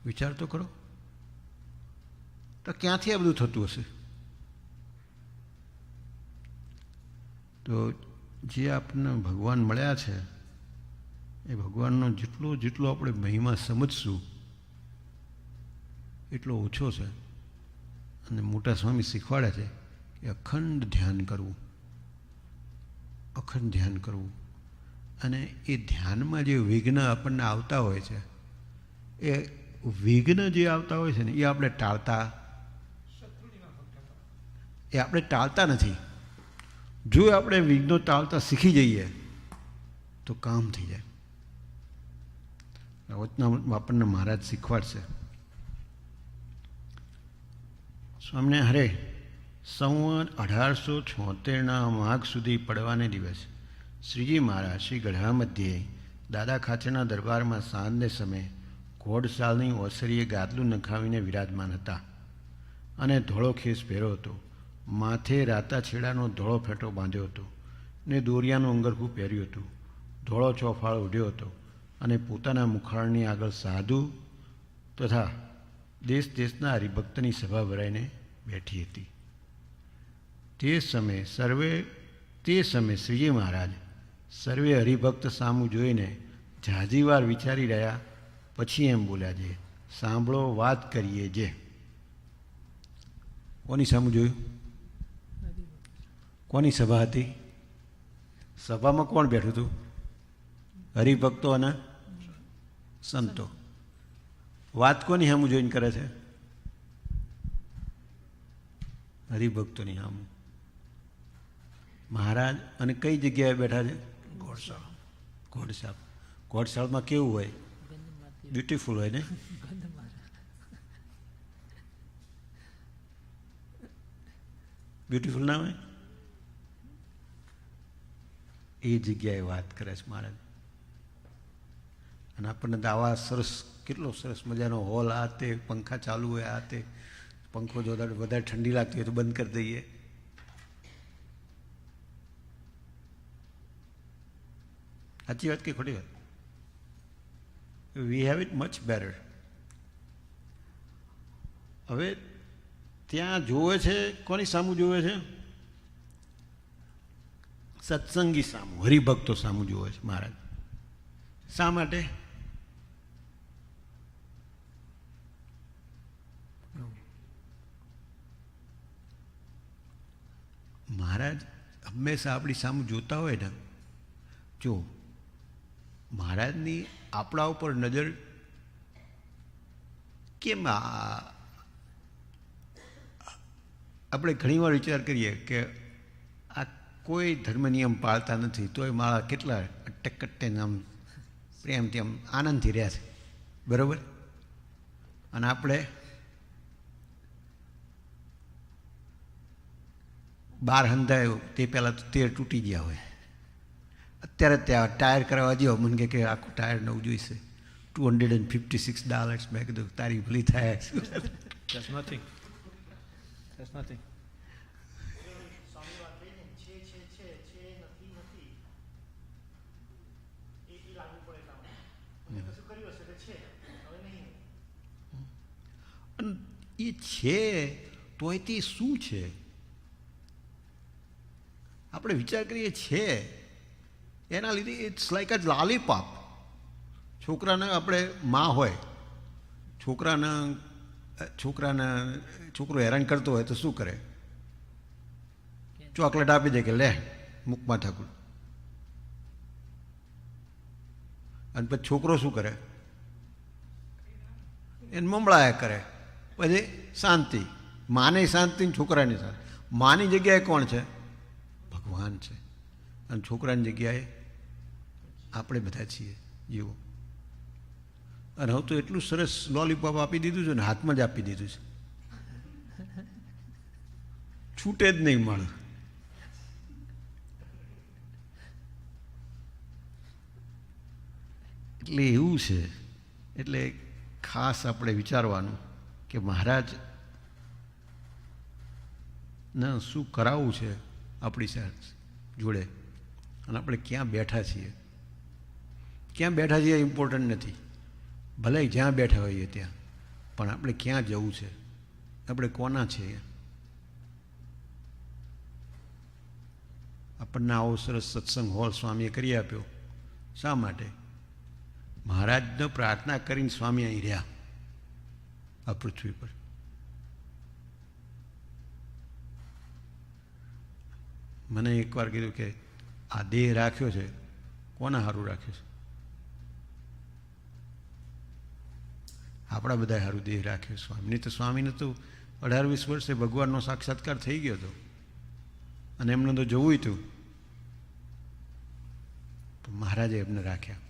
વિચાર તો કરો, તો ક્યાંથી આ બધું થતું હશે? તો જે આપણને ભગવાન મળ્યા છે એ ભગવાનનો જેટલો આપણે મહિમા સમજશું એટલો ઓછો છે. અને મોટા સ્વામી શીખવાડે છે કે અખંડ ધ્યાન કરવું, અખંડ ધ્યાન કરવું. અને એ ધ્યાનમાં જે વિઘ્ન આપણને આવતા હોય છે, એ વિઘ્ન જે આવતા હોય છે ને, એ આપણે ટાળતા નથી. જો આપણે વિઘ્નો ટાળતા શીખી જઈએ તો કામ થઈ જાય. આપણને મહારાજ શીખવાડશે. સ્વામિનારાયણ હરે સંવત 1876 માઘ સુધી પડવાને દિવસ શ્રીજી મહારાજ શ્રી ગઢા મધ્યે દાદા ખાચરના દરબારમાં સાંજને સમયે ઘોડશાળની ઓસરીએ ગાદલું નખાવીને વિરાજમાન હતા અને ધોળો ખેસ પહેર્યો હતો. માથે રાતા છેડાનો ધોળો ફેટો બાંધ્યો હતો ને દોરિયાનું અંગરખું પહેર્યું હતું. ધોળો ચોફાળ ઓઢ્યો હતો અને પોતાના મુખારની આગળ સાધુ તથા દેશના હરિભક્તની સભા ભરાઈને બેઠી હતી. તે સમયે શ્રીજી મહારાજ સર્વે હરિભક્ત સામું જોઈને ઝાઝીવાર વિચારી રહ્યા પછી એમ બોલ્યા છે, સાંભળો, વાત કરીએ. જે કોની સામું જોયું? કોની સભા હતી? સભામાં કોણ બેઠું હતું? હરિભક્તો અને સંતો. વાત કોની સામું જોઈને કરે છે? હરિભક્તોની સામું. મહારાજ અને કઈ જગ્યાએ બેઠા છે? ઘોડશાળમાં કેવું હોય? બ્યુટીફુલ હોય ને? બ્યુટીફુલ ના હોય? એ જગ્યાએ વાત કરે છે મહારાજ. અને આપણને તો આવા સરસ, કેટલો સરસ મજાનો હોલ, આ તે પંખા ચાલુ હોય, આ તે પંખો જો વધારે ઠંડી લાગતી હોય તો બંધ કરી દઈએ. સાચી વાત કે ખોટી વાત? We have it much better. હવે ત્યાં જોવે છે, કોની સામું જોવે છે? સત્સંગી સામું, હરિભક્તો સામું જોવે છે મહારાજ. શા માટે? મહારાજ હંમેશા આપણી સામું જોતા હોય ને, જો મહારાજની આપણા ઉપર નજર કેમ? આપણે ઘણીવાર વિચાર કરીએ કે આ કોઈ ધર્મ નિયમ પાળતા નથી, તોય મારા કેટલા અટકટ્ટે આમ પ્રેમથી આમ આનંદથી રહ્યા છે, બરાબર? અને આપણે 12 હંધાયો તે પહેલાં તો 13 તૂટી ગયા હોય. અત્યારે ત્યાં ટાયર કરાવવા જેવો, મને કે આખું ટાયર નવું જોઈશે, $256. મેં કીધું તારી ભલી થાય. That's nothing. That's nothing. એ છે તોય તે શું છે? આપણે વિચાર કરીએ છે એના લીધે ઇટ્સ લાઈક અ લોલીપોપ. છોકરાને આપણે માં હોય, છોકરો હેરાન કરતો હોય તો શું કરે? ચોકલેટ આપી દે કે લે મુખમાં ઠાકુર. અને પછી છોકરો શું કરે? એને મમળાયા કરે. પછી શાંતિ, માને શાંતિ, છોકરાની શાંતિ. માની જગ્યાએ કોણ છે? ભગવાન છે. અને છોકરાની જગ્યાએ આપણે બધા છીએ જીવો. અને હવે તો એટલું સરસ લોલીપોપ આપી દીધું છે ને, હાથમાં જ આપી દીધું છે. છૂટે જ નહીં મળ. એટલે એવું છે. એટલે ખાસ આપણે વિચારવાનું કે મહારાજ ના શું કરાવવું છે આપણી જોડે, અને આપણે ક્યાં બેઠા છીએ. ક્યાં બેઠા છીએ ઇમ્પોર્ટન્ટ નથી, ભલે જ્યાં બેઠા હોઈએ ત્યાં, પણ આપણે ક્યાં જવું છે, આપણે કોના છીએ. આપણને આવો સરસ સત્સંગ હોલ સ્વામીએ કરી આપ્યો. શા માટે? મહારાજને પ્રાર્થના કરીને સ્વામી અહીં રહ્યા આ પૃથ્વી પર. મને એકવાર કીધું કે આ દેહ રાખ્યો છે કોના સારું રાખ્યો છે? આપણા બધા સારું દેહ રાખ્યો સ્વામીને. તો સ્વામીને તો 18-20 વર્ષે ભગવાનનો સાક્ષાત્કાર થઈ ગયો હતો, અને એમને તો જવું હતું, પણ મહારાજે એમને રાખ્યા.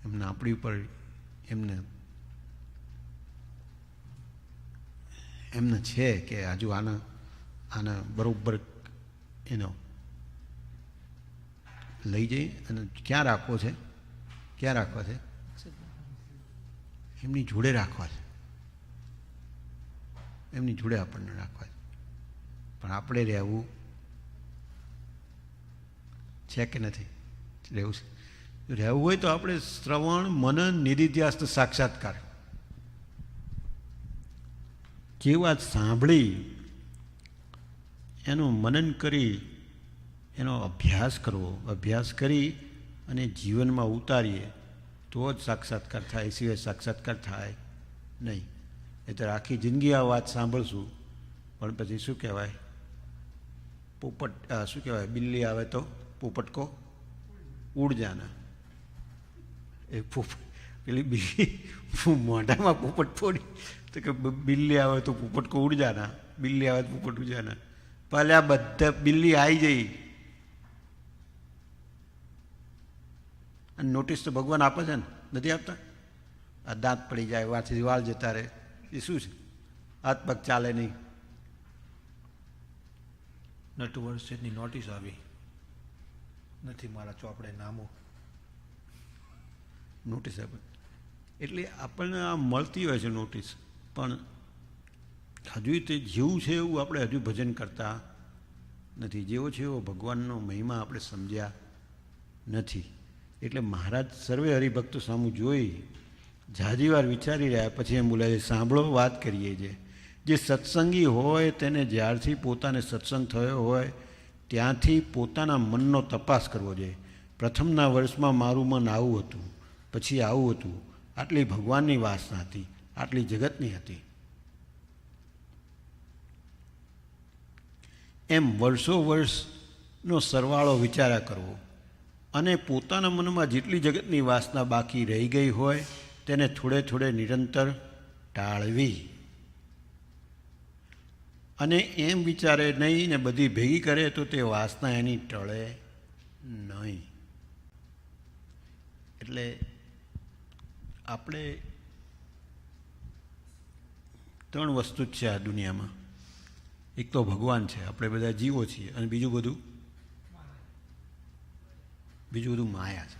એમને આપણી ઉપર એમને છે કે હજુ આના બરોબર એનો લઈ જઈ અને ક્યાં રાખવો છે, ક્યાં રાખવા છે? એમની જોડે રાખવા છે, એમની જોડે આપણને રાખવા છે. પણ આપણે રહેવું છે કે નથી રહેવું છે? રહેવું હોય તો આપણે શ્રવણ, મનન, નિધિધ્યાસ, સાક્ષાત્કાર જે વાત સાંભળી એનું મનન કરી એનો અભ્યાસ કરવો. અભ્યાસ કરી અને જીવનમાં ઉતારીએ તો જ સાક્ષાત્કાર થાય, સિવાય સાક્ષાત્કાર થાય નહીં. એ તો આખી જિંદગી આ વાત સાંભળશું, પણ પછી શું કહેવાય, પોપટ શું કહેવાય, બિલ્લી આવે તો પોપટ કો ઉડ જાના. એ પેલી બિલ્લી મોઢામાં પોપટ ફોડી તો કે બિલ્લી આવે તો પોપટ કો ઉડ જાના, બિલ્લી આવે તો પોપટ ઉડ જાના. પહેલે આ બધા બિલ્લી આવી જઈ અને નોટિસ તો ભગવાન આપે છે ને, નથી આપતા? આ દાંત પડી જાય, વાંચી વાળ જતા રહે, એ શું છે? હાથ પગ ચાલે નહીં. નટ વર્ષની નોટિસ આવી નથી, મારા ચોપડે નામો નોટિસ આપે. એટલે આપણને આ મળતી હોય છે નોટિસ, પણ હજુ તે જેવું છે એવું આપણે હજુ ભજન કરતા નથી. જેવો છે એવો ભગવાનનો મહિમા આપણે સમજ્યા નથી. એટલે મહારાજ સર્વે હરિભક્તો સામું જોઈ ઝાઝી વાર વિચારી રહ્યા, પછી એમ બોલે છે, સાંભળો વાત કરીએ છે. જે સત્સંગી હોય તેને જ્યારથી પોતાને સત્સંગ થયો હોય ત્યાંથી પોતાના મનનો તપાસ કરવો જોઈએ. પ્રથમના વર્ષમાં મારું મન આવું હતું, પછી આવું હતું, આટલી ભગવાનની વાસના હતી, આટલી જગતની હતી. એમ વર્ષો વર્ષનો સરવાળો વિચાર્યા કરવો, અને પોતાના મનમાં જેટલી જગતની વાસના બાકી રહી ગઈ હોય તેને થોડે થોડે નિરંતર ટાળવી. અને એમ વિચારે નહીં ને બધી ભેગી કરે તો તે વાસના એની ટળે નહીં. એટલે આપણે 3 વસ્તુ જ છે આ દુનિયામાં. એક તો ભગવાન છે, આપણે બધા જીવો છીએ, અને બીજું બધું માયા છે.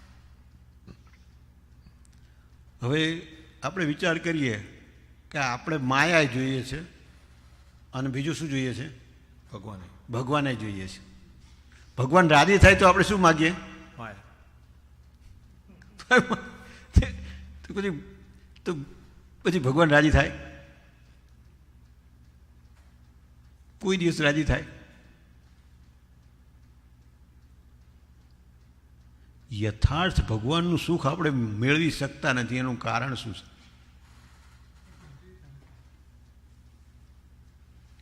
હવે આપણે વિચાર કરીએ કે આપણે માયા જોઈએ છે અને બીજું શું જોઈએ છે? ભગવાને જોઈએ છે. ભગવાન રાજી થાય તો આપણે શું માગીએ? તો પછી ભગવાન રાજી થાય? કોઈ દિવસ રાજી થાય? યથાર્થ ભગવાનનું સુખ આપણે મેળવી શકતા નથી. એનું કારણ શું છે?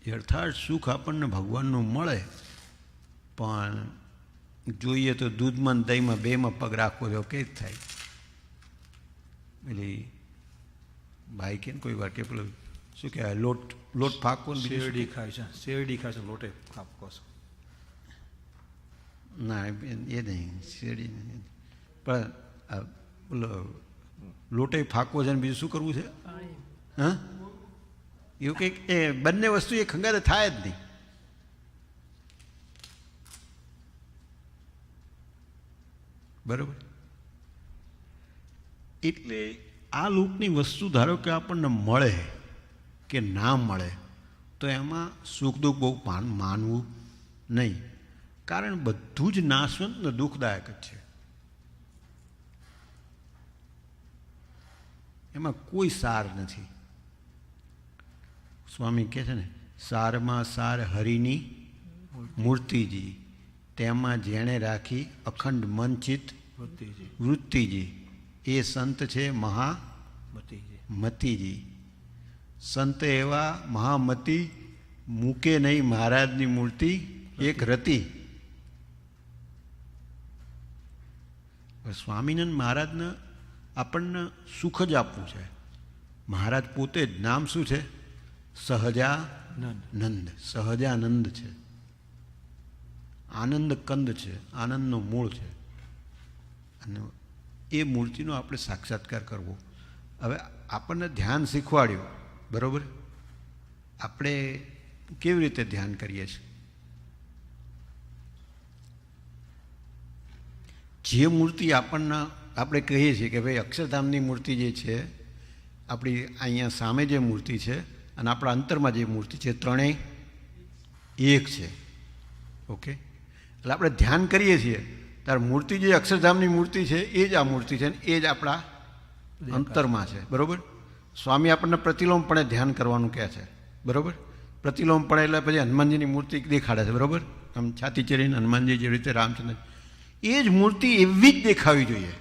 યથાર્થ સુખ આપણને ભગવાનનું મળે, પણ જોઈએ તો દૂધમાં દહીંમાં બેમાં પગ રાખવો તો કે જ થાય. એટલે ભાઈ કે કોઈ વાર કે પેલું શું કહેવાય, લોટ ફાંકવો, શેરડી ખાય છે, શેરડી ખાય છે, લોટે ફાંકવો છે. ના એ નહીં, શેરડી નહીં, પણ લોટે ફાંકવો છે. અને બીજું શું કરવું છે? હા, એવું કંઈક એ બંને વસ્તુ એ ખંગાતે થાય જ નહીં. બરાબર. એટલે આ લોકની વસ્તુ ધારો કે આપણને મળે કે ના મળે તો એમાં સુખ દુઃખ બહુ માનવું નહીં, કારણ બધું જ નાશવંત ને દુઃખદાયક જ છે. એમાં કોઈ સાર નથી. સ્વામી કહે છે ને, સારમાં સાર હરિની મૂર્તિજી, તેમાં જેણે રાખી અખંડ મનચિત વૃત્તિજી, એ સંત છે મહામતીજી. સંત એવા મહામતી, મૂકે નહીં મહારાજની મૂર્તિ એક રતી. સ્વામિનારાયણ મહારાજને આપણને સુખ જ આપવું છે. મહારાજ પોતે જ નામ શું છે? સહજાનંદ. સહજાનંદ છે, આનંદ કંદ છે, આનંદનું મૂળ છે. અને એ મૂર્તિનો આપણે સાક્ષાત્કાર કરવો. હવે આપણને ધ્યાન શીખવાડ્યું, બરાબર? આપણે કેવી રીતે ધ્યાન કરીએ છીએ? જે મૂર્તિ આપણને આપણે કહીએ છીએ કે ભાઈ અક્ષરધામની મૂર્તિ જે છે, આપણી અહીંયા સામે જે મૂર્તિ છે અને આપણા અંતરમાં જે મૂર્તિ છે, ત્રણેય એક છે. ઓકે, એટલે આપણે ધ્યાન કરીએ છીએ ત્યારે મૂર્તિ જે અક્ષરધામની મૂર્તિ છે એ જ આ મૂર્તિ છે, એ જ આપણા અંતરમાં છે. બરાબર? સ્વામી આપણને પ્રતિલોમપણે ધ્યાન કરવાનું કહે છે. બરાબર? પ્રતિલોમપણે એટલે પછી હનુમાનજીની મૂર્તિ દેખાડે છે. બરાબર? આમ છાતી ચરીને હનુમાનજી જે રીતે રામચંદ્ર, એ જ મૂર્તિ એવી જ દેખાવી જોઈએ.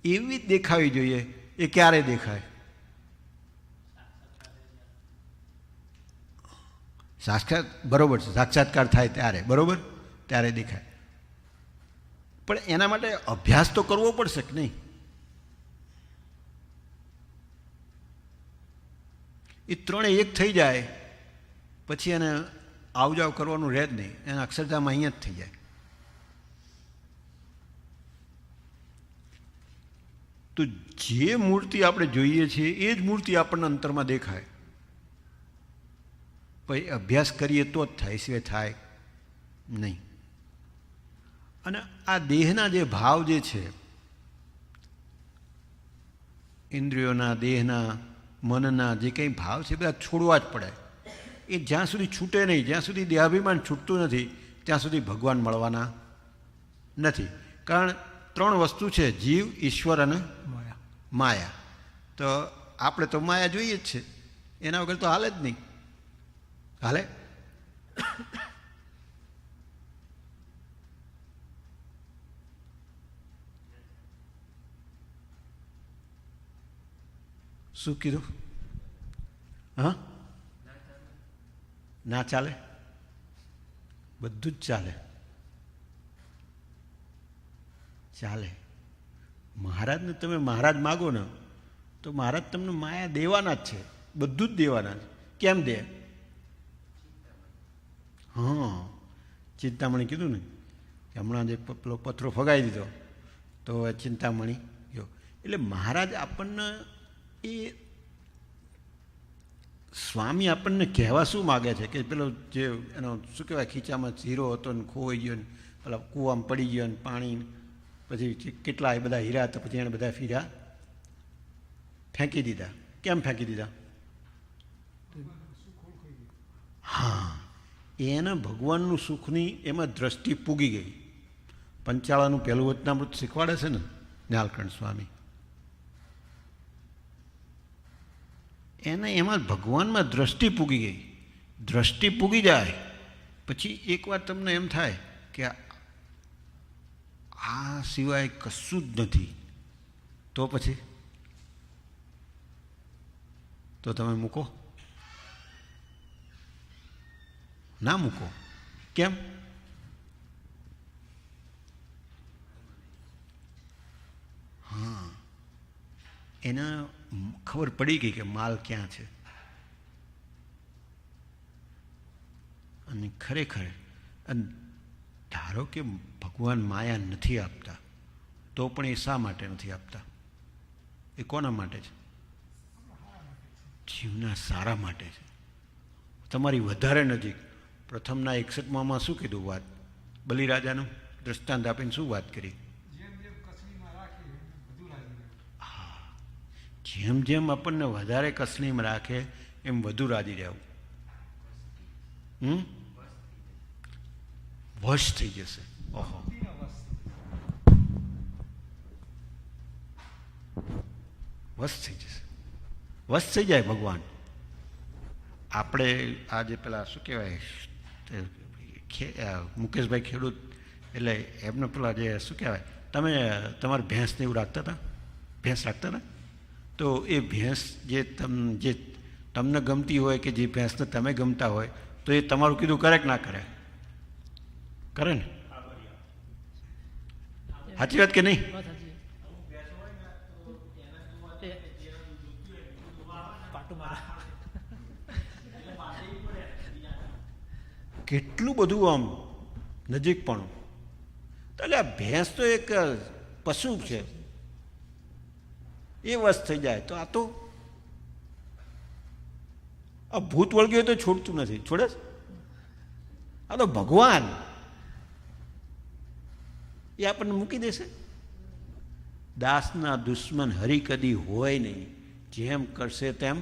એવી જ દેખાવી જોઈએ. એ ક્યારે દેખાય? સાક્ષાત, બરોબર છે, સાક્ષાત્કાર થાય ત્યારે. બરોબર? ત્યારે દેખાય. પણ એના માટે અભ્યાસ તો કરવો પડશે કે નહીં? એ ત્રણે એક થઈ જાય પછી એને આવજાવ કરવાનું રહે જ નહીં. એના અક્ષરધામ અહીંયા જ થઈ જાય. તો જે મૂર્તિ આપણે જોઈએ છીએ એ જ મૂર્તિ આપણને અંતરમાં દેખાય. પછી અભ્યાસ કરીએ તો જ થાય, સિવાય થાય નહીં. અને આ દેહના જે ભાવ જે છે, ઇન્દ્રિયોના, દેહના, મનના જે કંઈ ભાવ છે બધા છોડવા જ પડે. એ જ્યાં સુધી છૂટે નહીં, જ્યાં સુધી દેહાભિમાન છૂટતું નથી ત્યાં સુધી ભગવાન મળવાના નથી. કારણ ત્રણ વસ્તુ છે: જીવ, ઈશ્વર અને માયા. તો આપણે તો માયા જોઈએ જ છે, એના વગર તો હાલે જ નહીં. હાલે? શું કીધું? હા, ના ચાલે? બધું જ ચાલે. ચાલે. મહારાજને તમે મહારાજ માગો ને તો મહારાજ તમને માયા દેવાના જ છે, બધું જ દેવાના છે. કેમ દે? હા, ચિંતામણી કીધું ને કે હમણાં જે પેલો પથરો ફગાવી દીધો તો ચિંતામણી ગયો. એટલે મહારાજ આપણને એ સ્વામી આપણને કહેવા શું માગે છે કે પેલો જે એનો શું કહેવાય, ખીચામાં હીરો હતો ને ખોવાઈ ગયો ને પેલા કૂવામાં પડી ગયો ને પાણી, પછી કેટલા એ બધા હીરા હતા, પછી એણે બધા હીરા ફેંકી દીધા. કેમ ફેંકી દીધા? હા, એના ભગવાનનું સુખની એમાં દ્રષ્ટિ પૂગી ગઈ. પંચાળાનું પહેલું વચનામૃત શીખવાડે છે ને ન્યાલકંઠ સ્વામી, એને એમાં ભગવાનમાં દ્રષ્ટિ પૂગી ગઈ. દ્રષ્ટિ પૂગી જાય પછી એકવાર તમને એમ થાય કે આ સિવાય કશું જ નથી, તો પછી તો તમે મૂકો? ના મૂકો. કેમ? હા, એને ખબર પડી ગઈ કે માલ ક્યાં છે. અને ખરેખર ધારો કે ભગવાન માયા નથી આપતા, તો પણ એ શા માટે નથી આપતા? એ કોના માટે છે? જીવના સારા માટે છે. તમારી વધારે નજીક. પ્રથમના 61માં શું કીધું વાત? બલિરાજાનું દ્રષ્ટાંત આપીને શું વાત કરી? હા, જેમ જેમ આપણને વધારે કસલીમાં રાખે એમ વધુ રાજી રહેવું. વશ થઈ જશે. ઓહો, વશ થઈ જશે. વશ થઈ જાય ભગવાન. આપણે આજે પેલા શું કહેવાય, મુકેશભાઈ ખેડૂત, એટલે એમને પેલા જે શું કહેવાય, તમે તમારી ભેંસને એવું રાખતા હતા, ભેંસ રાખતા હતા, તો એ ભેંસ જે તમને ગમતી હોય કે જે ભેંસને તમે ગમતા હોય, તો એ તમારું કીધું કરે કે ના કરે? કરે ને? સાચી વાત કે નહીં? કેટલું બધું આમ નજીક પણ. એટલે આ ભેંસ તો એક પશુ છે, એ વશ થઈ જાય તો આ તો આ ભૂત વળગ્યું તો છોડતું નથી. છોડે? આ તો ભગવાન એ આપણને મૂકી દેશે? દાસના દુશ્મન હરિ કદી હોય નહીં. જેમ કરશે તેમ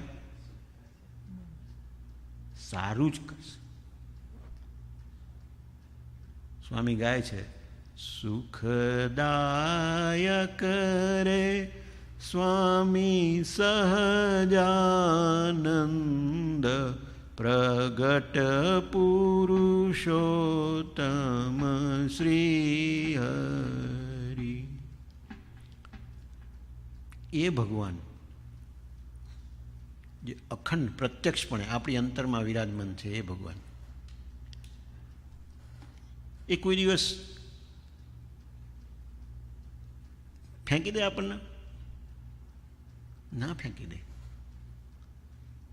સારું જ કરશે. સ્વામી ગાય છે, સુખદાયક રે સ્વામી સહજાનંદ પ્રગટ પુરુષોત્તમ શ્રી હરિ. એ ભગવાન જે અખંડ પ્રત્યક્ષપણે આપણી અંતરમાં વિરાજમાન છે, એ ભગવાન એ કોઈ દિવસ ફેંકી દે આપણને? ના ફેંકી દે.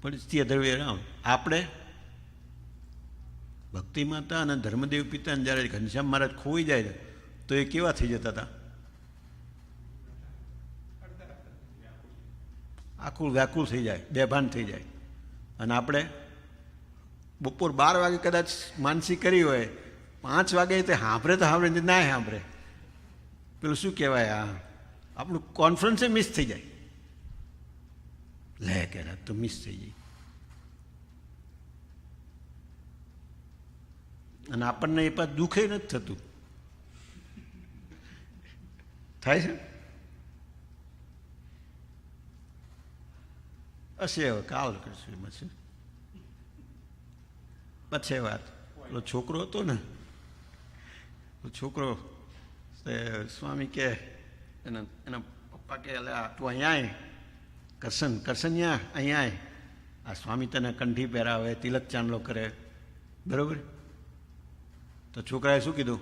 પરિસ્થિતિ અધર્વે રામ. આપણે ભક્તિ માતા અને ધર્મદેવ પિતાને જ્યારે ઘનશ્યામ મહારાજ ખોઈ જાય તો એ કેવા થઈ જતા હતા? આખું વ્યાકુળ થઈ જાય, બેભાન થઈ જાય. અને આપણે બપોર 12 વાગે કદાચ માનસી કરી હોય, 5 વાગે તે સાંભળે તો સાંભળે, ના સાંભળે. પેલું શું કહેવાય, આપણું કોન્ફરન્સે મિસ થઈ જાય. લે કે તો મિસ થઈ જાય. અને આપણને એ પાછું દુઃખે નથી થતું. થાય છે? હશે હવે કાલ કરશું એમાં છે. પછી વાત પેલો છોકરો હતો ને, છોકરો સ્વામી કે એના પપ્પા કે તું અહીંયા આય, કરશન અહીંયા અહીંયા આય, આ સ્વામી તને કંઠી પહેરાવે, તિલક ચાંદલો કરે, બરોબર? તો છોકરાએ શું કીધું?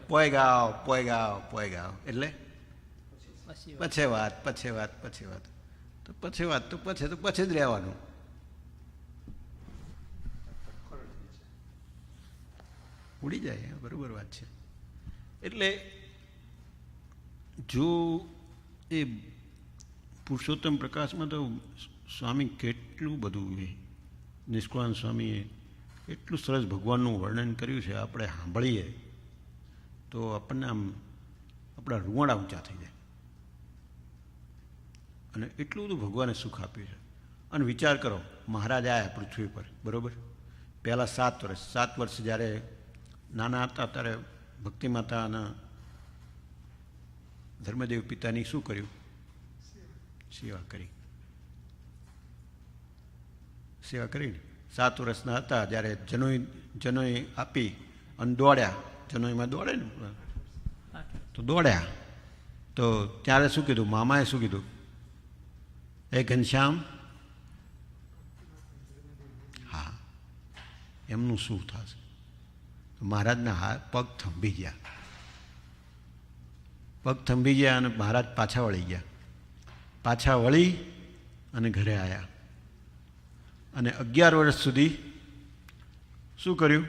પોય ગાવ પોય ગાવ પોય ગાવ. એટલે પછી વાત પછી વાત પછી વાત તો પછી વાત તો પછી જ રહેવાનું. ઉડી જાય. બરોબર વાત છે. એટલે જો એ પુરુષોત્તમ પ્રકાશમાં તો સ્વામી કેટલું બધું, નિષ્કુળાનંદ સ્વામીએ એટલું સરસ ભગવાનનું વર્ણન કર્યું છે. આપણે સાંભળીએ તો આપણને આમ આપણા રૂવાડા ઊંચા થઈ જાય. અને એટલું બધું ભગવાને સુખ આપ્યું છે. અને વિચાર કરો, મહારાજ આવ્યા પૃથ્વી પર, બરાબર? પહેલાં 7 વર્ષ જ્યારે નાના હતા ત્યારે ભક્તિ માતા અને ધર્મદેવ પિતાની શું કર્યું? સેવા કરી. સેવા કરીને 7 વર્ષના હતા જ્યારે જનોઈ આપી અને દોડ્યા. જનોઈમાં દોડે ને, તો દોડ્યા. તો ત્યારે શું કીધું? મામાએ શું કીધું? એ ઘનશ્યામ, હા, એમનું શું થશે? મહારાજના હાથ પગ થંભી ગયા. પગ થંભી ગયા અને મહારાજ પાછા વળી ગયા. પાછા વળી અને ઘરે આવ્યા. અને 11 વર્ષ સુધી શું કર્યું?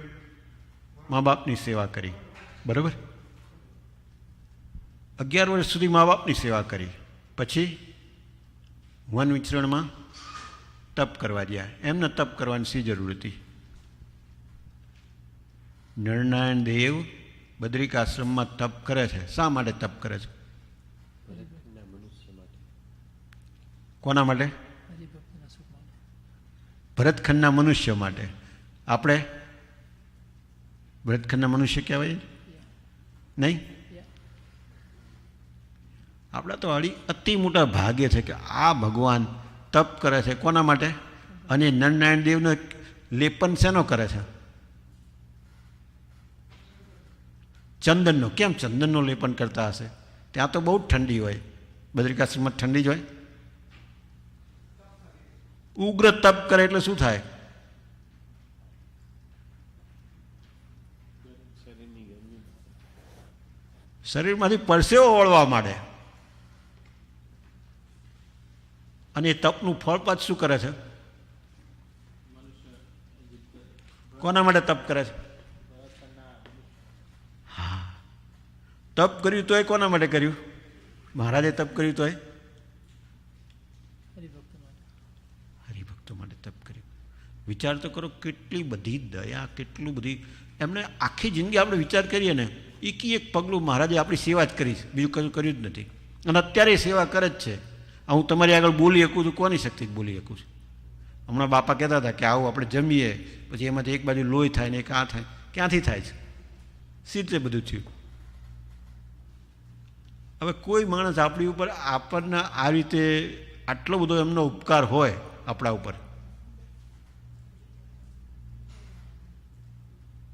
મા બાપની સેવા કરી, બરાબર? 11 વર્ષ સુધી મા બાપની સેવા કરી. પછી વન વિચરણમાં તપ કરવા ગયા. એમને તપ કરવાની શી જરૂર હતી? નરનારાયણ દેવ બદ્રિકાશ્રમમાં તપ કરે છે. શા માટે તપ કરે છે? કોના માટે? ભરતખંડના મનુષ્ય માટે. આપણે ભરતખંડના મનુષ્ય કહેવાય નહીં? આપણા તો અતિ મોટા ભાગ્ય છે કે આ ભગવાન તપ કરે છે. કોના માટે? અને નરનારાયણ દેવનો લેપન શેનો કરે છે? ચંદનનો. કેમ ચંદનનો લેપન કરતા હશે? ત્યાં તો બહુ જ ઠંડી હોય. બદ્રિકાશ્રમમાં ઠંડી જ હોય. ઉગ્ર તપ કરે એટલે શું થાય? શરીરમાંથી પરસેવો વળવા માંડે. અને એ તપનું ફળ પાછું શું કરે છે? કોના માટે તપ કરે છે? હા, તપ કર્યું તોય કોના માટે કર્યું? મહારાજે તપ કર્યું તોય હરિભક્તો માટે તપ કર્યું. વિચાર તો કરો, કેટલી બધી દયા, કેટલું બધી એમને આખી જિંદગી આપણે વિચાર કરીએ ને, એક પગલું મહારાજે આપણી સેવા જ કરી છે, બીજું કશું કર્યું જ નથી. અને અત્યારે સેવા કરે જ છે. હું તમારી આગળ બોલી શકું છું, કોની શક્તિ બોલી શકું છું? હમણાં બાપા કહેતા હતા કે આવું આપણે જમીએ, પછી એમાંથી એક બાજુ લોહી થાય ને એક આ થાય. ક્યાંથી થાય છે? સીધે બધું થયું. હવે કોઈ માણસ આપણી ઉપર આપણને આ રીતે આટલો બધો એમનો ઉપકાર હોય આપણા ઉપર,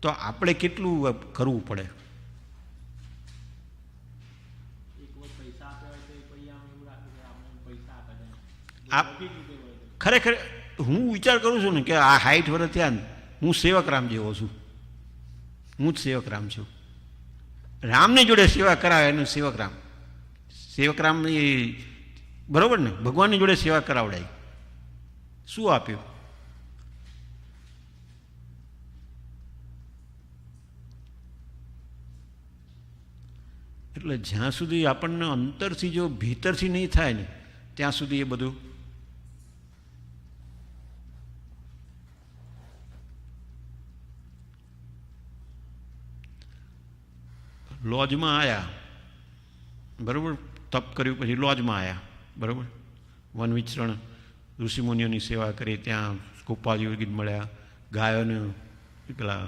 તો આપણે કેટલું કરવું પડે? ખરેખર હું વિચાર કરું છું ને કે આ 60 વર્ષ થયા ને, હું સેવકરામ જેવો છું. હું જ સેવકરામ છું. રામની જોડે સેવા કરાવે એનું સેવકરામ. સેવકરામ એ બરોબર ને? ભગવાનની જોડે સેવા કરાવડાય. શું આપ્યું? એટલે જ્યાં સુધી આપણને અંતરથી જો ભીતરથી નહીં થાય ને, ત્યાં સુધી એ બધું લોજમાં આવ્યા. બરાબર? તપ કર્યું પછી લોજમાં આવ્યા. બરાબર? વન વિચરણ ઋષિમુનિઓની સેવા કરી. ત્યાં ગોપાળજીઓ ગીત મળ્યા, ગાયોને પેલા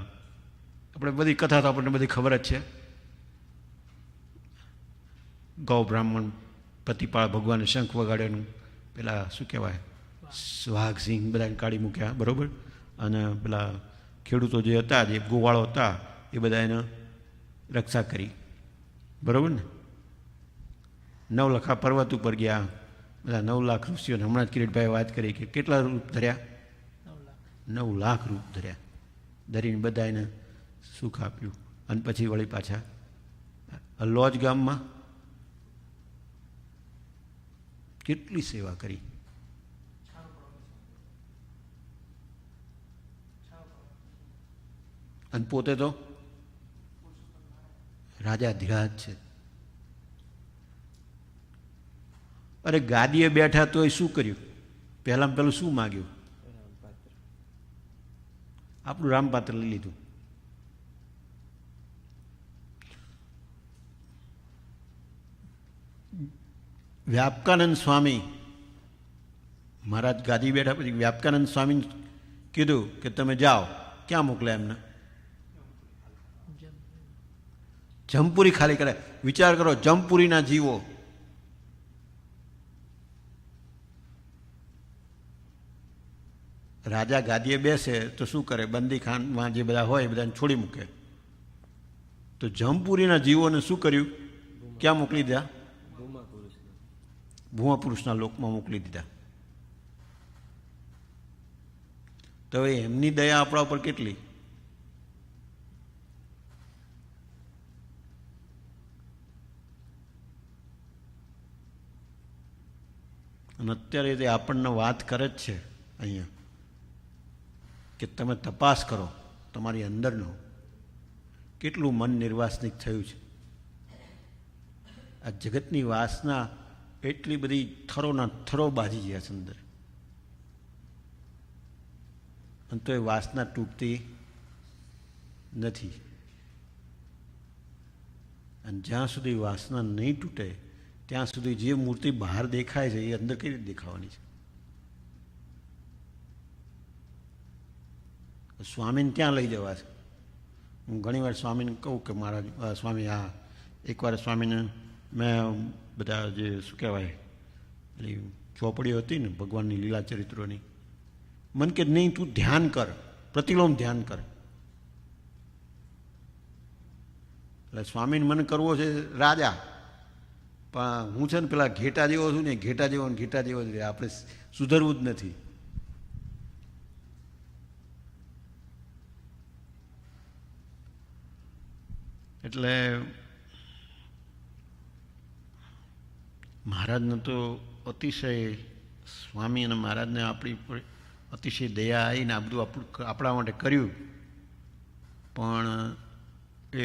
આપણે બધી કથા તો આપણને બધી ખબર જ છે. ગૌ બ્રાહ્મણ પતિપાળ ભગવાને શંખ વગાડ્યાનું, પેલા શું કહેવાય, વાઘ સિંહ બધાને કાઢી મૂક્યા. બરાબર? અને પેલા ખેડૂતો જે હતા, જે ગોવાળો હતા, એ બધા એને રક્ષા કરી. બરાબર ને? નવલખા પર્વત ઉપર ગયા, બધા 9 લાખ ઋષિઓને. હમણાં જ કિરીટભાઈએ વાત કરી કે કેટલા રૂપ ધર્યા? 9 લાખ રૂપ ધર્યા. ધરીને બધા એને સુખ આપ્યું. અને પછી વળી પાછા લોજ ગામમાં કેટલી સેવા કરી. અને પોતે તો રાજા ધીરાજ છે. અરે ગાદીએ બેઠા તો એ શું કર્યું? પહેલાં પેલું શું માગ્યું? આપણું રામપાત્ર લઈ લીધું. વ્યાપકાનંદ સ્વામી મહારાજ ગાદી બેઠા પછી વ્યાપકાનંદ સ્વામી કીધું કે તમે જાઓ. ક્યાં મોકલ્યા એમને? જમપુરી ખાલી કરે. વિચાર કરો, જમપુરીના જીવો રાજા ગાદીએ બેસે તો શું કરે? બંદી ખાનમાં જે બધા હોય એ બધાને છોડી મૂકે. તો જમપુરીના જીવોને શું કર્યું? ક્યાં મોકલી દીધા? ભૂમા પુરુષના લોકમાં મોકલી દીધા. તો એમની દયા આપણા ઉપર કેટલી? અને અત્યારે તે આપણને વાત કરે જ છે અહીંયા કે તમે તપાસ કરો તમારી અંદરનો, કેટલું મન નિર્વાસનિક થયું છે. આ જગતની વાસના એટલી બધી થરોના થરો બાજી ગયા છે અંદર, અને તો એ વાસના તૂટતી નથી. અને જ્યાં સુધી વાસના નહીં તૂટે ત્યાં સુધી જે મૂર્તિ બહાર દેખાય છે એ અંદર કઈ રીતે દેખાવાની છે? સ્વામીને ત્યાં લઈ જવા છે. હું ઘણી વાર સ્વામીને કહું કે મારા સ્વામી, આ એકવાર સ્વામીને મેં બધા જે શું કહેવાય પેલી ચોપડીઓ હતી ને ભગવાનની લીલા ચરિત્રોની, મન કે નહીં તું ધ્યાન કર, પ્રતિલોમ ધ્યાન કર. એટલે સ્વામીને મને કરવો છે રાજા, પણ હું છે ને પેલા ઘેટા જેવો છું ને, ઘેટા જેવો ને ઘેટા જેવો જ, આપણે સુધરવું જ નથી. એટલે મહારાજને તો અતિશય, સ્વામી અને મહારાજને આપણી પર અતિશય દયા આવીને આ બધું આપણા માટે કર્યું, પણ એ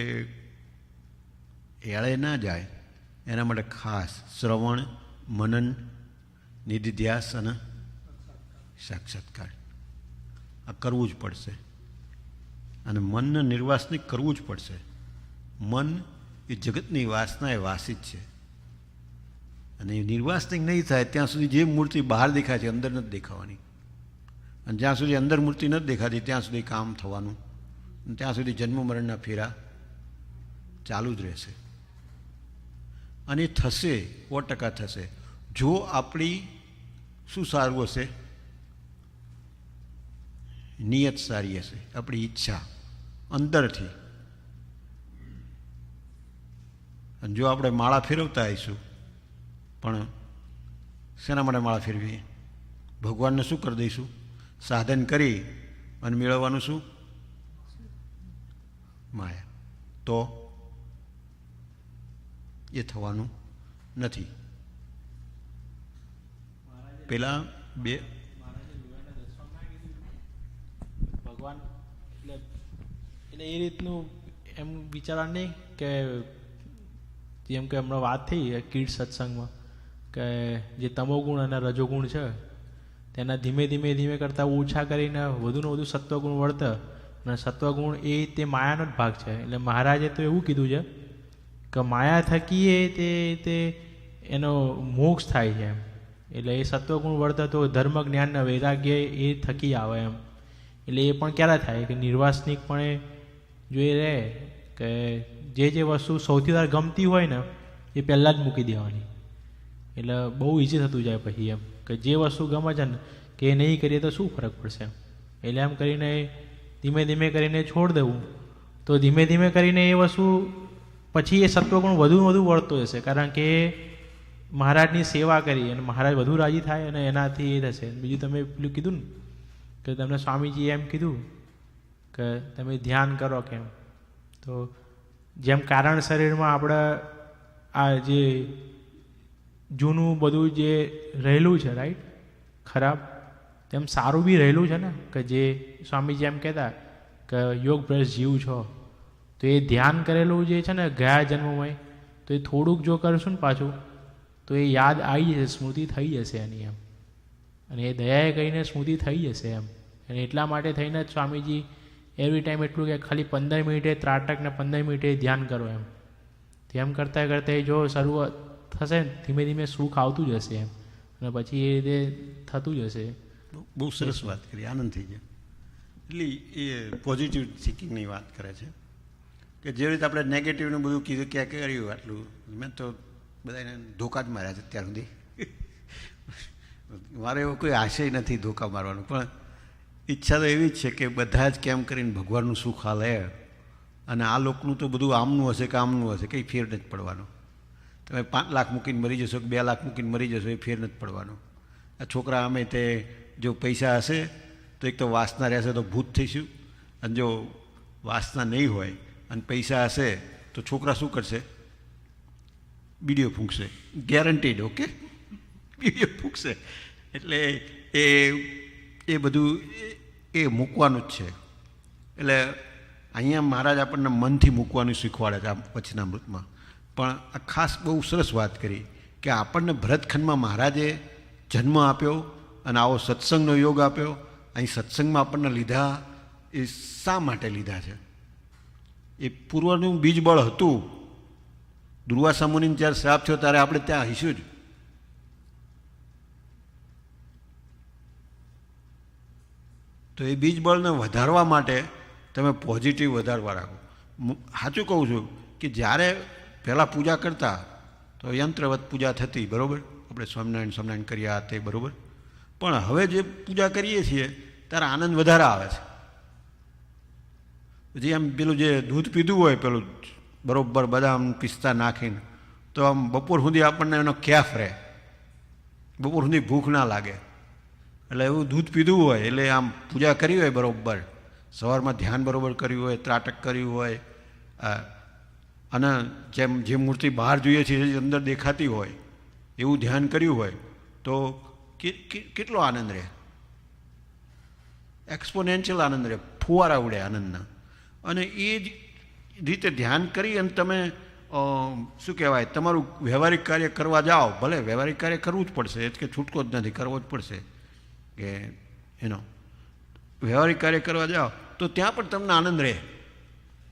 એળે ના જાય એના માટે ખાસ શ્રવણ, મનન, નિધિધ્યાસ અને સાક્ષાત્કાર આ કરવું જ પડશે. અને મનને નિર્વાસનિક કરવું જ પડશે. મન એ જગતની વાસના એ વાસી જ છે, અને એ નિર્વાસનિક નહીં થાય ત્યાં સુધી જે મૂર્તિ બહાર દેખાય છે અંદર નથી દેખાવાની, અને જ્યાં સુધી અંદર મૂર્તિ નથી દેખાતી ત્યાં સુધી કામ થવાનું, અને ત્યાં સુધી જન્મ મરણના ફેરા ચાલુ જ રહેશે. અને એ થશે, 100% થશે, જો આપણી શું સારું હશે? નિયત સારી હશે, આપણી ઈચ્છા અંદરથી. અને જો આપણે માળા ફેરવતા આવીશું, પણ શેના માટે માળા ફેરવીએ? ભગવાનને શું કરી દઈશું? સાધન કરી અને મેળવવાનું શું? માયા. તો એ થવાનું નથી. પેલા બે ભગવાન એટલે એ રીતનું એમ વિચારવા નહીં કે જેમ કે હમણાં વાત થઈ કીટ સત્સંગમાં કે જે તમોગુણ અને રજોગુણ છે તેના ધીમે ધીમે કરતાં ઓછા કરીને વધુને વધુ સત્વગુણ વર્તે, અને સત્વગુણ એ તે માયાનો જ ભાગ છે. એટલે મહારાજે તો એવું કીધું છે કે માયા થકી તે એનો મોક્ષ થાય છે એમ. એટલે એ સત્વગુણ વર્તે તો ધર્મ, જ્ઞાન, વૈરાગ્ય એ થકી આવે એમ. એટલે એ પણ ક્યારે થાય કે નિર્વાસનિકપણે જો એ રહે કે જે વસ્તુ સૌથી વધારે ગમતી હોય ને એ પહેલાં જ મૂકી દેવાની. એટલે બહુ ઇઝી થતું જાય પછી એમ કે જે વસ્તુ ગમે છે ને કે એ નહીં કરીએ તો શું ફરક પડશે એમ. એટલે એમ કરીને ધીમે ધીમે કરીને છોડ દેવું, તો ધીમે ધીમે કરીને એ વસ્તુ પછી એ સત્વગુણ વધુ વધુ વળતો જશે, કારણ કે મહારાજની સેવા કરી અને મહારાજ વધુ રાજી થાય અને એનાથી એ થશે. બીજું તમે પેલું કીધું ને કે તમને સ્વામીજીએ એમ કીધું કે તમે ધ્યાન કરો કેમ, તો જેમ કારણ શરીરમાં આપણે આ જે જૂનું બધું જે રહેલું છે રાઈટ ખરાબ, તેમ સારું બી રહેલું છે ને, કે જે સ્વામીજી એમ કહેતા કે યોગ ભ્રષ્ટ જીવ છો, તો એ ધ્યાન કરેલું જે છે ને ગયા જન્મમાં, તો એ થોડુંક જો કરશું ને પાછું તો એ યાદ આવી જશે, સ્મૃતિ થઈ જશે એની એમ. અને એ દયાએ કહીને સ્મૃતિ થઈ જશે એમ. અને એટલા માટે થઈને જ સ્વામીજી એવરી ટાઈમ એટલું કે ખાલી 15 મિનિટે ત્રાટક ને 15 મિનિટે ધ્યાન કરો એમ. તેમ કરતાં કરતાં જો શરૂઆત થશે ને ધીમે ધીમે સુખ આવતું જશે એમ, અને પછી એ રીતે થતું જશે. બહુ સરસ વાત કરી, આનંદ થઈ જાય. એટલે એ પોઝિટિવ થિંકિંગની વાત કરે છે કે જે રીતે આપણે નેગેટિવનું બધું કીધું ક્યાં કર્યું આટલું, મેં તો બધાને ધોકા જ માર્યા છે અત્યાર સુધી. મારે એવો કોઈ આશય નથી ધોકા મારવાનો, પણ ઈચ્છા તો એવી જ છે કે બધા જ કેમ કરીને ભગવાનનું સુખ હાલે, અને આ લોકનું તો બધું આમનું હશે કે આમનું હશે, કંઈ ફેર નથી પડવાનો. તમે 5 લાખ મૂકીને મરી જશો કે 2 લાખ મૂકીને મરી જશો એ ફેર નથી પડવાનો. આ છોકરા અમે તે જો પૈસા હશે તો એક તો વાસના રહેશે તો ભૂત થઈશું, અને જો વાસના નહીં હોય અને પૈસા હશે તો છોકરા શું કરશે? બીડીઓ ફૂંકશે, ગેરંટીડ. ઓકે, બીડીઓ ફૂંકશે. એટલે એ બધું એ મૂકવાનું જ છે. એટલે અહીંયા મહારાજ આપણને મનથી મૂકવાનું શીખવાડે છે આ પછીના અમૃતમાં. પણ આ ખાસ બહુ સરસ વાત કરી કે આપણને ભરતખંડમાં મહારાજે જન્મ આપ્યો અને આવો સત્સંગનો યોગ આપ્યો, અહીં સત્સંગમાં આપણને લીધા, એ શા માટે લીધા છે? એ પૂર્વનું બીજબળ હતું. દુર્વાસા મુનિને જ્યારે શ્રાપ થયો ત્યારે આપણે ત્યાં હઈશું જ. તો એ બીજબળને વધારવા માટે તમે પોઝિટિવ વધારવા રાખો. સાચું કહું છું કે જ્યારે પહેલાં પૂજા કરતા તો યંત્રવત પૂજા થતી, બરાબર, આપણે સ્વામિનારાયણ કર્યા તે બરાબર. પણ હવે જે પૂજા કરીએ છીએ ત્યારે આનંદ વધારે આવે છે. પછી આમ પેલું જે દૂધ પીધું હોય પેલું બરાબર બદામ પિસ્તા નાખીને, તો આમ બપોર સુધી આપણને એનો કેફ રહે, બપોર સુધી ભૂખ ના લાગે. એટલે એવું દૂધ પીધું હોય એટલે આમ પૂજા કરી હોય બરાબર, સવારમાં ધ્યાન બરાબર કર્યું હોય, ત્રાટક કર્યું હોય, અને જે મૂર્તિ બહાર જોઈએ છે એ અંદર દેખાતી હોય એવું ધ્યાન કર્યું હોય તો કેટલો આનંદ રહે, એક્સપોનેન્શિયલ આનંદ રહે, ફુવારા ઉડે આનંદના. અને એ જ રીતે ધ્યાન કરી અને તમે શું કહેવાય, તમારું વ્યવહારિક કાર્ય કરવા જાઓ, ભલે વ્યવહારિક કાર્ય કરવું જ પડશે, એ જ કે છૂટકો જ નથી, કરવો જ પડશે કે એનો વ્યવહારિક કાર્ય કરવા જાઓ તો ત્યાં પણ તમને આનંદ રહે,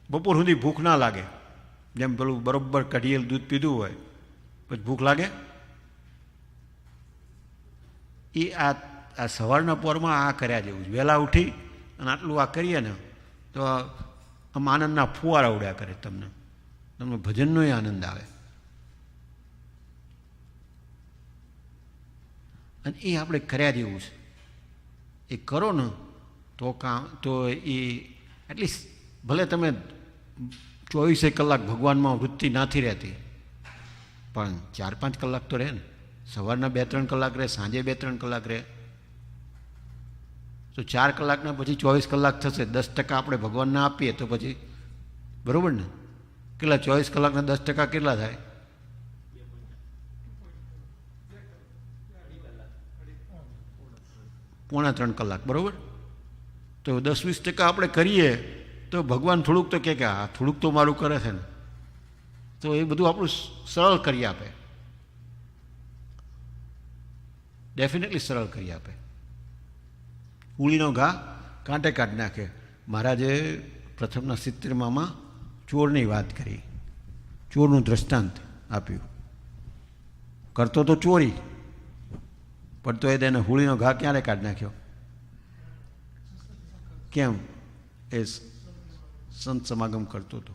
બપોર સુધી ભૂખ ના લાગે. જેમ પેલું બરાબર કઢીયેલ દૂધ પીધું હોય પછી ભૂખ લાગે, એ આ સવારના પોરમાં આ કર્યા જેવું. વહેલા ઉઠી અને આટલું આ કરીએ ને તો આમ આનંદના ફુવારા ઉડ્યા કરે, તમને ભજનનો આનંદ આવે. અને એ આપણે કર્યા જેવું છે. એ કરો ને તો એ એટલીસ્ટ ભલે તમે 24 કલાક ભગવાનમાં વૃત્તિ નથી રહેતી, પણ 4-5 કલાક તો રહે ને. સવારના 2-3 કલાક રહે, સાંજે 2-3 કલાક રહે, તો 4 કલાકના પછી 24 કલાક થશે. 10% આપણે ભગવાનને આપીએ તો પછી બરાબર ને, કેટલા 24 કલાકના 10% કેટલા થાય? 2.5-3 કલાક, બરાબર. તો 10-20% આપણે કરીએ તો ભગવાન થોડુંક તો કે આ થોડુંક તો મારું કરે છે ને, તો એ બધું આપણું સરળ કરી આપે, ડેફિનેટલી સરળ કરી આપે. ઉળીનો ઘા કાંટે કાઢી નાખે. મહારાજે પ્રથમના 70માં ચોરની વાત કરી, ચોરનું દ્રષ્ટાંત આપ્યું. કરતો તો ચોરી, પણ તો એને હોળીનો ઘા ક્યારે કાઢી નાખ્યો? કેમ? એ સંત સમાગમ કરતો હતો.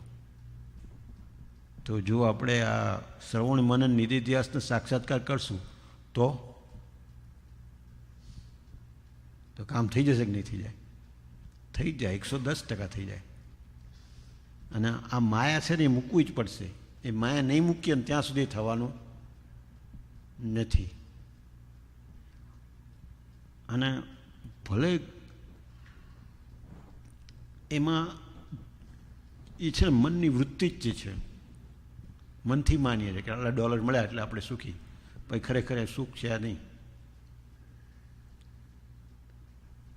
તો જો આપણે આ શ્રવણ મનન નિધિ ઇતિહાસનો સાક્ષાત્કાર કરશું તો કામ થઈ જશે કે નહીં થઈ જાય? થઈ જાય, 110% થઈ જાય. અને આ માયા છે ને એ મૂકવી જ પડશે. એ માયા નહીં મૂકીએ ને ત્યાં સુધી થવાનું નથી. અને ભલે એમાં એ છે ને મનની વૃત્તિ જ જે છે, મનથી માનીએ છીએ કે આટલા ડોલર મળ્યા એટલે આપણે સુખી, પછી ખરેખર સુખ છે આ નહીં.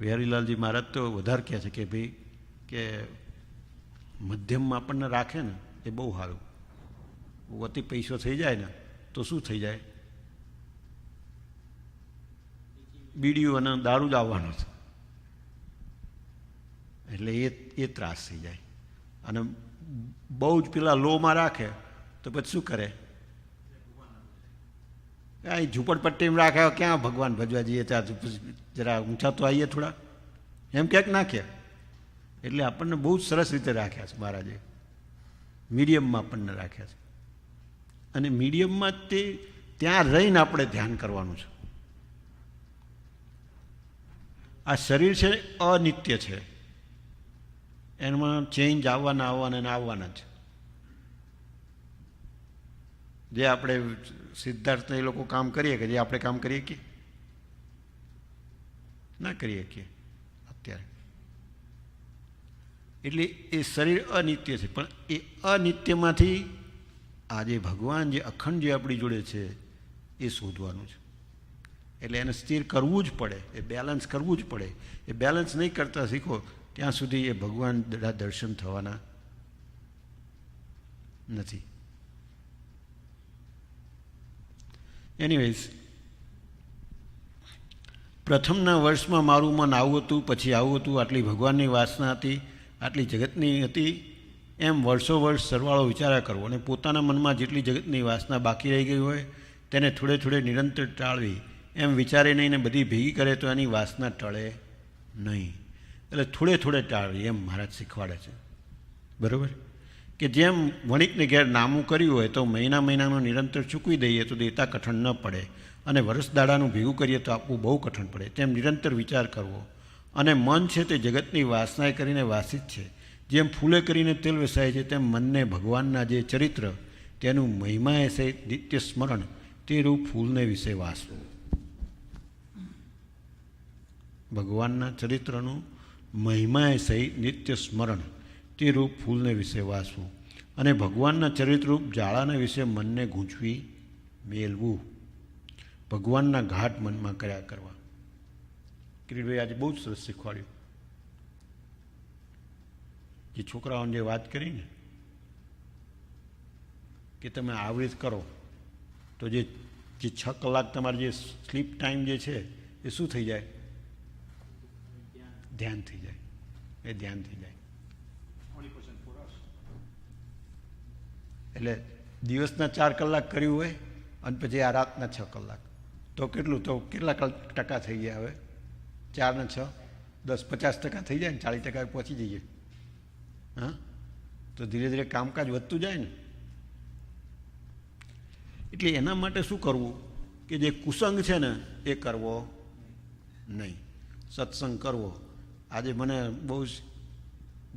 વિહારીલાલજી મહારાજ તો વધારે કહે છે કે ભાઈ કે મધ્યમમાં આપણને રાખે ને એ બહુ સારું. અતિ પૈસો થઈ જાય ને તો શું થઈ જાય? બીડીયું અને દારૂ જ આવવાનો છે. એટલે એ ત્રાસ થઈ જાય. અને બહુ જ પેલા લોમાં રાખે તો પછી શું કરે? અહીં ઝૂંપડપટ્ટીમાં રાખે, ક્યાં ભગવાન ભજવા જઈએ, ત્યાં જરા ઊંચા તો આવીએ થોડા, એમ ક્યાંક નાખે. એટલે આપણને બહુ જ સરસ રીતે રાખ્યા છે મહારાજે, મીડિયમમાં આપણને રાખ્યા છે. અને મીડિયમમાં તે ત્યાં રહીને આપણે ધ્યાન કરવાનું છે. આ શરીર છે અનિત્ય છે, એમાં ચેન્જ આવવાના છે. જે આપણે સિદ્ધાર્થ એ લોકો કામ કરીએ કે જે આપણે કામ કરીએ કે ના કરીએ કે અત્યારે. એટલે એ શરીર અનિત્ય છે, પણ એ અનિત્યમાંથી આજે ભગવાન જે અખંડ જે આપણી જોડે છે એ શોધવાનું છે. એટલે એને સ્થિર કરવું જ પડે, એ બેલેન્સ કરવું જ પડે. એ બેલેન્સ નહીં કરતા શીખો ત્યાં સુધી એ ભગવાન દર્શન થવાના નથી. એનીવેઝ, પ્રથમના વર્ષમાં મારું મન આવું હતું, પછી આવું હતું, આટલી ભગવાનની વાસના હતી, આટલી જગતની હતી, એમ વર્ષો વર્ષ સરવાળો વિચાર્યા કરવો અને પોતાના મનમાં જેટલી જગતની વાસના બાકી રહી ગઈ હોય તેને થોડે થોડે નિરંતર ટાળવી. એમ વિચારે નહીં ને બધી ભેગી કરે તો એની વાસના ટળે નહીં. એટલે થોડે થોડે ટાળવી એમ મહારાજ શીખવાડે છે. બરાબર? કે જેમ વણિકને ઘેર નામું કર્યું હોય તો મહિનાનું નિરંતર ચૂકવી દઈએ તો દેતા કઠણ ન પડે, અને વરસ દાડાનું ભેગું કરીએ તો આપવું બહુ કઠણ પડે. તેમ નિરંતર વિચાર કરવો. અને મન છે તે જગતની વાસનાએ કરીને વાસિત છે. જેમ ફૂલે કરીને તેલ વેસાય છે તેમ મનને ભગવાનના જે ચરિત્ર તેનું મહિમાએ સહિત નિત્ય સ્મરણ તે રૂપ ફૂલને વિશે વાસવું. ભગવાનના ચરિત્રનું મહિમાએ સહિત નિત્ય સ્મરણ તે રૂપ ફૂલને વિશે વાસવું. અને ભગવાનના ચરિત્રરૂપ જાળાને વિશે મનને ગૂંચવી મેલવું. ભગવાનના ઘાટ મનમાં કર્યા કરવા. કિરીટભાઈ આજે બહુ જ સરસ શીખવાડ્યું. જે છોકરાઓને જે વાત કરી ને કે તમે આવી રીતે કરો તો જે 6 કલાક તમારે જે સ્લીપ ટાઈમ જે છે એ શું થઈ જાય? ધ્યાન થઈ જાય. એ ધ્યાન થઈ જાય. એટલે દિવસના 4 કલાક કર્યું હોય અને પછી આ રાતના 6 કલાક તો કેટલું? તો કેટલા ટકા થઈ ગયા? હવે 4 ને 6 10 50% થઈ જાય ને, 40% પહોંચી જઈએ. હા, તો ધીરે ધીરે કામકાજ વધતું જાય ને. એટલે એના માટે શું કરવું કે જે કુસંગ છે ને એ કરવો નહીં, સત્સંગ કરવો. આજે મને બહુ જ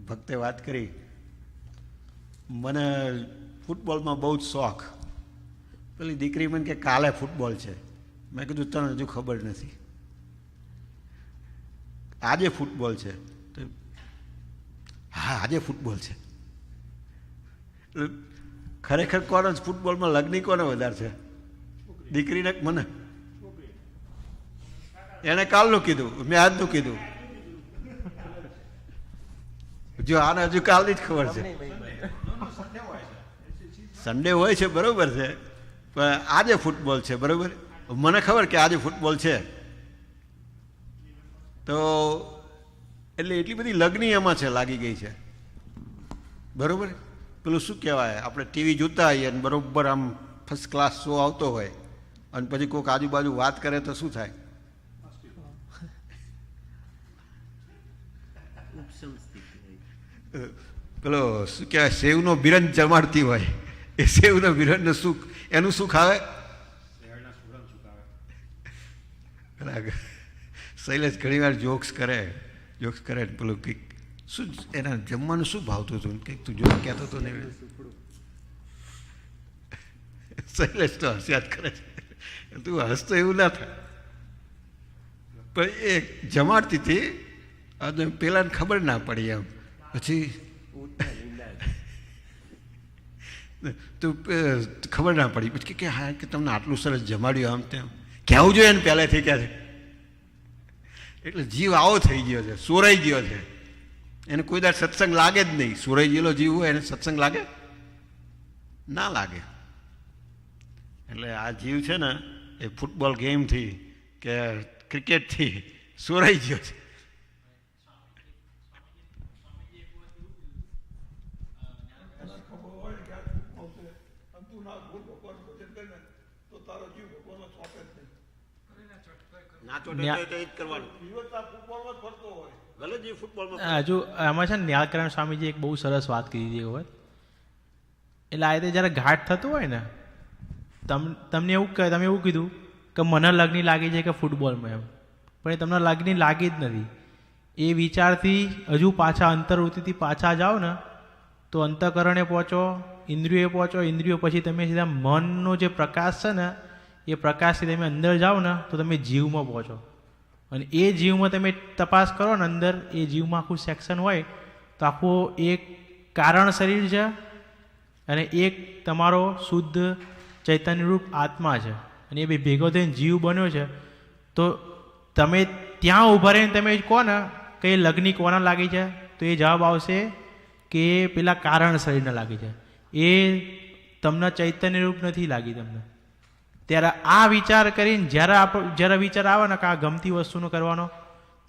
ભક્તે વાત કરી, મને ફૂટબોલમાં બહુ જ શોખ. પેલી દીકરી મને કે કાલે ફૂટબોલ છે. મેં કીધું તને હજુ ખબર નથી, આજે ફૂટબોલ છે. તો હા, આજે ફૂટબોલ છે. ખરેખર કોણ જ ફૂટબોલમાં લગ્ન કોને વધારે છે? દીકરીને મને? એને કાલનું કીધું, મેં આજનું કીધું. જો આને હજુ કાલની જ ખબર છે. સન્ડે હોય છે, બરાબર છે, પણ આજે ફૂટબોલ છે. બરાબર, મને ખબર કે આજે ફૂટબોલ છે. તો એટલે એટલી બધી લગ્ની એમાં છે, લાગી ગઈ છે. બરાબર? પેલું શું કહેવાય, આપણે ટીવી જોતા હોઈએ અને બરાબર આમ ફર્સ્ટ ક્લાસ શો આવતો હોય અને પછી કોઈક આજુબાજુ વાત કરે તો શું થાય? પેલો શું કહેવાય, સેવનો બિરંજ જમાડતી હોય, એ સેવનો બિરંજનું સુખ, એનું સુખ આવે. શૈલેષ ઘણી વાર જોક્સ કરે પેલું કંઈક શું એના જમવાનું શું ભાવતું હતું કંઈક તું જોવા કહેતો હતો ને. શૈલેષ તો હસ્યા જ કરે છે. તું હસતો એવું ના થાય, પણ એ જમાડતી હતી અને પેલાને ખબર ના પડી. એમ પછી તું ખબર ના પડી, પછી કે હા કે તમને આટલું સરસ જમાડ્યું આમ તેમ કહેવું જોઈએ ને પહેલેથી કહે છે. એટલે જીવ આવો થઈ ગયો છે, સોરાઈ ગયો છે. એને કોઈ દર સત્સંગ લાગે જ નહીં. સોરાઈ ગયેલો જીવ હોય એને સત્સંગ લાગે ના લાગે. એટલે આ જીવ છે ને એ ફૂટબોલ ગેમથી કે ક્રિકેટથી સોરાઈ ગયો છે. હજુ આમાં છે ને ન્યાલકરણ સ્વામીજી એક બહુ સરસ વાત કરી હતી વખત. એટલે આ રીતે જ્યારે ઘાટ થતું હોય ને તમને એવું તમે એવું કીધું કે મને લગ્ન લાગી જાય કે ફૂટબોલમાં, એમ પણ એ તમને લગ્ન લાગી જ નથી. એ વિચારથી હજુ પાછા અંતર્વૃત્તિથી પાછા જાઓ ને તો અંતઃકરણે પહોંચો, ઇન્દ્રિયોએ પહોંચો, ઇન્દ્રિયો પછી તમે સીધા મનનો જે પ્રકાશ છે ને એ પ્રકાશથી તમે અંદર જાઓ ને તો તમે જીવમાં પહોંચો. અને એ જીવમાં તમે તપાસ કરો ને અંદર, એ જીવમાં આખું સેક્શન હોય તો આખું એક કારણ શરીર છે અને એક તમારો શુદ્ધ ચૈતન્યરૂપ આત્મા છે, અને એ બે ભેગો થઈને જીવ બન્યો છે. તો તમે ત્યાં ઊભા રહીને તમે કહો ને કે એ લગ્ન કોના લાગી છે, તો એ જવાબ આવશે કે પેલા કારણ શરીરને લાગી છે. એ તમને ચૈતન્યરૂપ નથી લાગી તમને. ત્યારે આ વિચાર કરીને જ્યારે વિચાર આવે ને કે આ ગમતી વસ્તુનો કરવાનો,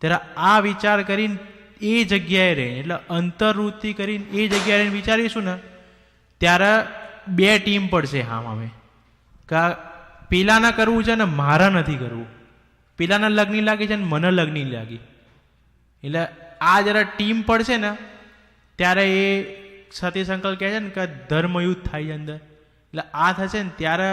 ત્યારે આ વિચાર કરીને એ જગ્યાએ રહીને, એટલે અંતર્વૃત્તિ કરીને એ જગ્યાએ રહીને વિચારીશું ને, ત્યારે બે ટીમ પડશે હામ અમે કે પેલાના કરવું છે ને મારા નથી કરવું, પેલાના લગ્ન લાગી છે ને મને લગ્ન લાગી. એટલે આ જરા ટીમ પડશે ને ત્યારે એ સતી સંકલ્પ કહે છે ને કે ધર્મયુદ્ધ થાય છે અંદર. એટલે આ થશે ને ત્યારે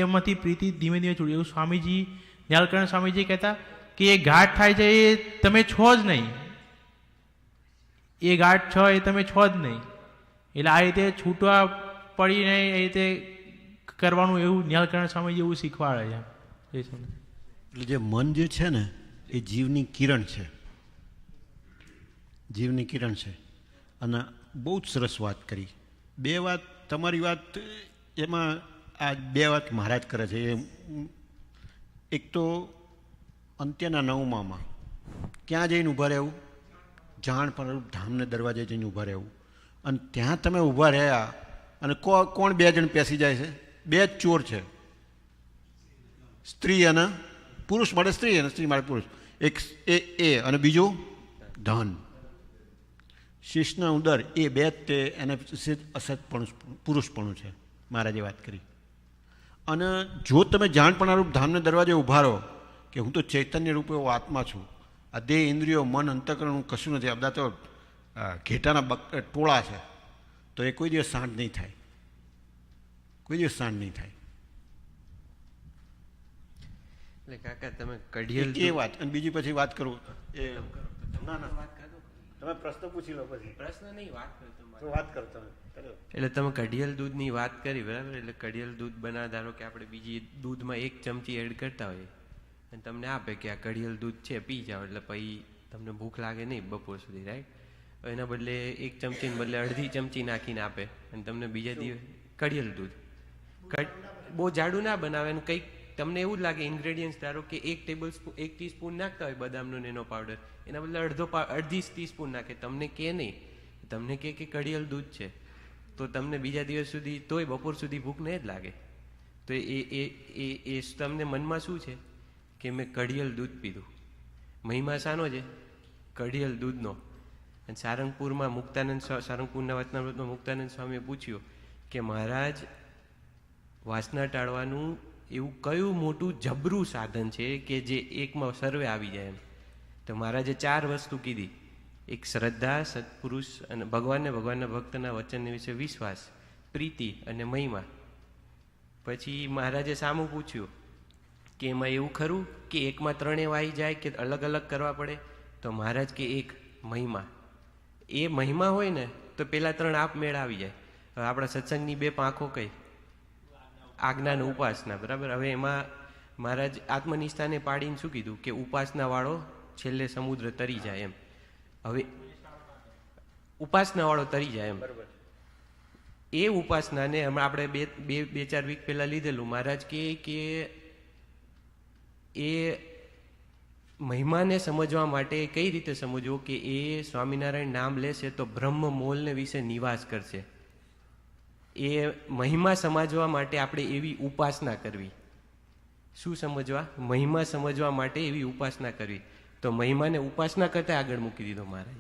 એમાંથી પ્રીતિ ધીમે ધીમે છૂટી. એવું સ્વામીજી નિહાલકરણ સ્વામીજી કહેતા કે એ ઘાટ થાય છે એ તમે છો જ નહીં, એ ઘાટ છો એ તમે છો જ નહીં. એટલે આ રીતે છૂટવા પડીને એ રીતે કરવાનું એવું નિહાલકરણ સ્વામીજી એવું શીખવાડે છે. એટલે જે મન જે છે ને એ જીવની કિરણ છે, જીવની કિરણ છે. અને બહુ જ સરસ વાત કરી. બે વાત તમારી વાત એમાં આ બે વાત મહારાજ કરે છે. એક તો અંત્યના 9માં ક્યાં જઈને ઊભા રહેવું? જાણ પર ધામને દરવાજે જઈને ઊભા રહેવું. અને ત્યાં તમે ઊભા રહ્યા અને કોણ બે જણ પેસી જાય છે? બે જ ચોર છે, સ્ત્રી અને પુરુષ માટે સ્ત્રી અને સ્ત્રી માટે પુરુષ. એક એ અને બીજું ધન, શિષ્ણના ઉદર, એ બે જ તે એને અસતપણું પુરુષપણું છે. મહારાજે વાત કરી. અને જો તમે જાણપણારૂપ ધામને દરવાજે ઊભા રહો કે હું તો ચૈતન્ય રૂપે એવો આત્મા છું, આ દેહ ઇન્દ્રિયો મન અંતઃકરણ હું કશું નથી, આ બધા તો ઘેટાના ટોળા છે, તો એ કોઈ દિવસ શાંત નહીં થાય, કોઈ દિવસ શાંત નહીં થાય. એટલે કાકા તમે કઢિયલ એ વાત. અને બીજી પછી વાત કરું એ ના ના તમે પ્રશ્ન પૂછી લો પછી. પ્રશ્ન નહીં, વાત કરતો વાત કરો તમે. એટલે તમે કઢિયલ દૂધની વાત કરી બરાબર. એટલે કઢિયલ દૂધ બનાવ, ધારો કે આપણે બીજી દૂધમાં 1 ચમચી એડ કરતા હોઈએ અને તમને આપે કે આ કઢિયલ દૂધ છે પી જાઓ, એટલે પછી તમને ભૂખ લાગે નહીં બપોર સુધી, રાઈટ? એના બદલે 1 ચમચીને બદલે અડધી ચમચી નાખીને આપે અને તમને બીજા દિવસ કઢિયલ દૂધ બહુ જાડું ના બનાવે અને કંઈક તમને એવું જ લાગે ઇન્ગ્રેડિયન્ટ્સ, ધારો કે 1 ટીસ્પૂન નાખતા હોય બદામનો નેનો પાવડર, એના બદલે અડધી ટીસ્પૂન નાખે, તમને કે નહીં, તમને કે કઢિયલ દૂધ છે, તો તમને બીજા દિવસ સુધી તોય બપોર સુધી ભૂખ નહીં જ લાગે. તો એ તમને મનમાં શું છે કે મેં કઢિયલ દૂધ પીધું. મહિમા શાનો છે? કઢિયલ દૂધનો. અને સારંગપુરમાં સારંગપુરના વચનામૃતમાં મુક્તાનંદ સ્વામીએ પૂછ્યું કે મહારાજ, વાસના ટાળવાનું એવું કયું મોટું જબરું સાધન છે કે જે એકમાં સર્વે આવી જાય એમ? તો મહારાજે 4 વસ્તુ કીધી. એક શ્રદ્ધા, સત્પુરુષ અને ભગવાનના ભક્તના વચનને વિશે વિશ્વાસ, પ્રીતિ અને મહિમા. પછી મહારાજે સામું પૂછ્યું કે એમાં એવું ખરું કે એકમાં 3 આવી જાય કે અલગ અલગ કરવા પડે? તો મહારાજ કે એક મહિમા. એ મહિમા હોય ને તો પેલા 3 આપમેળ આવી જાય. હવે આપણા સત્સંગની 2 પાંખો કઈ? આજ્ઞા અને ઉપાસના, બરાબર. હવે એમાં મહારાજ આત્મનિષ્ઠાને પાડીને શું કીધું કે ઉપાસના વાળો છેલ્લે સમુદ્ર તરી જાય એમ. હવે ઉપાસના વાળો તરી જાય એમ. એ ઉપાસનાને હમણાં આપણે 2-4 વીક પહેલા લીધેલું. મહારાજ કે એ મહિમાને સમજવા માટે કઈ રીતે સમજવો કે એ સ્વામિનારાયણ નામ લેશે તો બ્રહ્મ મોલને વિશે નિવાસ કરશે. એ મહિમા સમજવા માટે આપણે એવી ઉપાસના કરવી. શું સમજવા? મહિમા સમજવા માટે એવી ઉપાસના કરવી. તો મહિમાને ઉપાસના કરતા આગળ મૂકી દીધો મહારાજ.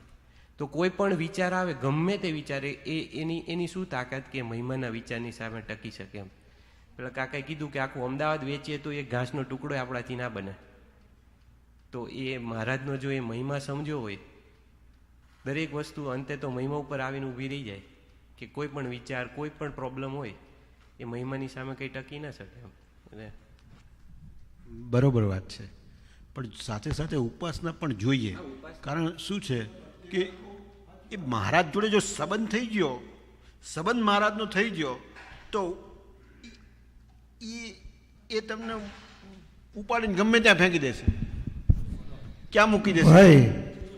તો કોઈ પણ વિચાર આવે, ગમે તે વિચારે, એની શું તાકાત કે મહિમાના વિચારની સામે ટકી શકે એમ. પેલા કાકાએ કીધું કે આખું અમદાવાદ વેચીએ તો એક ઘાસનો ટુકડો આપણાથી ના બને. તો એ મહારાજનો જો એ મહિમા સમજ્યો હોય, દરેક વસ્તુ અંતે તો મહિમા ઉપર આવીને ઊભી રહી જાય કે કોઈ પણ વિચાર, કોઈ પણ પ્રોબ્લેમ હોય એ મહિમાની સામે કંઈ ટકી ના શકે એમ. બરોબર વાત છે, પણ સાથે સાથે ઉપાસના પણ જોઈએ. કારણ શું છે કે એ મહારાજ જોડે જો સંબંધ થઈ ગયો, સંબંધ મહારાજનો થઈ ગયો, તો એ તમને ઉપાડીને ગમે ત્યાં ફેંકી દેશે. ક્યાં મૂકી દેશે? ભાઈ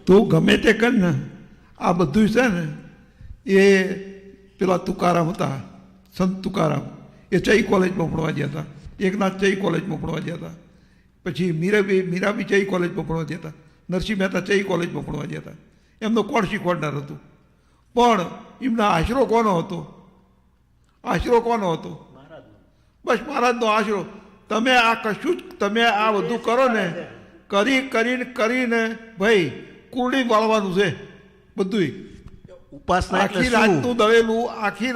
તું ગમે તે કર ને, આ બધું છે ને એ પેલા તુકારામ હતા, સંત તુકારામ, એ ચઈ કોલેજમાં ભણવા ગયા હતા. એકનાથ ચઈ કોલેજમાં ભણવા ગયા હતા. પછી મીરાબી ચઈ કોલેજમાં ભણવા ગયા હતા. નરસિંહ મહેતા ચઈ કોલેજમાં ભણવા ગયા હતા. એમનો કોણ શીખવાડનાર હતું? પણ એમના આશરો કોનો હતો? આશરો કોનો હતો? બસ મહારાજનો આશરો. તમે આ કશું જ તમે આ બધું કરો ને કરીને ભાઈ કુરડી વાળવાનું છે બધું. ઉપાસના આખી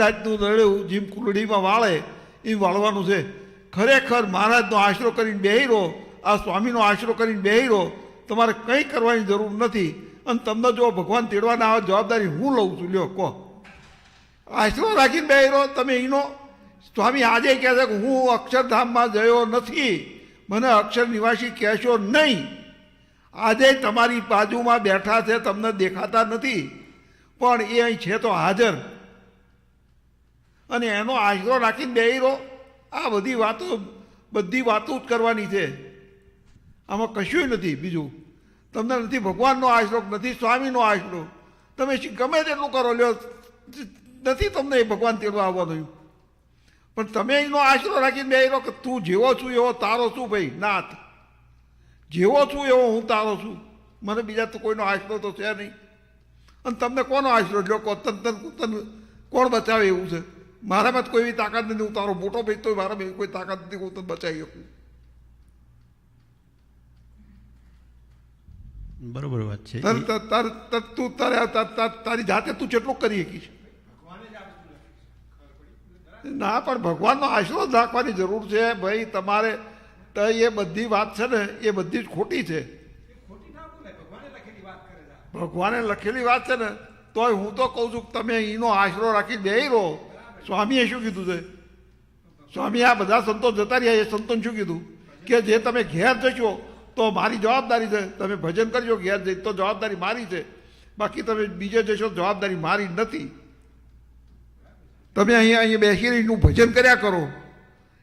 રાતનું દળેલું જેમ કુરડીમાં વાળે એ વાળવાનું છે. ખરેખર મહારાજનો આશરો કરીને બેહી રહો, આ સ્વામીનો આશરો કરીને બેહી રહો, તમારે કંઈ કરવાની જરૂર નથી. અને તમને જો ભગવાન તેડવાના આવે જવાબદારી હું લઉં છું. લ્યો કહો, આશરો રાખીને બેહી રહો તમે. એનો સ્વામી આજે કહે છે કે હું અક્ષરધામમાં ગયો નથી, મને અક્ષર નિવાસી કહેશો નહીં. આજે તમારી બાજુમાં બેઠા છે, તમને દેખાતા નથી, પણ એ અહીં છે તો હાજર. અને એનો આશરો રાખીને બેહી રહો. આ બધી વાતો જ કરવાની છે, આમાં કશું નથી બીજું. તમને નથી ભગવાનનો આશરો, નથી સ્વામીનો આશરો, તમે ગમે તેટલું કરો લ્યો, નથી તમને એ ભગવાન તેડવા આવવાનું. પણ તમે એનો આશરો રાખીને બેહી રહો કે તું જેવો છું એવો તારો છું. ભાઈ નાથ, જેવો છું એવો હું તારો છું, મને બીજા તો કોઈનો આશરો તો છે નહીં. અને તમને કોનો આશરો લ્યો કહો? તને કોણ બચાવે એવું છે? મારામાં કોઈ એવી તાકાત નથી. હું તારો મોટો ભાઈ તો મારામાં કોઈ તાકાત નથી, હું તને બચાવી શકું. બરોબર વાત છે. તું તારી જાતે તું જેટલું કરી શકીશ. ના, પણ ભગવાનનો આશરો જ રાખવાની જરૂર છે ભાઈ તમારે. તો એ બધી વાત છે ને એ બધી જ ખોટી છે. ભગવાને લખેલી વાત છે ને તોય હું તો કહું છું કે તમે એનો આશરો રાખી બેહી રહો. સ્વામીએ શું કીધું છે? સ્વામી આ બધા સંતો જતા રહ્યા, એ સંતોને શું કીધું કે જે તમે ઘેર જશો તો મારી જવાબદારી છે, તમે ભજન કરજો ઘેર જઈ તો જવાબદારી મારી છે, બાકી તમે બીજે જશો જવાબદારી મારી નથી. તમે અહીંયા બેસીને એનું ભજન કર્યા કરો,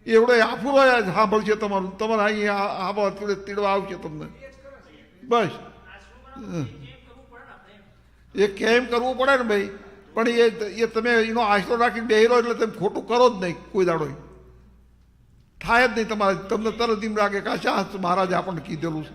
એવડો આફુરો સાંભળશે તમારું, તમારે અહીંયા તીડવા આવશે તમને. બસ એ કેમ કરવું પડે ને ભાઈ. પણ એ તમે એનો આશરો રાખીને બેહી રહો એટલે તમે ખોટું કરો જ નહીં કોઈ દાડો. થાય જ નહીં તમારે. તમને તરત એમ લાગે કે શા મહારાજે આપણને કીધેલું છે.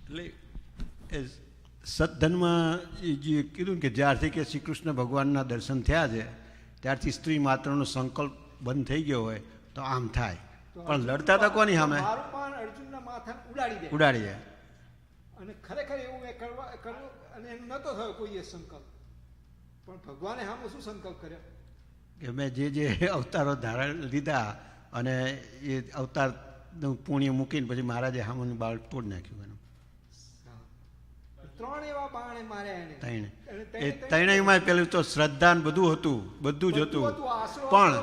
એટલે સત્ધનમાં જે કીધું કે જ્યારથી કે શ્રી કૃષ્ણ ભગવાનના દર્શન થયા છે ત્યારથી સ્ત્રી માત્રનો સંકલ્પ બંધ થઈ ગયો હોય તો આમ થાય. પણ લડતા હતા કોની સામે? અર્જુનના માથાને ઉડાડી જાય. અને ખરેખર એવું મેં કરવું અને એમ નતો થયો કોઈ સંકલ્પ. પણ ભગવાને સામે શું સંકલ્પ કર્યો કે મેં જે અવતારો ધારણ લીધા અને એ અવતારનું પુણ્ય મૂકીને પછી મહારાજે સામેનું બાળ તોડી નાખ્યું. એનું ત્રણ એવા બાણે માર્યા એને. એ ત્રણેયમાં પેલું તો શ્રદ્ધા ને બધું હતું, બધું જ હતું, પણ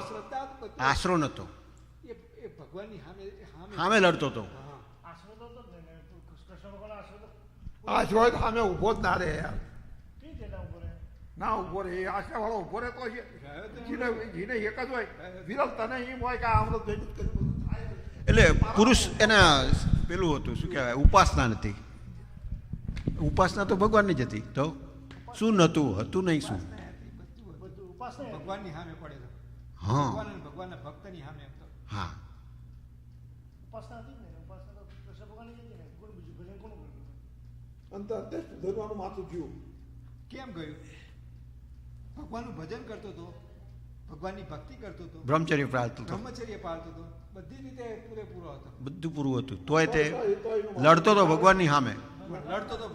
આશરો નહોતો. ભગવાનની સામે લડતો હતો. આશરો હોય તો સામે ઉભો જ ના રહે યાર. ના ઉભો રહે. એ આશા વાળો ઉભો રહેતો છે જીને એક જ હોય. વિરલ તને એમ હોય કે આમ એટલે પુરુષ એના પેલું હતું શું કહેવાય, ઉપાસના નથી. ઉપાસના તો ભગવાનની જ હતી. તો શું નહોતું? હતું નહીં શું? ભગવાનની સામે પડે. હા, ભગવાનના ભક્તની સામે. હા. ધરવાનું માથું થયું. કેમ ગયું? ભગવાનનું ભજન કરતો હતો, ભગવાનની ભક્તિ કરતો હતો, બ્રહ્મચર્ય પાળતો હતો, બ્રહ્મચર્ય પાળતો હતો, બધી રીતે પૂરેપૂરો હતો. બધું પૂરું હતું. તોય તે લડતો હતો ભગવાનની સામે. લડતો તો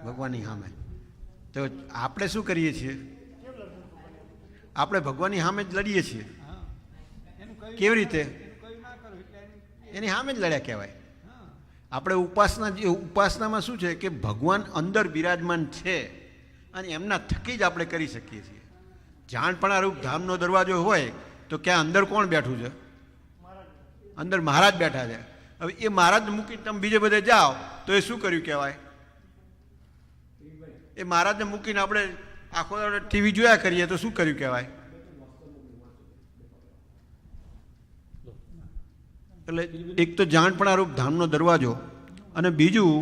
ભગવાનની સામે. તો આપણે શું કરીએ છીએ? આપણે ભગવાનની સામે જ લડીએ છીએ. કેવી રીતે? એની સામે જ લડ્યા કહેવાય. આપણે ઉપાસનામાં શું છે કે ભગવાન અંદર બિરાજમાન છે અને એમના થકી જ આપણે કરી શકીએ છીએ. જાણપણા રૂપ ધામનો દરવાજો હોય તો ક્યાં અંદર કોણ બેઠું છે? અંદર મહારાજ બેઠા છે. હવે એ મહારાજ મૂકીને તમે બીજે બધે જાઓ તો એ શું કર્યું કહેવાય? એ મહારાજને મૂકીને આપણે આખો ટીવી જોયા કરીએ તો શું કર્યું કહેવાય? એટલે એક તો જાણપણા રૂપ ધામનો દરવાજો, અને બીજું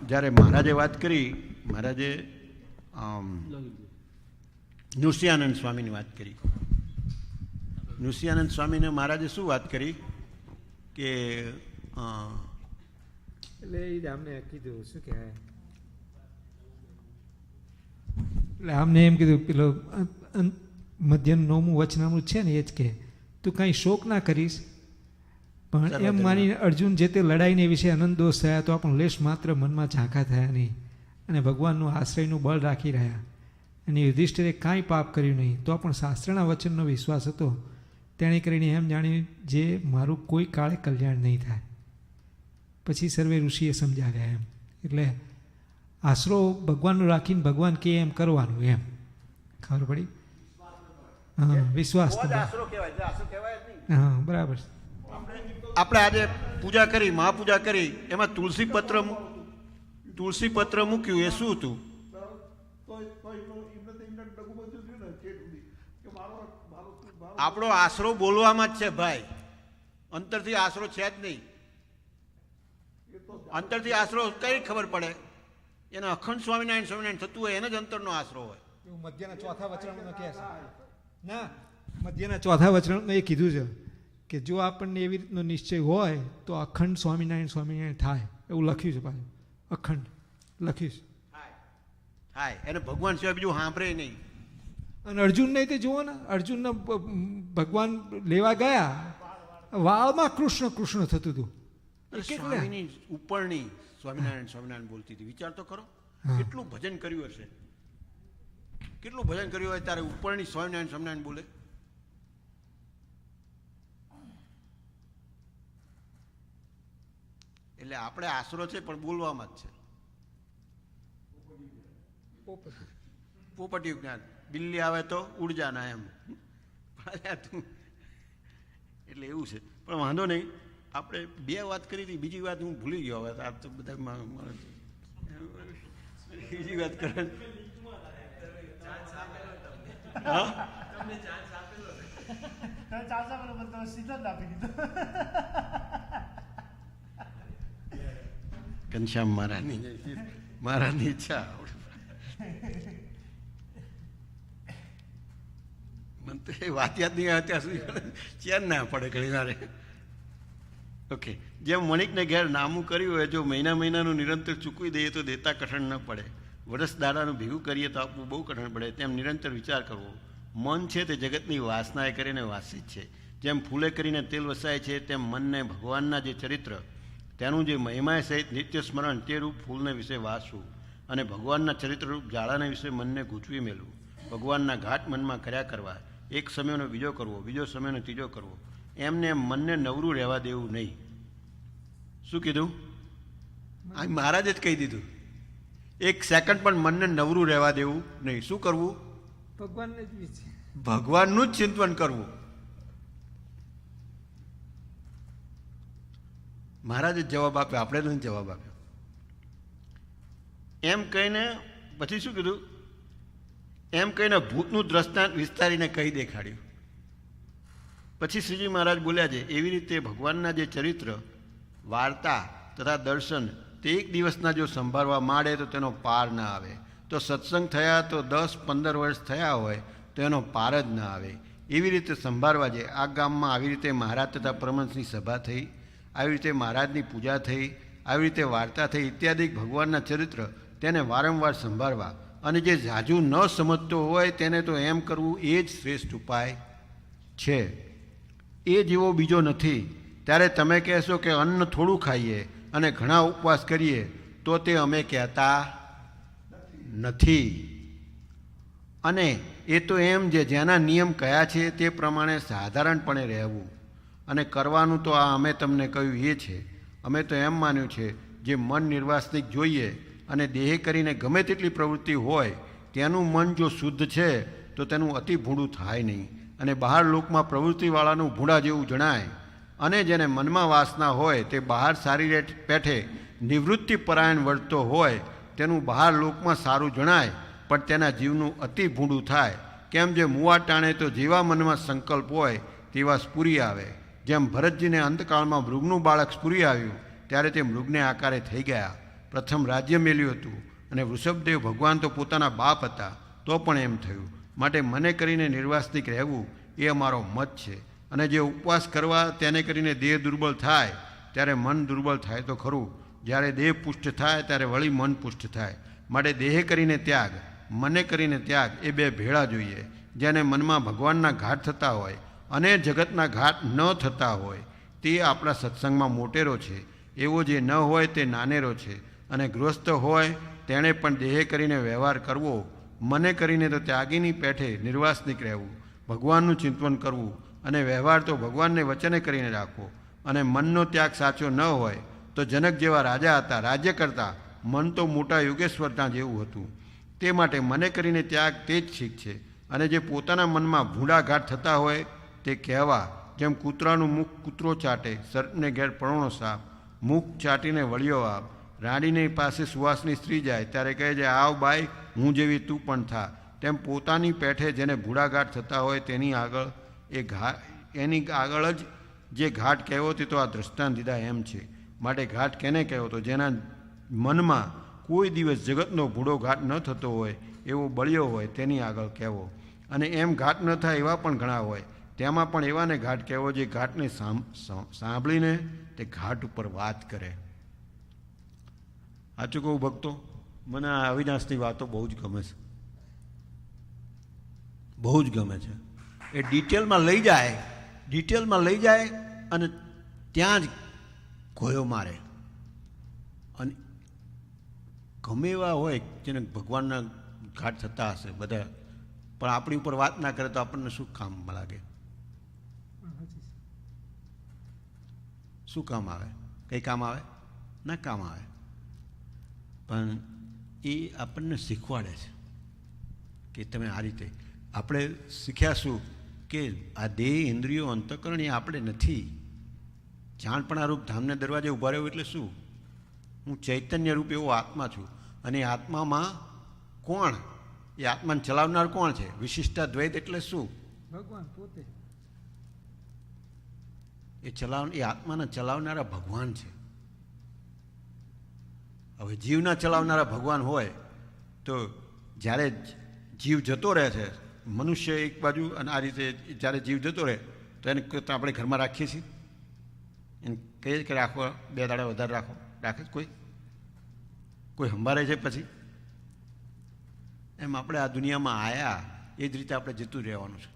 જ્યારે મહારાજે વાત કરી, મહારાજે નૃસિંહાનંદ સ્વામીની વાત કરી. નૃસિંહાનંદ સ્વામીને મહારાજે શું વાત કરી કે એટલે એ આમને કીધું શું કહેવાય, એટલે આમને એમ કીધું પેલો મધ્યનું 9મું વચનામૃત છે ને એ જ કે તું કાંઈ શોક ના કરીશ, પણ એમ માનીને અર્જુન જે તે લડાઈને વિશે અનંત દોષ થયા તો પણ લેશ માત્ર મનમાં ઝાંખા થયા નહીં અને ભગવાનનું આશ્રયનું બળ રાખી રહ્યા, અને યુધિષ્ઠિરે કાંઈ પાપ કર્યું નહીં તો પણ શાસ્ત્રના વચનનો વિશ્વાસ હતો. તેણે કરીને એમ જાણ્યું જે મારું કોઈ કાળે કલ્યાણ નહીં થાય. પછી સર્વે ઋષિએ સમજાવ્યા એમ. એટલે આશરો ભગવાનનો રાખીને ભગવાન કે એમ કરવાનું, એમ ખબર પડી? હા, વિશ્વાસ. હા, બરાબર. આપણે આજે પૂજા કરી, મહાપૂજા કરી, એમાં તુલસી પત્ર મૂક્યું, એ શું હતું? આપણો આશરો બોલવામાં જ છે ભાઈ, અંતરથી આશરો છે જ નહીં. અંતરથી આશરો કઈ ખબર પડે? એને અખંડ સ્વામિનારાયણ સ્વામિનારાયણ થતું હોય એને જ અંતરનો આશરો હોય. એવું મધ્યના ચોથા વચનામાં કહે છે ના, મધ્યના ચોથા વચનામાં એ કીધું છે કે જો આપણને એવી રીતનો નિશ્ચય હોય તો અખંડ સ્વામિનારાયણ સ્વામિનારાયણ થાય, એવું લખ્યું છે. પાછું અખંડ લખ્યું છે, થાય. એને ભગવાન સિવાય બીજું સાંભળે નહીં. અને અર્જુન નહીં તે જુઓ ને, અર્જુનને ભગવાન લેવા ગયા, વાળમાં કૃષ્ણ કૃષ્ણ થતું હતું. સ્વામીની ઉપરની સ્વામિનારાયણ સ્વામિનારાયણ બોલતી હતી. વિચાર તો કરો, કેટલું ભજન કર્યું હશે, કેટલું ભજન કર્યું હોય ત્યારે ઉપરની સ્વામિનારાયણ સ્વામિનારાયણ બોલે. એટલે આપણે આશરો છે પણ બોલવામાં જ છે. પોપટિયું જ્ઞાન, બિલ્લી આવે તો ઉડજાના એમ. એટલે એવું છે. પણ વાંધો નહીં, આપણે 2 વાત કરી હતી, બીજી વાત હું ભૂલી ગયો. હવે આ તો બધા બીજી વાત કરે. ઘનશ્યામ મહારાજની ઈચ્છા. મને તો એ વાત યાદ નહીં આવે ત્યાં સુધી ચેન ના પડે ઘણી વારે. ઓકે, જેમ મણિકને ઘેર નામું કર્યું હોય, જો મહિનાનું નિરંતર ચૂકવી દઈએ તો દેતા કઠણ ન પડે, વર્ષ દાડાનું ભેગું કરીએ તો આપવું બહુ કઠણ પડે. તેમ નિરંતર વિચાર કરવો. મન છે તે જગતની વાસનાએ કરીને વાસી જ છે. જેમ ફૂલે કરીને તેલ વસાય છે, તેમ મનને ભગવાનના જે ચરિત્ર તેનું જે મહિમાય સહિત નિત્ય સ્મરણ તે રૂપ ફૂલને વિશે વાસવું, અને ભગવાનના ચરિત્રરૂપ જાળાને વિશે મનને ગૂંચવી મેળવું. ભગવાનના ઘાટ મનમાં કર્યા કરવા, એક સમયનો બીજો કરવો, બીજો સમયનો ત્રીજો કરવો. એમને એમ મનને નવરું રહેવા દેવું નહીં. શું કીધું? આ મહારાજે જ કહી દીધું. એક સેકન્ડ પણ મનને નવરું રહેવા દેવું નહીં. શું કરવું? ભગવાનનું જ ચિંતન કરવું. મહારાજે જવાબ આપ્યો, આપણે નથી જવાબ આપ્યો. એમ કહીને પછી શું કીધું? એમ કહીને ભૂતનું દ્રષ્ટાંત વિસ્તારીને કહી દેખાડ્યું. પછી શ્રીજી મહારાજ બોલ્યા છે, એવી રીતે ભગવાનના જે ચરિત્ર, વાર્તા તથા દર્શન તે એક દિવસના જો સંભાળવા માંડે તો તેનો પાર ના આવે. તો સત્સંગ થયા તો 10-15 વર્ષ થયા હોય તો એનો પાર જ ના આવે. એવી રીતે સંભાળવા છે. આ ગામમાં આવી રીતે મહારાજ તથા પરમહંસની સભા થઈ, આવી રીતે મહારાજની પૂજા થઈ, આવી રીતે વાર્તા થઈ ઇત્યાદિ ભગવાનના ચરિત્ર તેને વારંવાર સંભાળવા. અને જે ઝાઝું ન સમજતો હોય તેને તો એમ કરવું એ જ શ્રેષ્ઠ ઉપાય છે. એ જેવો બીજો નથી. ત્યારે તમે કહેશો કે અન્ન થોડું ખાઈએ અને ઘણા ઉપવાસ કરીએ તો તે અમે કહેતા નથી. અને એ તો એમ જેના નિયમ કયા છે તે પ્રમાણે સાધારણપણે રહેવું અને કરવાનું તો આ અમે તમને કહ્યું એ છે. અમે તો એમ માન્યું છે જે મન નિર્વાસનિક જોઈએ અને દેહ કરીને ગમે તેટલી પ્રવૃત્તિ હોય તેનું મન જો શુદ્ધ છે તો તેનું અતિ ભૂંડું થાય નહીં અને બહાર લોકમાં પ્રવૃત્તિવાળાનું ભૂંડા જેવું જણાય. અને જેને મનમાં વાસના હોય તે બહાર સારી પેઠે નિવૃત્તિ પરાયણ વર્તતો હોય તેનું બહાર લોકમાં સારું જણાય, પણ તેના જીવનું અતિ ભૂંડું થાય. કેમ જે મુવા ટાણે તો જેવા મનમાં સંકલ્પ હોય તેવા સ્ફુરી આવે. જેમ ભરતજીને અંતકાળમાં મૃગનું બાળક સ્ફુરી આવ્યું ત્યારે તે મૃગને આકારે થઈ ગયા. પ્રથમ રાજ્ય મેલ્યું હતું અને વૃષભદેવ ભગવાન તો પોતાના બાપ હતા તો પણ એમ થયું. માટે મને કરીને નિર્વાસનિક રહેવું એ અમારો મત છે. અને જે ઉપવાસ કરવા તેને કરીને દેહ દુર્બળ થાય ત્યારે મન દુર્બળ થાય તો ખરું, જ્યારે દેહ પુષ્ટ થાય ત્યારે વળી મન પુષ્ટ થાય. માટે દેહ કરીને ત્યાગ, મને કરીને ત્યાગ એ બે ભેળા જોઈએ. જેને મનમાં ભગવાનના ઘાટ થતા હોય અને જગતના ઘાટ ન થતા હોય તે આપણા સત્સંગમાં મોટેરો છે. એવો જે ન હોય તે નાનેરો છે. અને ગૃહસ્થ હોય તેણે પણ દેહ કરીને વ્યવહાર કરવો, મને કરીને તો ત્યાગીની પેઠે નિર્વાસનિક રહેવું, ભગવાનનું ચિંતન કરવું અને વ્યવહાર તો ભગવાનને વચને કરીને રાખવો. અને મનનો ત્યાગ સાચો ન હોય તો જનક જેવા રાજા હતા, રાજ્ય કરતા મન તો મોટા યોગેશ્વરના જેવું હતું. તે માટે મને કરીને ત્યાગ તે જ શીખ છે. અને જે પોતાના મનમાં ભૂંડા ઘાટ થતા હોય તે કહેવા, જેમ કૂતરાનું મુખ કૂતરો ચાટે, સર્પને ઘેર પરોણો સાપ, મુખ ચાટીને વળ્યો આપ. રાણીની પાસે સુવાસની સ્ત્રી જાય ત્યારે કહે છે, આવ બાઈ, હું જેવી તું પણ થા. તેમ પોતાની પેઠે જેને ભૂડા ઘાટ થતા હોય તેની આગળ એની આગળ જ જે ઘાટ કહેવો તે તો આ દ્રષ્ટાંત દીધા એમ છે. માટે ઘાટ કેને કહેવો? તો જેના મનમાં કોઈ દિવસ જગતનો ભૂડો ઘાટ ન થતો હોય એવો બળ્યો હોય તેની આગળ કહેવો. અને એમ ઘાટ ન થાય એવા પણ ઘણા હોય, તેમાં પણ એવાને ઘાટ કહેવો જે ઘાટને સાંભળીને તે ઘાટ ઉપર વાત કરે. સાચું કહું ભક્તો, મને આ અવિનાશની વાતો બહુ જ ગમે છે, બહુ જ ગમે છે. એ ડિટેલમાં લઈ જાય અને ત્યાં જ ગોયો મારે. અને ગમે એવા હોય જેને ભગવાનના ઘાટ થતા હશે બધા, પણ આપણી ઉપર વાત ના કરે તો આપણને શું કામ લાગે? શું કામ આવે? કંઈ કામ આવે? ના કામ આવે. પણ એ આપણને શીખવાડે છે કે તમે આ રીતે. આપણે શીખ્યાશું કે આ દેહ ઇન્દ્રિયો અંતઃકરણ એ આપણે નથી. જાણપણા રૂપ ધામને દરવાજે ઊભા રહ્યો એટલે શું? હું ચૈતન્ય રૂપ એવો આત્મા છું. અને એ આત્મામાં કોણ? એ આત્માને ચલાવનાર કોણ છે? વિશિષ્ટા દ્વૈત એટલે શું? ભગવાન પોતે. એ આત્માને ચલાવનારા ભગવાન છે. હવે જીવના ચલાવનારા ભગવાન હોય તો જ્યારે જીવ જતો રહે છે, મનુષ્ય એક બાજુ અને આ રીતે જ્યારે જીવ જતો રહે તો એને આપણે ઘરમાં રાખીએ છીએ? એને કહીએ કે રાખો, 2 દાડા વધારે રાખો, રાખે કોઈ સંભાળે છે? પછી એમ આપણે આ દુનિયામાં આવ્યા એ જ રીતે આપણે જતું રહેવાનું છે.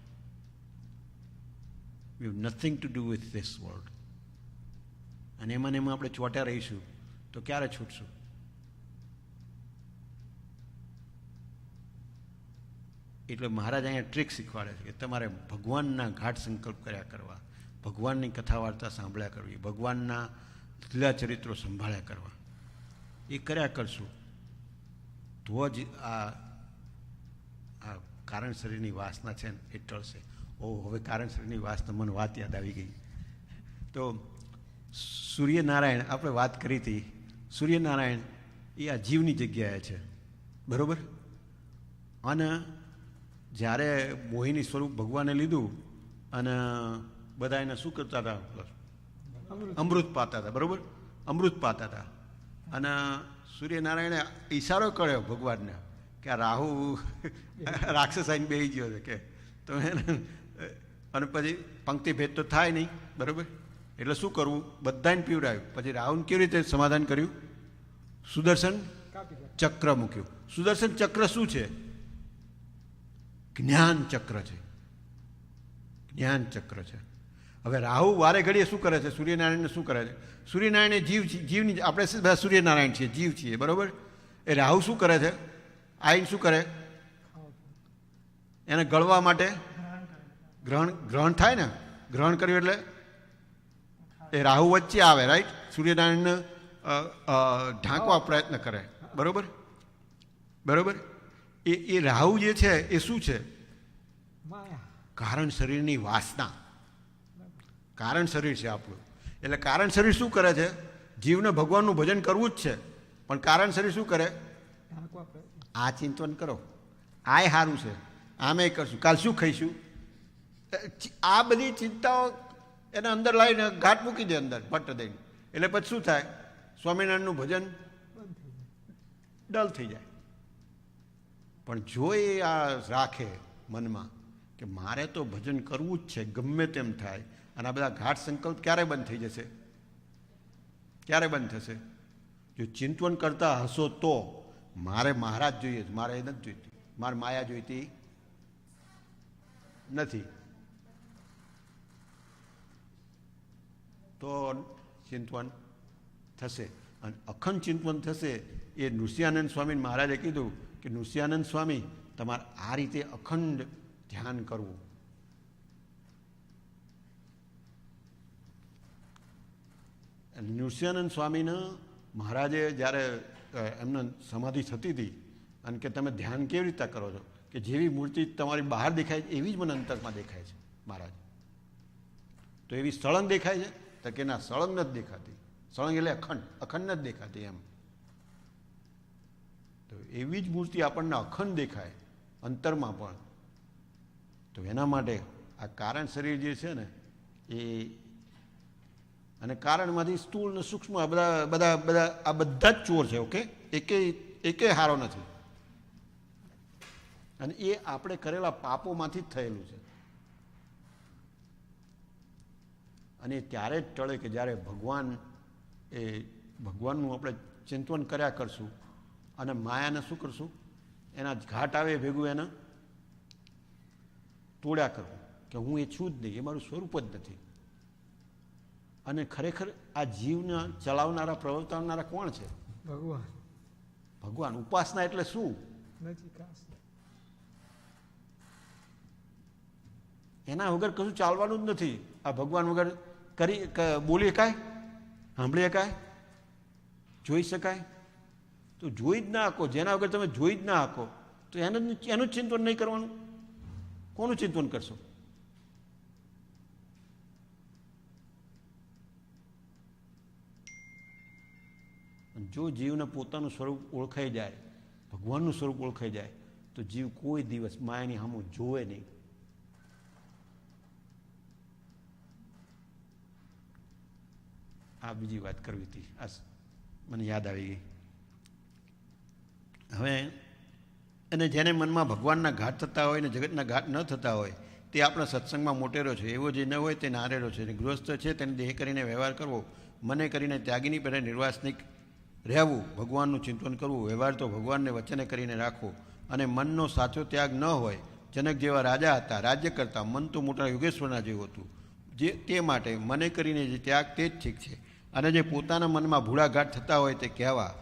We have nothing to do with this world. અને એમાં આપણે ચોટ્યા રહીશું તો ક્યારે છૂટશું? એટલે મહારાજ અહીંયા ટ્રીક શીખવાડે છે કે તમારે ભગવાનના ઘાટ સંકલ્પ કર્યા કરવા, ભગવાનની કથા વાર્તા સાંભળ્યા કરવી, ભગવાનના લીલા ચરિત્રો સંભાળ્યા કરવા. એ કર્યા કરશું તો જ આ કારણ શરીરની વાસના છે ને એ ટળશે. હવે કારણ શરીરની વાસના મને વાત યાદ આવી ગઈ. તો સૂર્યનારાયણ આપણે વાત કરી હતી. સૂર્યનારાયણ એ આ જીવની જગ્યાએ છે, બરાબર? અને જ્યારે મોહિની સ્વરૂપ ભગવાને લીધું અને બધા એને શું કરતા હતા? અમૃત પાતા હતા, બરાબર? અમૃત પાતા હતા. અને સૂર્યનારાયણે ઈશારો કર્યો ભગવાનને કે આ રાહુ રાક્ષસ આવીને બેસી ગયો છે કે તો એને, અને પછી પંક્તિ ભેદ તો થાય નહીં, બરાબર? એટલે શું કરવું? બધાને પીવડાવ્યું. પછી રાહુને કેવી રીતે સમાધાન કર્યું? સુદર્શન ચક્ર મૂક્યું. સુદર્શન ચક્ર શું છે? જ્ઞાન ચક્ર છે. જ્ઞાન ચક્ર છે. હવે રાહુ વારે ઘડીએ શું કરે છે? સૂર્યનારાયણને શું કરે છે? સૂર્યનારાયણ જીવની, આપણે બધા સૂર્યનારાયણ છીએ, જીવ છીએ, બરાબર? એ રાહુ શું કરે છે? આઈને શું કરે? એને ગળવા માટે ગ્રહણ થાય ને. ગ્રહણ કર્યું એટલે એ રાહુ વચ્ચે આવે, રાઈટ? સૂર્યનારાયણને ઢાંકવા પ્રયત્ન કરે, બરાબર? બરાબર? એ રાહુ જે છે એ શું છે? કારણ શરીરની વાસના. કારણ શરીર છે આપણું. એટલે કારણ શરીર શું કરે છે? જીવને ભગવાનનું ભજન કરવું જ છે, પણ કારણ શરીર શું કરે? આ ચિંતન કરો, આ સારું છે, આમે કરશું, કાલ શું ખાઈશું, આ બધી ચિંતાઓ એને અંદર લાવીને ઘાટ મૂકી દે, અંદર ભટ્ટ દઈને. એટલે પછી શું થાય? સ્વામિનારાયણનું ભજન ડલ થઈ જાય. પણ જો એ આ રાખે મનમાં કે મારે તો ભજન કરવું જ છે ગમે તેમ થાય. અને આ બધા ઘાટ સંકલ્પ ક્યારે બંધ થઈ જશે? ક્યારે બંધ થશે? જો ચિંતન કરતા હશો તો મારે મહારાજ જોઈએ, મારે એ નથી જોઈતી, મારે માયા જોઈતી નથી, તો ચિંતન થશે. અને અખંડ ચિંતન થશે. એ નૃસિંહાનંદ સ્વામી મહારાજે કીધું કે નૃસિંહાનંદ સ્વામી તમારે આ રીતે અખંડ ધ્યાન કરવું. નૃસિંહાનંદ સ્વામીને મહારાજે જ્યારે એમને સમાધિ થતી હતી અને કે તમે ધ્યાન કેવી રીતે કરો છો, કે જેવી મૂર્તિ તમારી બહાર દેખાય છે એવી જ મને અંતરમાં દેખાય છે મહારાજ. તો એવી સળંગ દેખાય છે? તો કે ના, સળંગ નથી દેખાતી. સળંગ એટલે અખંડ, અખંડ નથી દેખાતી એમ. તો એવી જ મૂર્તિ આપણને અખંડ દેખાય અંતરમાં પણ. તો એના માટે આ કારણ શરીર જે છે ને એ, અને કારણમાંથી સ્થૂળ ને સૂક્ષ્મ આ બધા જ ચોર છે. ઓકે, એકે હારો નથી. અને એ આપણે કરેલા પાપોમાંથી જ થયેલું છે. અને ત્યારે જ ટળે કે જ્યારે ભગવાનનું આપણે ચિંતન કર્યા કરશું અને માયાને શું કરશું, એના ઘાટ આવે ભેગું એને તોડ્યા કરવું કે હું એ છું જ નહીં, એ મારું સ્વરૂપ જ નથી. અને ખરેખર આ જીવને ચલાવનારા પ્રવર્તાવનારા કોણ છે? ભગવાન. ભગવાન. ઉપાસના એટલે શું? એના વગર કશું ચાલવાનું જ નથી. આ ભગવાન વગર બોલી શકાય, સાંભળી શકાય, જોઈ શકાય? તો જોઈ જ ના શકો. જેના વગર તમે જોઈ જ ના શકો તો એનું જ ચિંતન નહીં કરવાનું. કોનું ચિંતન કરશો? જો જીવને પોતાનું સ્વરૂપ ઓળખાઈ જાય, ભગવાનનું સ્વરૂપ ઓળખાઈ જાય, તો જીવ કોઈ દિવસ માયાની સામું જોવે નહીં. આ બીજી વાત કરવી હતી, આ મને યાદ આવી ગઈ. હવે અને જેને મનમાં ભગવાનના ઘાટ થતા હોય ને જગતના ઘાટ ન થતા હોય તે આપણા સત્સંગમાં મોટેરો છે. એવો જે ન હોય તે નારેરો છે. ગૃહસ્થ છે તેને દેહ કરીને વ્યવહાર કરવો, મને કરીને ત્યાગીની પહેલાં નિર્વાસનિક રહેવું, ભગવાનનું ચિંતન કરવું, વ્યવહાર તો ભગવાનને વચને કરીને રાખવો. અને મનનો સાચો ત્યાગ ન હોય. જનક જેવા રાજા હતા, રાજ્ય કરતા, મન તો મોટા યોગેશ્વરના જેવું હતું. તે માટે મને કરીને જે ત્યાગ તે જ ઠીક છે. અને જે પોતાના મનમાં ભૂળા ઘાટ થતા હોય તે કહેવા.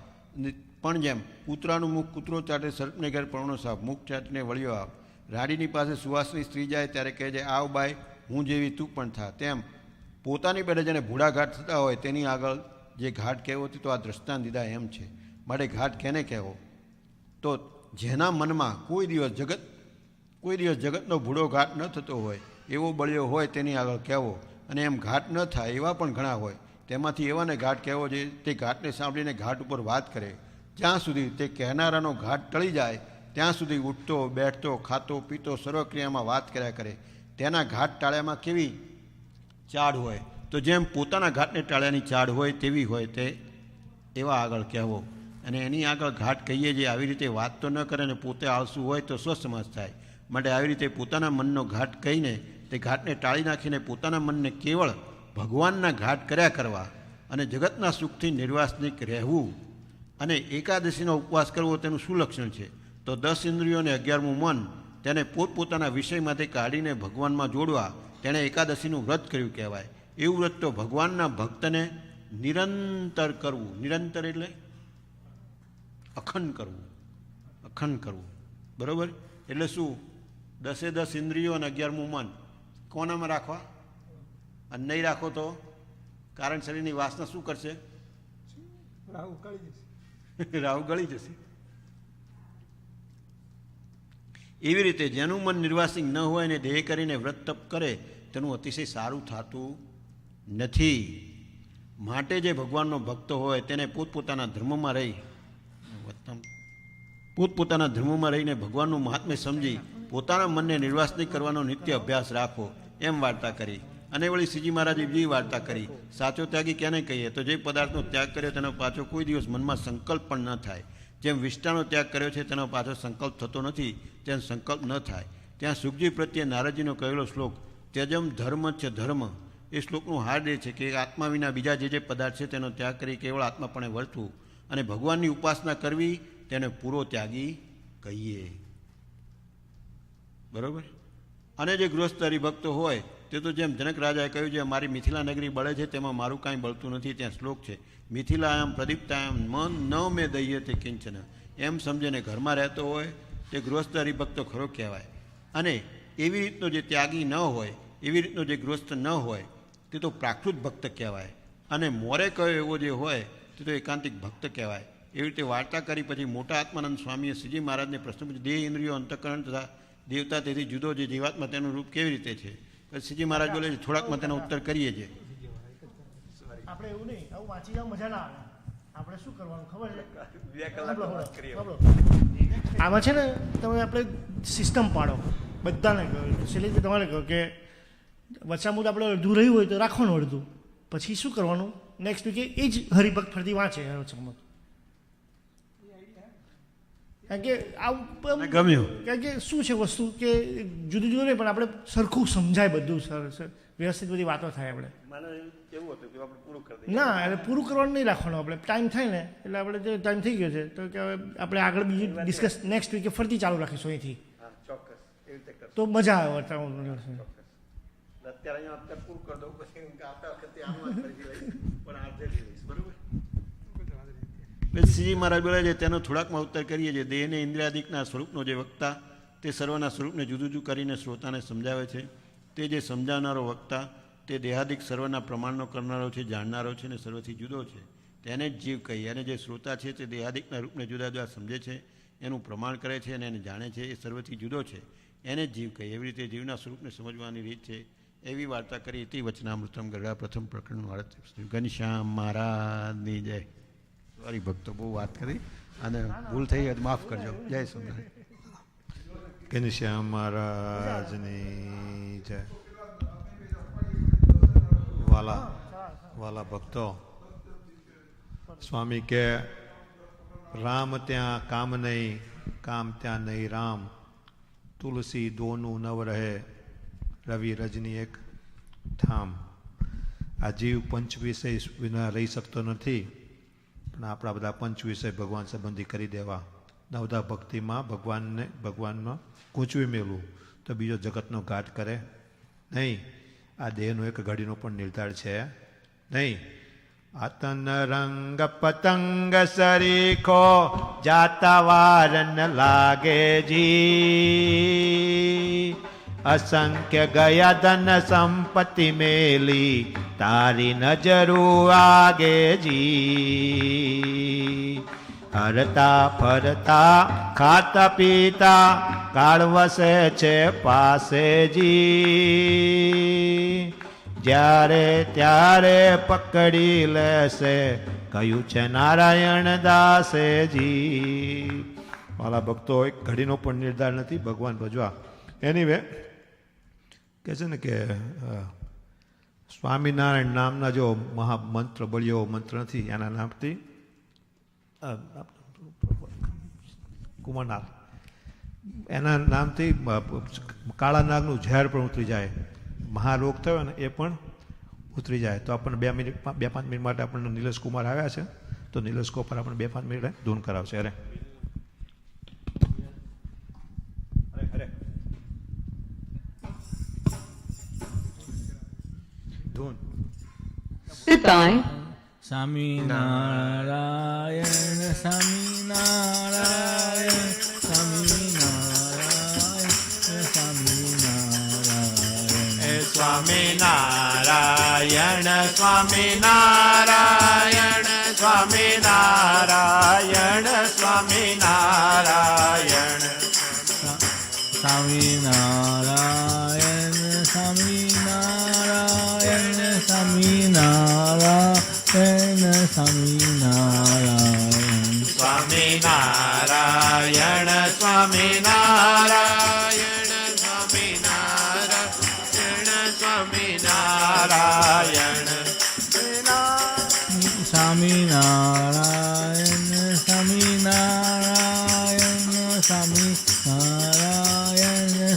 પણ જેમ કૂતરાનું મુખ કૂતરો ચાટે, સર્પને ઘેર પરણો સાપ, મુખ ચાટને વળ્યો આવ. રાડીની પાસે સુવાસની સ્ત્રી જાય ત્યારે કહે છે આવ બાઈ હું જેવી તું પણ થા. તેમ પોતાની પહેલાં જેને ભૂળા ઘાટ થતા હોય તેની આગળ જે ઘાટ કહેવો હતી તો આ દ્રષ્ટાંત દીધા એમ છે. માટે ઘાટ કેને કહેવો? તો જેના મનમાં કોઈ દિવસ જગતનો ભૂળો ઘાટ ન થતો હોય એવો બળ્યો હોય તેની આગળ કહેવો. અને એમ ઘાટ ન થાય એવા પણ ઘણા હોય, તેમાંથી એવાને ઘાટ કહેવો છે તે ઘાટને સાંભળીને ઘાટ ઉપર વાત કરે. જ્યાં સુધી તે કહેનારાનો ઘાટ ટળી જાય ત્યાં સુધી ઉઠતો બેઠતો ખાતો પીતો સર્વક્રિયામાં વાત કર્યા કરે. તેના ઘાટ ટાળ્યામાં કેવી ચાડ હોય, તો જેમ પોતાના ઘાટને ટાળ્યાની ચાડ હોય તેવી હોય તે એવા આગળ કહેવો. અને એની આગળ ઘાટ કહીએ જે આવી રીતે વાત તો ન કરે ને પોતે આળસુ હોય તો સ્વસમાજ થાય. માટે આવી રીતે પોતાના મનનો ઘાટ કહીને તે ઘાટને ટાળી નાખીને પોતાના મનને કેવળ ભગવાનના ઘાટ કર્યા કરવા અને જગતના સુખથી નિર્વાસનિક રહેવું. અને એકાદશીનો ઉપવાસ કરવો તેનું શું લક્ષણ છે? તો 10 ઇન્દ્રિયોને 11મું મન તેને પોતપોતાના વિષયમાંથી કાઢીને ભગવાનમાં જોડવા તેણે એકાદશીનું વ્રત કર્યું કહેવાય. એવું વ્રત તો ભગવાનના ભક્તને નિરંતર કરવું. નિરંતર એટલે અખંડ કરવું. અખંડ કરવું, બરાબર? એટલે શું? 10 ઇન્દ્રિયો અને 11મું મન કોનામાં રાખવા? અને નહીં રાખો તો કારણ શરીરની વાસના શું કરશે? રાહુ ગળી જશે. એવી રીતે જેનું મન નિર્વાસિક ન હોય ને દેહ કરીને વ્રત તપ કરે તેનું અતિશય સારું થતું નથી. માટે જે ભગવાનનો ભક્ત હોય તેને પોતપોતાના ધર્મમાં રહીને ભગવાનનું મહાત્મ્ય સમજી પોતાના મનને નિર્વાસનિક કરવાનો નિત્ય અભ્યાસ રાખો એમ વાર્તા કરી. અને વળી શ્રીજી મહારાજે બીજી વાર્તા કરી. સાચો ત્યાગી કેને કહીએ? તો જે પદાર્થનો ત્યાગ કર્યો તેનો પાછો કોઈ દિવસ મનમાં સંકલ્પ પણ ન થાય. જેમ વિષ્ટાનો ત્યાગ કર્યો છે તેનો પાછો સંકલ્પ થતો નથી તેમ સંકલ્પ ન થાય. ત્યાં સુખજી પ્રત્યે નારદજીનો કહેલો શ્લોક ત્યજમ ધર્મ છે ધર્મ, એ શ્લોકનું હાર્ડ એ છે કે આત્મા વિના બીજા જે પદાર્થ છે તેનો ત્યાગ કરી કેવળ આત્માપણે વર્તવું અને ભગવાનની ઉપાસના કરવી તેને પૂરો ત્યાગી કહીએ. બરાબર. અને જે ગૃહસ્થ હરિભક્તો હોય તે તો જેમ જનક રાજાએ કહ્યું છે, મારી મિથિલા નગરી બળે છે તેમાં મારું કાંઈ બળતું નથી. ત્યાં શ્લોક છે, મિથિલાયામ પ્રદીપ્તાયામ મન ન મેં દઈએ તે કિંચન, એમ સમજીને ઘરમાં રહેતો હોય તે ગૃહસ્થ હરિભક્તો ખરો કહેવાય. અને એવી રીતનો જે ત્યાગી ન હોય, એવી રીતનો જે ગૃહસ્થ ન હોય તે તો પ્રાકૃત ભક્ત કહેવાય. અને મોરે કયો એવો જે હોય તે તો એકાંતિક ભક્ત કહેવાય. એવી રીતે વાર્તા કરી પછી મોટા આત્માનંદ સ્વામીએ શ્રીજી મહારાજને પ્રશ્ન પૂછ્યો, દેહ ઇન્દ્રિયો અંતઃકરણ તથા દેવતા તેથી જુદો જે જીવાત્મા તેનું રૂપ કેવી રીતે છે? પછી શ્રીજી મહારાજ બોલે છે, થોડાકમાં તેનો ઉત્તર કરીએ છીએ. આપણે એવું નહીં, આવું વાંચી જાવ મજા ના આવે. આપણે શું કરવાનું ખબર છે? આમાં છે ને તમે આપણે સિસ્ટમ પાડો બધાને કહો, શૈલેષભાઈ તમારે કહો કે વચ્ચામુદ આપણે અડધું રહ્યું હોય તો રાખવાનું અડધું, પછી શું કરવાનું નેક્સ્ટ વીકે એ જ હરિભક્ત ફરતી વાંચે વચ્ચામુદ. કારણ કે આવું ગમ્યું, કારણ કે શું છે વસ્તુ કે જુદું જુદું નહીં પણ આપણે સરખું સમજાય બધું, વ્યવસ્થિત બધી વાતો થાય. આપણે ના એટલે પૂરું કરવાનું નહીં રાખવાનું. આપણે ટાઈમ થાય ને એટલે આપણે જે ટાઈમ થઈ ગયો છે તો કે આપણે આગળ બીજું ડિસ્કસ નેક્સ્ટ વીકે ફરતી ચાલુ રાખીશું અહીંથી, તો મજા આવે. શ્રીજી મહારાજ બોલે છે તેનો થોડાકમાં ઉત્તર કરીએ છીએ. દેહને ઇન્દ્રિયાદિકના સ્વરૂપનો જે વક્તા તે સર્વના સ્વરૂપને જુદું જુદું કરીને શ્રોતાને સમજાવે છે. તે જે સમજાવનારો વક્તા તે દેહાદિક સર્વના પ્રમાણનો કરનારો છે, જાણનારો છે અને સર્વથી જુદો છે, તેને જ જીવ કહીએ. અને જે શ્રોતા છે તે દેહાદિકના રૂપને જુદા જુદા સમજે છે, એનું પ્રમાણ કરે છે અને એને જાણે છે, એ સર્વથી જુદો છે, એને જ જીવ કહીએ. એવી રીતે જીવના સ્વરૂપને સમજવાની રીત છે. એવી વાર્તા કરી હતી વચનામૃતમ ગરડા પ્રથમ પ્રકરણનું આરત. ઘનશ્યામ મહારાજની જય. સોરી ભક્તો, બહુ વાત કરી અને ભૂલ થઈ હોય તો માફ કરજો. જય સ્વામિનારાયણ. ઘનશ્યામ મહારાજની જય. વાલા ભક્તો, સ્વામી કે રામ ત્યાં કામ નહીં, કામ ત્યાં નહીં રામ, તુલસી દોનું નવ રહે, રવિ રજની એક ઠામ. આ જીવ પંચ વિષય વિના રહી શકતો નથી, પણ આપણા બધા પંચ વિષય ભગવાન સંબંધી કરી દેવા, નવધા ભક્તિમાં ભગવાનમાં ગૂંચવી મેળવું, તો બીજો જગતનો ઘાટ કરે નહીં. આ દેહનો એક ઘડીનો પણ નિર્ધાર છે નહીં. આતન રંગ પતંગ સરીખો જાતા વાર ન લાગે જી, અસંખ્ય ગયા ધન સંપત્તિ મેલી તારી નજરું આગે જી. હરતા ફરતા ખાતા પીતા કાળ વસે છે પાસે જી, જ્યારે ત્યારે પકડી લેશે કયું છે નારાયણ દાસેજી. વાલા ભક્તો, એક ઘડીનો પણ નિર્ધાર નથી ભગવાન ભજવા. એનીવે કે છે ને કે સ્વામિનારાયણ નામના જો મહામંત્ર બળ્યો મંત્ર નથી, એના નામથી કુમારનાગ, એના નામથી કાળા નાગનું ઝેર પણ ઉતરી જાય, મહારોગ થયો ને એ પણ ઉતરી જાય. તો આપણને 2 મિનિટ 2-5 મિનિટ માટે આપણને નિલેશ કુમાર આવ્યા છે, તો નિલેશ કુમાર આપણને 2-5 મિનિટ ધૂન કરાવશે. અરે ધૂન. સ્વામિનારાયણ સ્વામિનારાયણ સ્વામિનારાયણ સ્વામિનારાયણ સ્વામિનારાયણ સ્વામિનારાયણ સ્વામિનારાયણ સ્વામિનારાયણ સ્વામિનારાયણ સ્વામિનારાયણ સ્વામિનારાયણ સ્વામિનારાયણ સ્વામિનારાયણ સ્વામિનારાયણ સ્વામિનારાયણ સ્વામિનારાયણ સ્વામિનારાયણ સ્વામિનારાયણ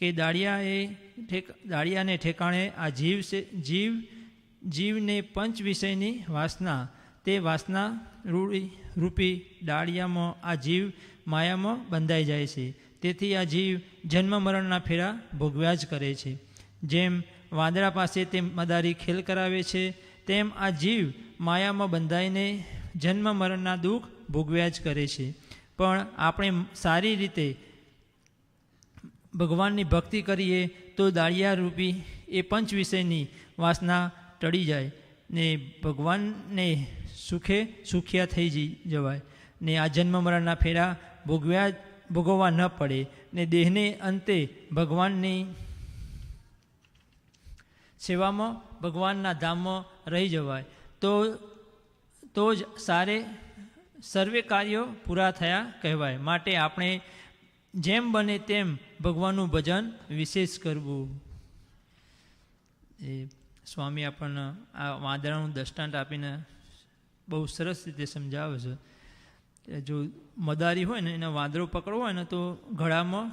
કે દાળિયાને ઠેકાણે આ જીવને પંચ વિષયની વાસના, તે વાસના રૂપી દાળિયામાં આ જીવ માયામાં બંધાઈ જાય છે. તેથી આ જીવ જન્મ મરણના ફેરા ભોગવ્યા જ કરે છે. જેમ વાંદરા પાસે તે મદારી ખેલ કરાવે છે, તેમ આ જીવ માયામાં બંધાઈને જન્મ મરણના દુઃખ ભોગવ્યા જ કરે છે. પણ આપણે સારી રીતે ભગવાનની ભક્તિ કરીએ તો દાળિયા રૂપી એ પંચ વિષયની વાસના ટળી જાય ને ભગવાનને સુખિયા થઈ જવાય ને આ જન્મ મરણના ફેરા ભોગવવા ન પડે ને દેહને અંતે ભગવાનની સેવામાં ભગવાનના ધામમાં રહી જવાય તો જ સર્વે કાર્યો પૂરા થયા કહેવાય. માટે આપણે જેમ બને તેમ ભગવાનનું ભજન વિશેષ કરવું. એ સ્વામી આપણને આ વાંદરાનું દૃષ્ટાંત આપીને બહુ સરસ રીતે સમજાવે છે. જો મદારી હોય ને એને વાંદરો પકડવો હોય ને તો ગળામાં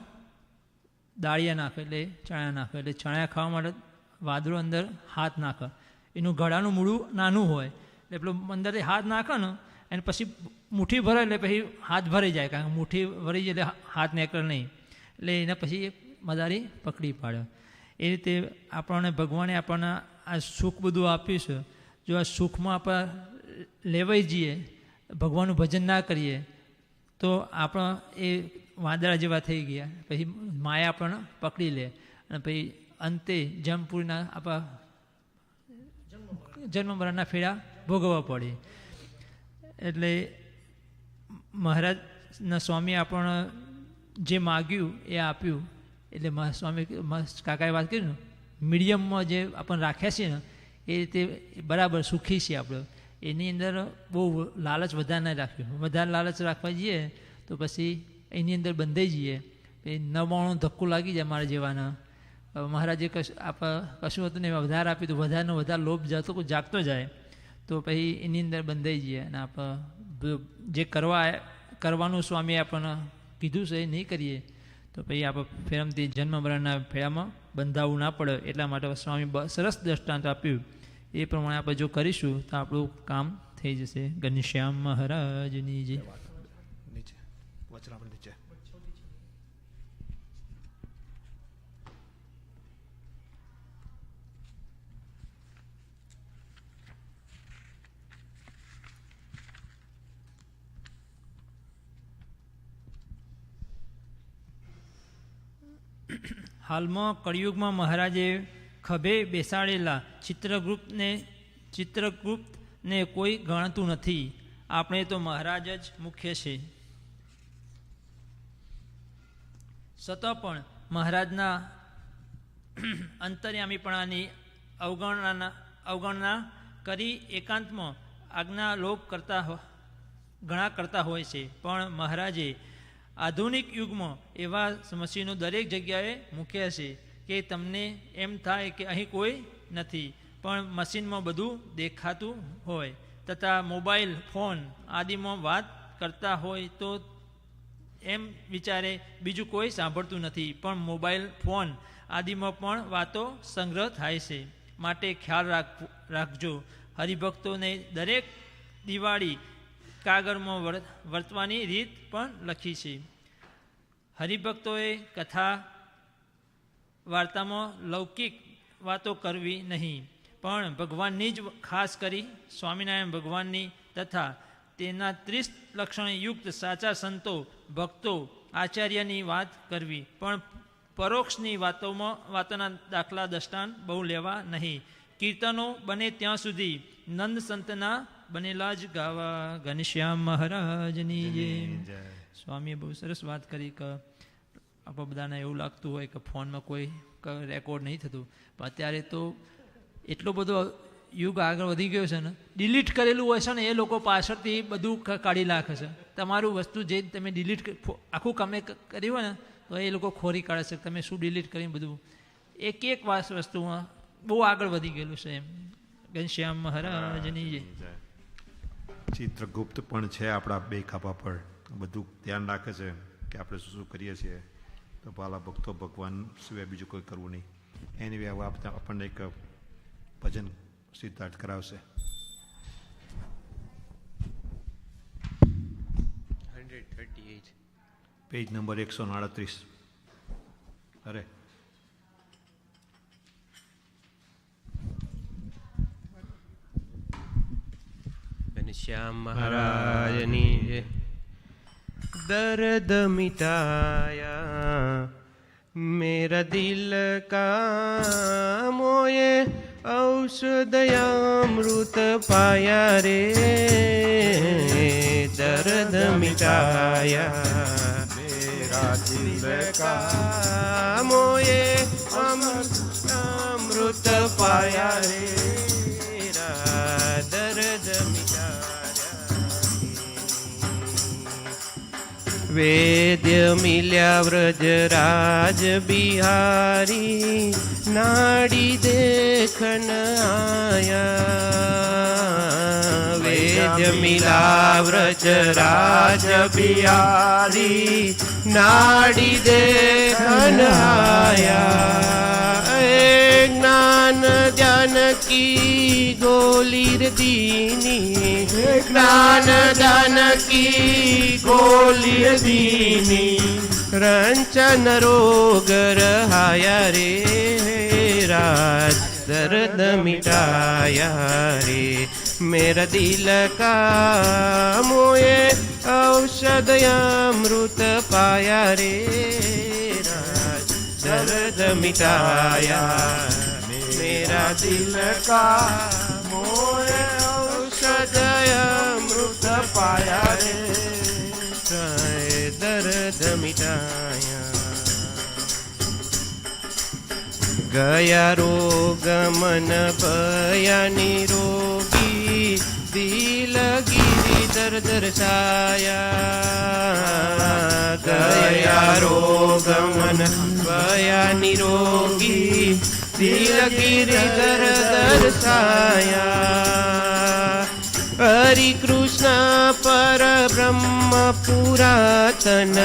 દાળિયા નાખે એટલે ચણા નાખે, એટલે ચણા ખાવા માટે વાંદરો અંદર હાથ નાખે. એનું ગળાનું મૂળું નાનું હોય એટલે પેલો અંદર હાથ નાખે ને અને પછી મુઠ્ઠી ભરે એટલે પછી હાથ ભરાઈ જાય, કારણ કે મુઠ્ઠી ભરી જાય એટલે હાથ નીકળે નહીં, એટલે એના પછી મદારી પકડી પાડે. એ રીતે આપણને ભગવાને આપણને આ સુખ બધું આપ્યું છે. જો આ સુખમાં આપણે લેવાઈ જઈએ, ભગવાનનું ભજન ના કરીએ તો આપણા એ વાંદરા જેવા થઈ ગયા, પછી માયા આપણને પકડી લે અને પછી અંતે જમપુરીના આપણા જન્મ મરણના ફેરા ભોગવવા પડે. એટલે મહારાજના સ્વામી આપણને જે માગ્યું એ આપ્યું. એટલે સ્વામી કાકાએ વાત કરી ને મીડિયમમાં જે આપણને રાખ્યા છે ને એ રીતે બરાબર સુખી છીએ આપણે. એની અંદર બહુ લાલચ વધારે ના રાખ્યું. વધારે લાલચ રાખવા જઈએ તો પછી એની અંદર બંધાઈ જઈએ, પછી નવાણું ધક્કો લાગી જાય મારા જેવાના. મહારાજે કશું હતું ને વધારે આપ્યું તો વધારેનો વધારે લોભ જાગતો જાય તો પછી એની અંદર બંધાઈ જઈએ અને આપણે જે કરવાનું સ્વામીએ આપણને કીધું છે એ નહીં કરીએ તો પછી આપણે ફેરમથી જન્મ મરણના ફેરામાં બંધાવવું ના પડે. એટલા માટે સ્વામી સરસ દ્રષ્ટાંત આપ્યું. એ પ્રમાણે આપણે જો કરીશું તો આપણું કામ થઈ જશે. ઘનશ્યામ મહારાજની જય. હાલમાં કળિયુગમાં મહારાજે ખભે બેસાડેલા ચિત્રગુપ્તને કોઈ ગણતું નથી. આપણે તો મહારાજ જ મુખ્ય છે. છતાં પણ મહારાજના અંતર્યામીપણાની અવગણના કરી એકાંતમાં આજ્ઞા લોપ ઘણા કરતા હોય છે. પણ મહારાજે આધુનિક યુગમાં એવા મશીનો દરેક જગ્યાએ મૂક્યા છે કે તમને એમ થાય કે અહીં કોઈ નથી, પણ મશીનમાં બધું દેખાતું હોય. તથા મોબાઈલ ફોન આદિમાં વાત કરતા હોય તો એમ વિચારે બીજું કોઈ સાંભળતું નથી, પણ મોબાઈલ ફોન આદિમાં પણ વાતો સંગ્રહ થાય છે. માટે ખ્યાલ રાખજો. હરિભક્તોને દરેક દિવાળી કાગળમાં વર્તવાની રીત પણ લખી છે. હરિભક્તોએ કથા વાર્તામાં લૌકિક વાતો કરવી નહીં, પણ ભગવાનની જ ખાસ કરી સ્વામિનારાયણ ભગવાનની તથા તેના 30 લક્ષણયુક્ત સાચા સંતો ભક્તો આચાર્યની વાત કરવી. પણ પરોક્ષની વાતોના દાખલા દ્રષ્ટાંત બહુ લેવા નહીં. કીર્તનો બને ત્યાં સુધી નંદ સંતના બનેલા જ ગાવા. ઘનશ્યામ મહારાજની જય. સ્વામીએ બહુ સરસ વાત કરી કે આપણે બધાને એવું લાગતું હોય કે ફોનમાં કોઈ રેકોર્ડ નહીં થતું, પણ અત્યારે તો એટલો બધો યુગ આગળ વધી ગયો છે ને, ડિલીટ કરેલું હોય છે ને એ લોકો પાછળથી બધું કાઢી નાખે છે. તમારું વસ્તુ જે તમે ડિલીટ આખું કામે કર્યું હોય ને તો એ લોકો ખોરી કાઢે છે તમે શું ડિલીટ કરીને બધું. એક વસ્તુમાં બહુ આગળ વધી ગયેલું છે એમ. ઘનશ્યામ મહારાજની જય. ચિત્રગુપ્ત પણ છે આપણા બે ખાપા પર, બધું ધ્યાન રાખે છે કે આપણે શું કરીએ છીએ. તો વાલા ભક્તો ભગવાન સિવાય બીજું કોઈ કરવું નહીં. એની હવે આપણને એક ભજન સિદ્ધાર્થ કરાવશે. 138 પેજ નંબર 138. અરે श्याम महाराजनी दर्द मिटाया मेरा दिल का मोये औषधयामृत पाया रे दर्द मिटाया मेरा दिल का मोये अमृत पाया रे दर्द वेद्य मिल्या व्रजराज बिहारी नाड़ी देखन आया वेद्य मिला व्रजराज बिहारी नाड़ी देखन आया ज्ञान ज्ञान की गोली दीनी ज्ञान दान की गोली दीनी रंचन रोग रहाया रे राज दर्द मिटाया रे मेरा दिल का मोये औषध अमृत पाया रे राज दर्द मिटाया मेरा दिल का मोये औषध अमृत पाया रे दर्द मिटाया गया रोग मन भया निरोगी दिल गिरी दर दर्शाया गया रोग मन भया निरोगी दिल गिरी दर दर्शाया हरि कृष्ण पर ब्रह्म पुरातन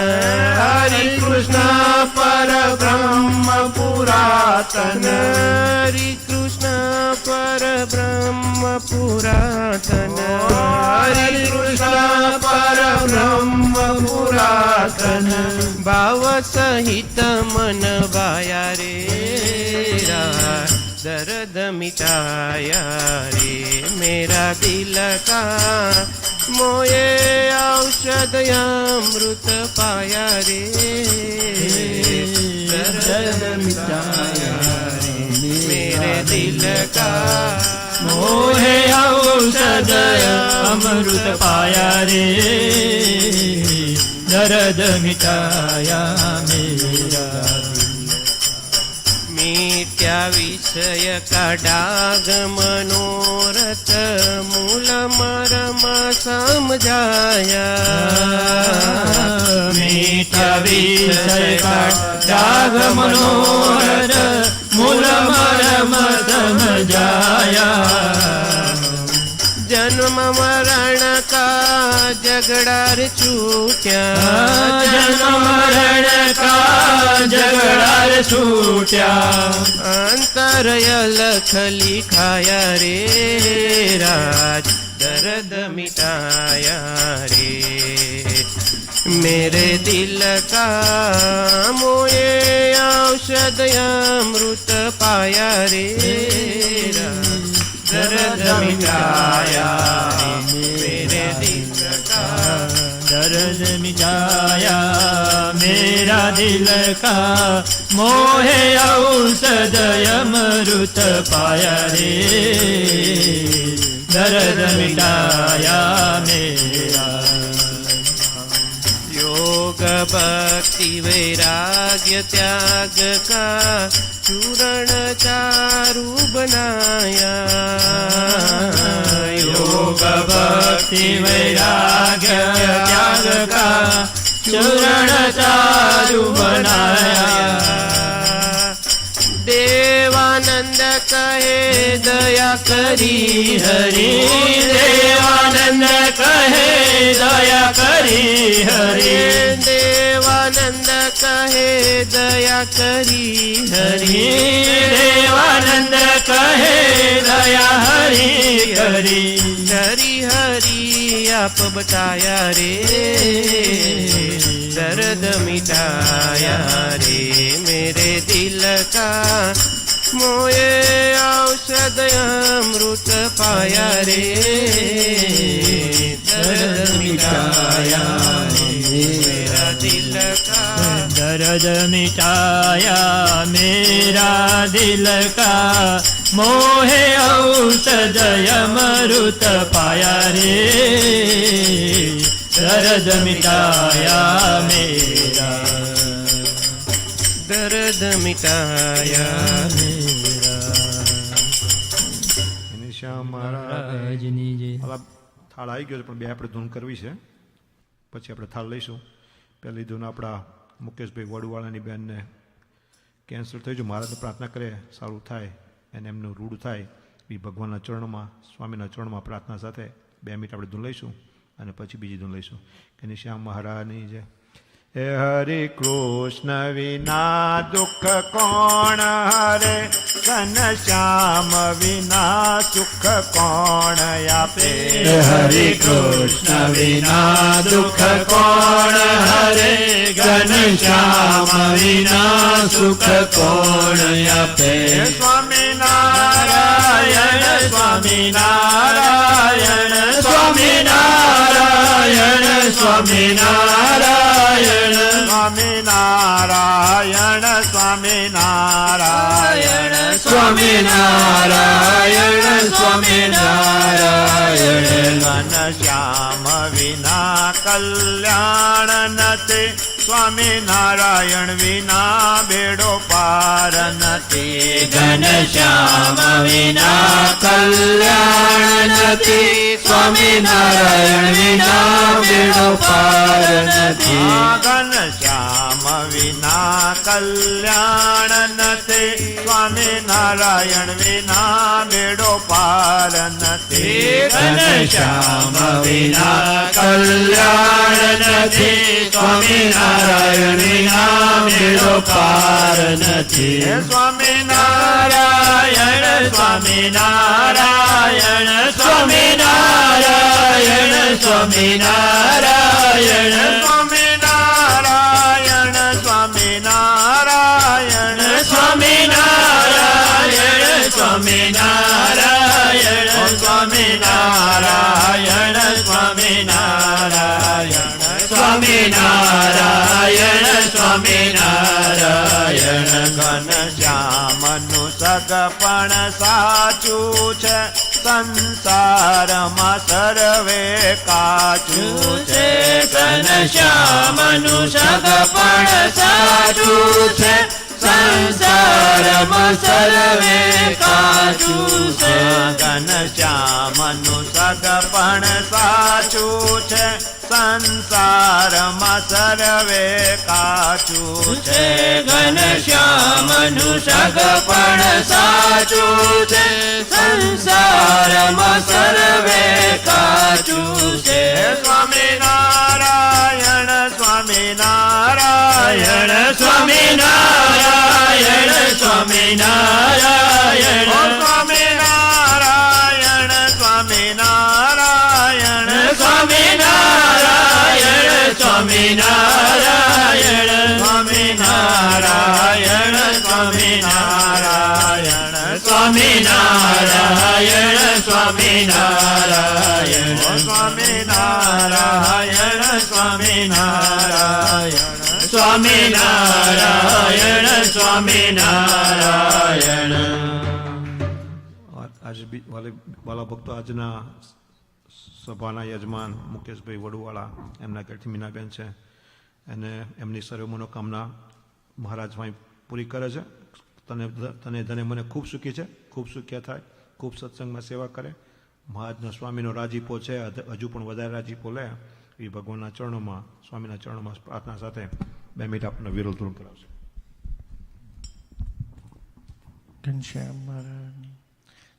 हरि कृष्ण पर ब्रह्म पुरातन हरि कृष्ण पर ब्रह्म पुरातन हरि कृष्ण पर ब्रह्म पुरातन भाव सहित मन भाया रे दर्द मिटाया रे मेरा दिल का मोये औषध अमृत पाया रे दर्द मिटाया रे मेरे दिल का मोहे औषध अमृत पाया रे दर्द मिटाया मेरा मिट्या विषय का डाग मनोरथ मूल मरम समझाया मिट्या विषय का डाग मनोरथ मूल मरम समझाया जन्म मरण का झगड़ा छूट्या जन्म मरण का झगड़ा छूट्या अंतर अलख लिखाया रे राज दर्द मिटाया रे मेरे दिल का मोये औषध अमृत पाया रे दर्द मिटाया मेरे दिल का दर्द मिटाया मेरा दिल का मोहे औषध अमृत पाया रे दर्द मिटाया मेरा योग भक्ति वैराग्य त्याग का चूरण चारु बनाया योग भक्ति वैराग्य त्याग का चूरण चारु बनाया देवानंद કહે દયા કરી હરી દેવાનંદ કહે દયા કરી હરી દેવાનંદ કહે દયા કરી હરી દેવાનંદ કહે દયા હરી કરી હરી હરી આપ બતાયા રે दर्द मिटाया रे मेरे दिल का मोए औषध अमृत पाया रे दर्द मिटाया मेरा दिल का दर्द मिटाया मेरा दिल का मोहे औषध अमृत पाया रे दर्द मिटाया मेरा दर्द मिटाया मेरा એની શ્યામ મહારાજની જય. થાળ આવી ગયો છે પણ બે આપણે ધૂન કરવી છે, પછી આપણે થાળ લઈશું. પહેલી ધૂન આપણા મુકેશભાઈ વડવાળાની બેનને કેન્સર થયું છે, મહારાજને પ્રાર્થના કરે સારું થાય અને એમનું રૂઢ થાય એ ભગવાનના ચરણોમાં સ્વામીના ચરણોમાં પ્રાર્થના સાથે 2 મિનિટ આપણે ધૂન લઈશું અને પછી બીજી ધૂન લઈશું. કે શ્યામ મહારાજની જય. હે હરે કૃષ્ણ વિના દુઃખ કોણ હરે ઘનશ્યામ વિના સુખ કોણ આપે. હરે કૃષ્ણ વિના દુઃખ કોણ હરે ઘનશ્યામ વિના સુખ કોણ આપે. સ્વામિનારાયણ સ્વામિનારાયણ સ્વામિનારાયણ સ્વામિનારાયણ સ્વામિનારાયણ સ્વામિનારાયણ સ્વામિનારાયણ સ્વામિનારાયણ ઘનશ્યામ વિના કલ્યાણ નથી, સ્વામિનારાયણ વિના બેડો પાર નથી. ઘનશ્યામ વિના કલ્યાણ નથી, સ્વામિનારાયણ વિના બેડો પાર નથી. ઘનશ્યામ વિના કલ્યાણ નથી, સ્વામિનારાયણ વિના બેડો પાર નથી. ઘનશ્યામ વિના કલ્યાણ નથી, સ્વામિનારાયણ વિના બેડો પાર નથી. સ્વામિનારાયણ સ્વામિનારાયણ સ્વામિનારાયણ સ્વામિનારાયણ સ્વામિનારાયણ સ્વામિનારાયણ સ્વામિનારાયણ સ્વામિનારાયણ સ્વામિનારાયણ સ્વામિનારાયણ સ્વામિનારાયણ સ્વામિનારાયણ ઘનશ્યામનું સગપણ સાચું છે, સંસારમાં સર્વે કાચું છે. ઘનશ્યામનું સગપણ સાચું છે, સંસારમાં સર્વે કાચું છે. ઘનશ્યામનું સગપણ સાચું છે, સંસારમાં સર્વે કાચું છે. ઘનશ્યામનું સગપણ સાચું છે, સંસારમાં સર્વે કાચું છે. સ્વામિનારાયણ સ્વામિનારાયણ સ્વામિનારાયણ સ્વામિનારાયણ સ્વામિનારાયણ સ્વામિનારાયણ સ્વામિનારાયણ સ્વામિનારાયણ સ્વામિનારાયણ સ્વામિનારાયણ સ્વામિનારાયણ સ્વામિનારાયણ સ્વામિનારાયણ સ્વામિનારાયણ સ્વામિનારાયણ સ્વામિનારાયણ. આજે વાલા ભક્તો આજના સભાના યજમાન મુકેશભાઈ વડવાળા એમના ઘરથી મીનાબેન છે અને એમની સર્વ મનોકામના મહારાજ સ્વામી પૂરી કરે છે. તને ધને મને ખૂબ સુખી છે, ખૂબ સુખ્યા થાય, ખૂબ સત્સંગમાં સેવા કરે. મહારાજના સ્વામીનો રાજીપો છે, હજુ પણ વધારે રાજીપો લે એ ભગવાનના ચરણોમાં સ્વામીના ચરણોમાં પ્રાર્થના સાથે 2 મિનિટ આપનો વિરોધ દૂર કરાવશે. ઘનશ્યામ મહારાજ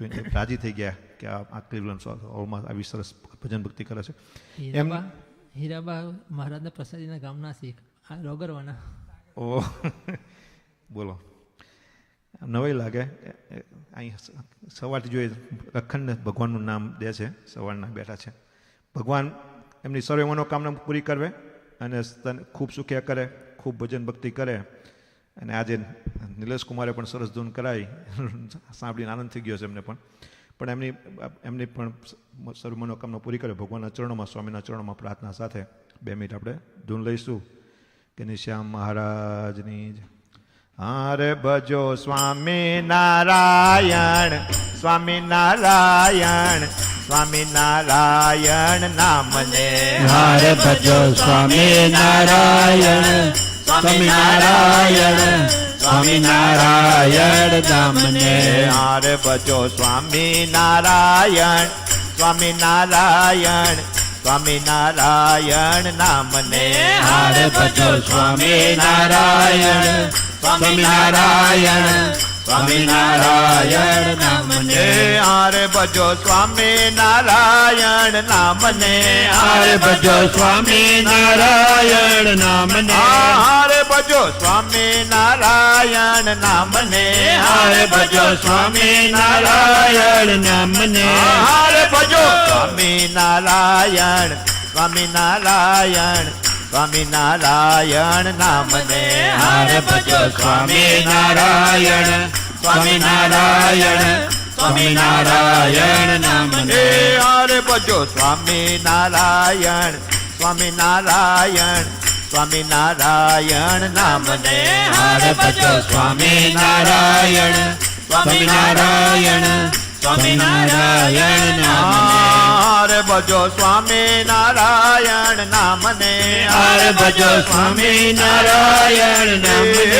જોઈને રાજી થઈ ગયા કે આ ક્લિવલેન્ડ હોલમાં આવી સરસ ભજન ભક્તિ કરે છે. હીરાબા મહારાજના પ્રસાદીના ગામના શીખ આ રોગરવાના. ઓ બોલો, નવાઈ લાગે. અહીં સવારથી જોઈએ અખંડ ભગવાનનું નામ દે છે, સવારના બેઠા છે. ભગવાન એમની સર્વે મનોકામના પૂરી કરવે અને ખૂબ સુખ્યા કરે, ખૂબ ભજન ભક્તિ કરે. અને આજે નિલેશ કુમારે પણ સરસ ધૂન કરાવી, સાંભળીને આનંદ થઈ ગયો છે એમને પણ એમની પણ સર્વ મનોકામના પૂરી કરે. ભગવાનના ચરણોમાં, સ્વામીના ચરણોમાં પ્રાર્થના સાથે 2 મિનિટ આપણે ધૂન લઈશું કે નિશ્યામ મહારાજની. હારે ભજો સ્વામી નારાયણ, સ્વામી નારાયણ, સ્વામી નારાયણ નામને. હારે ભજો સ્વામી નારાયણ, સ્વામી નારાયણ, સ્વામી નારાયણ નામને. હારે ભજો સ્વામી નારાયણ, સ્વામી નારાયણ, સ્વામી નારાયણ નામને. હારે ભજો સ્વામી નારાયણ, સ્વામી નારાયણ, સ્વામી નારાયણ નામને. હારે ભજો સ્વામી નારાયણ નામને. હારે ભજો સ્વામી નારાયણ નામને. હારે ભજો સ્વામી નારાયણ નામને. હારે ભજો સ્વામી નારાયણ નામને. હારે ભજો સ્વામી નારાયણ, સ્વામી નારાયણ, સ્વામી નારાયણ નામને. હારે ભજો સ્વામી નારાયણ, સ્વામી નારાયણ, સ્વામી નારાયણ નામને. હારે ભજો સ્વામી નારાયણ, સ્વામી નારાયણ, સ્વામી નારાયણ નામને. હારે ભજો સ્વામી નારાયણ, સ્વામી નારાયણ, સ્વામી નારાયણ નામને. હારે ભજો સ્વામી નારાયણ નામને. હારે ભજો સ્વામી નારાયણ નામને.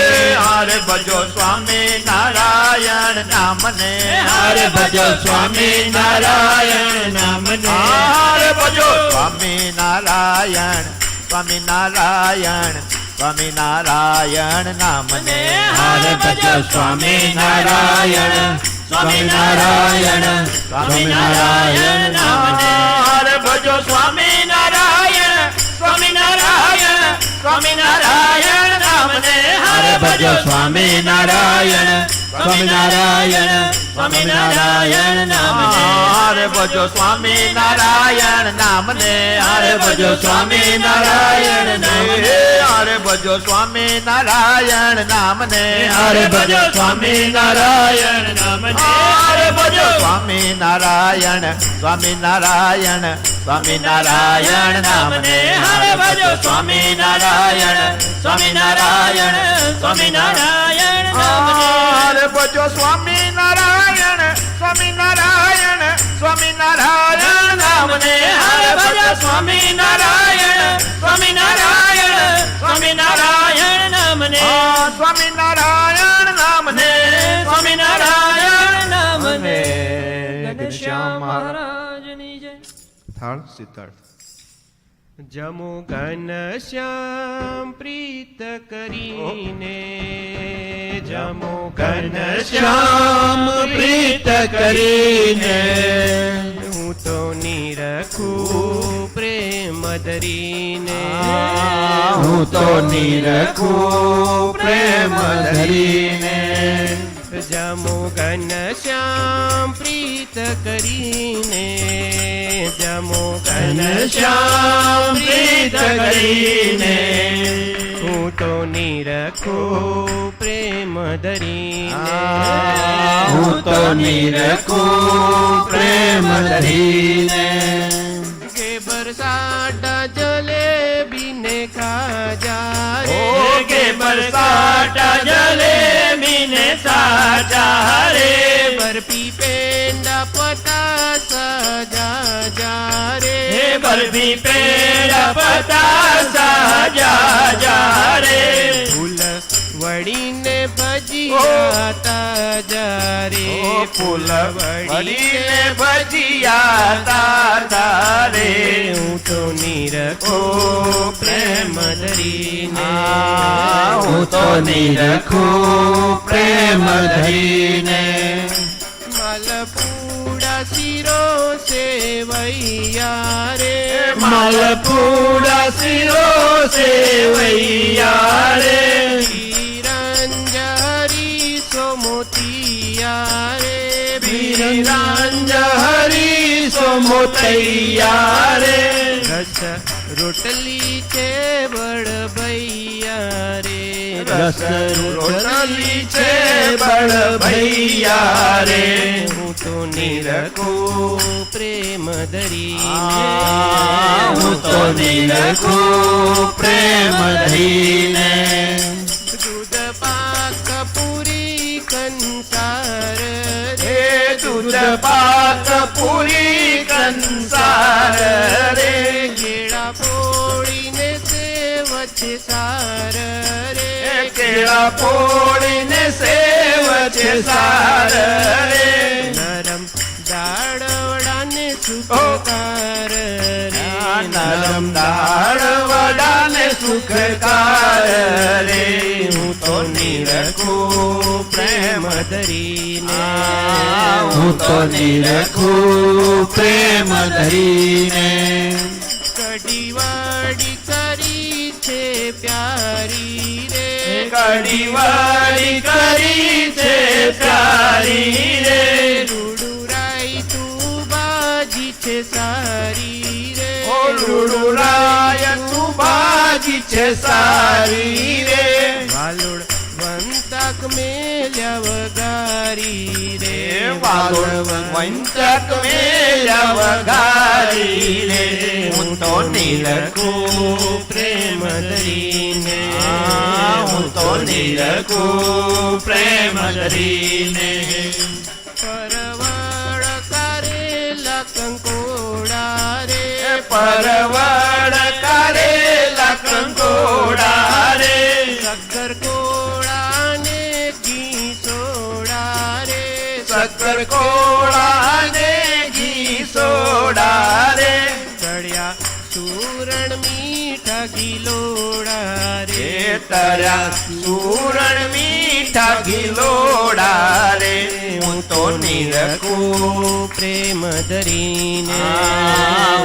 હારે ભજો સ્વામી નારાયણ નામને. હારે ભજો સ્વામી નારાયણ નામને. હારે ભજો સ્વામી નારાયણ, સ્વામી નારાયણ, સ્વામી નારાયણ નામને. હારે ભજો સ્વામી નારાયણ, સ્વામી નારાયણ, સ્વામી નારાયણ નામને. હારે ભજો સ્વામી નારાયણ, સ્વામી નારાયણ, સ્વામી નારાયણ નામને. હારે ભજો સ્વામી નારાયણ, સ્વામી નારાયણ, સ્વામી નારાયણ નામને. હારે ભજો સ્વામી નારાયણ નામને. હારે ભજો સ્વામી નારાયણ નામને. હારે ભજો સ્વામી નારાયણ નામને. હારે ભજો સ્વામી નારાયણ નામને. હારે ભજો સ્વામી નારાયણ, સ્વામી નારાયણ, સ્વામી નારાયણ નામને. હારે ભજો સ્વામી નારાયણ, સ્વામી નારાયણ, સ્વામી નારાયણ નામને. હારે ભજો સ્વામી નારાયણ, સ્વામી નારાયણ, સ્વામી નારાયણ નામને. હારે ભજો સ્વામી નારાયણ, સ્વામી નારાયણ, સ્વામી નારાયણ નામને. સ્વામી નારાયણ નામને. સ્વામી નારાયણ નામને. ઘનશ્યામ મહારાજની જય. થાળ સિદ્ધાર્થ. જમુ ઘનશ્યામ પ્રીત કરીને, જમુ ઘનશ્યામ પ્રીત કરીને, હું તો નિરખું પ્રેમ ધરીને, હું તો નિરખું પ્રેમ ધરીને. જમુ ઘનશ્યામ પ્રીત કરીને, જમુ ઘનશ્યામ પ્રીત કરીને, હું તો નિરખું પ્રેમ ધરીને, હું તો નિરખું પ્રેમ ધરીને. કે બરસાટા જલેબી ને ખાજા રે, કે બરસાટા જલેબી ને સાજા રે, બરફી પેંડા પતાસા જા જા રે, બરફી પેંડા પતાસા જા જા રે, ફૂલ વળીને ભજીયા તાજા રે, ફૂલ વળીને ભજીયા તાજા રે. હું તો નિરખો પ્રેમ ધરીને, હું તો નિરખું પ્રેમ ધરીને. માલપુર શિરો સેવૈયા રે મલપુડા શિરો સેવૈયા રે વીરંજહરી સોમોતિયા રે વીરંજહરી સોમોતૈયા રે રસ રોટલી છે બળભૈયા રે રસ રોટલી છે બળભૈયા રે હું તો નિરખો પ્રેમ ધરી હું તો નિરખો પ્રેમ ધરીને દૂધ પાક પૂરી કંસાર રે દૂધ પાક પૂરી કંસાર રે કેળા પોળીને સેવ છે સાર રે કેળા પોળીને સેવ છે સાર રે નરમ દાળવડાને સુખકાર રે નરમ દાળ વડાને સુખકાર રે હું તો નિરખું પ્રેમ ધરીને હું તો નિરખું પ્રેમ ધરીને કડી વાડી કરી છે પ્યારી રે કડી વાડી કરી છે પ્યારી રે રૂડુરાઈ તું બાજી છે સારી રે રૂડુરાય તું બાજી છે સારી રે વાલોડ વંતક મેલ્યા વગારી રે વાલોડ વંતક મેલ્યા વગારી રે હું તો નિરખું પ્રેમ ધરીને હું તો નિરખું પ્રેમ ધરીને પરવળ કરેલા કંકોડા રે પરવળ કરેલા કંકોડા રે શક્કર કોળા ને ઘી સોડા રે શક્કર કોળા ને ઘી સોડા રે ચડ્યા સુરણ મીઠા ગીલોડા રે તર્યા સુરણ મીઠા ગીલોડા રે હું તો નિરખું પ્રેમ ધરીને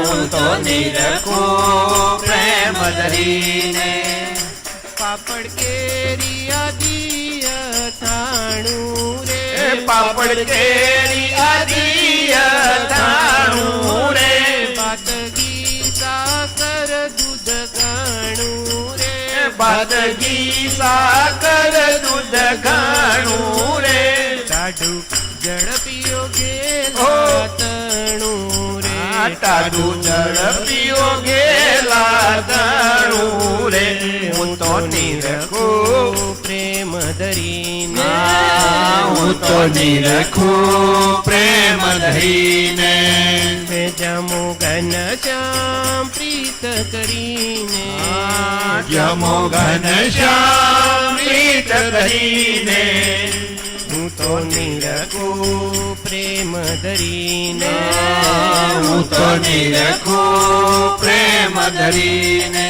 હું તો નિરખું પ્રેમ ધરીને પાપડ કેરી આદિ અથાણું રે પાપડ કેરી આદિ અથાણું રે બાદગી સાકર દૂધ ઘાણું રે બાદગી સાકર દૂધ ઘાણું રે ટાઢું ઝડપીઓ ગેલા તણું રે ટાઢું ઝડપીઓ ગેલા તણું રે હું તો નિરખું પ્રેમ ધરીને હું તો નિરખું પ્રેમ ધરીને જમો ઘન શ્યામ પ્રીત કરીને જમો ઘન શ્યામ પ્રીત કરીને હું તો નિરખું પ્રેમ ધરીને હું તો નિરખું પ્રેમ ધરીને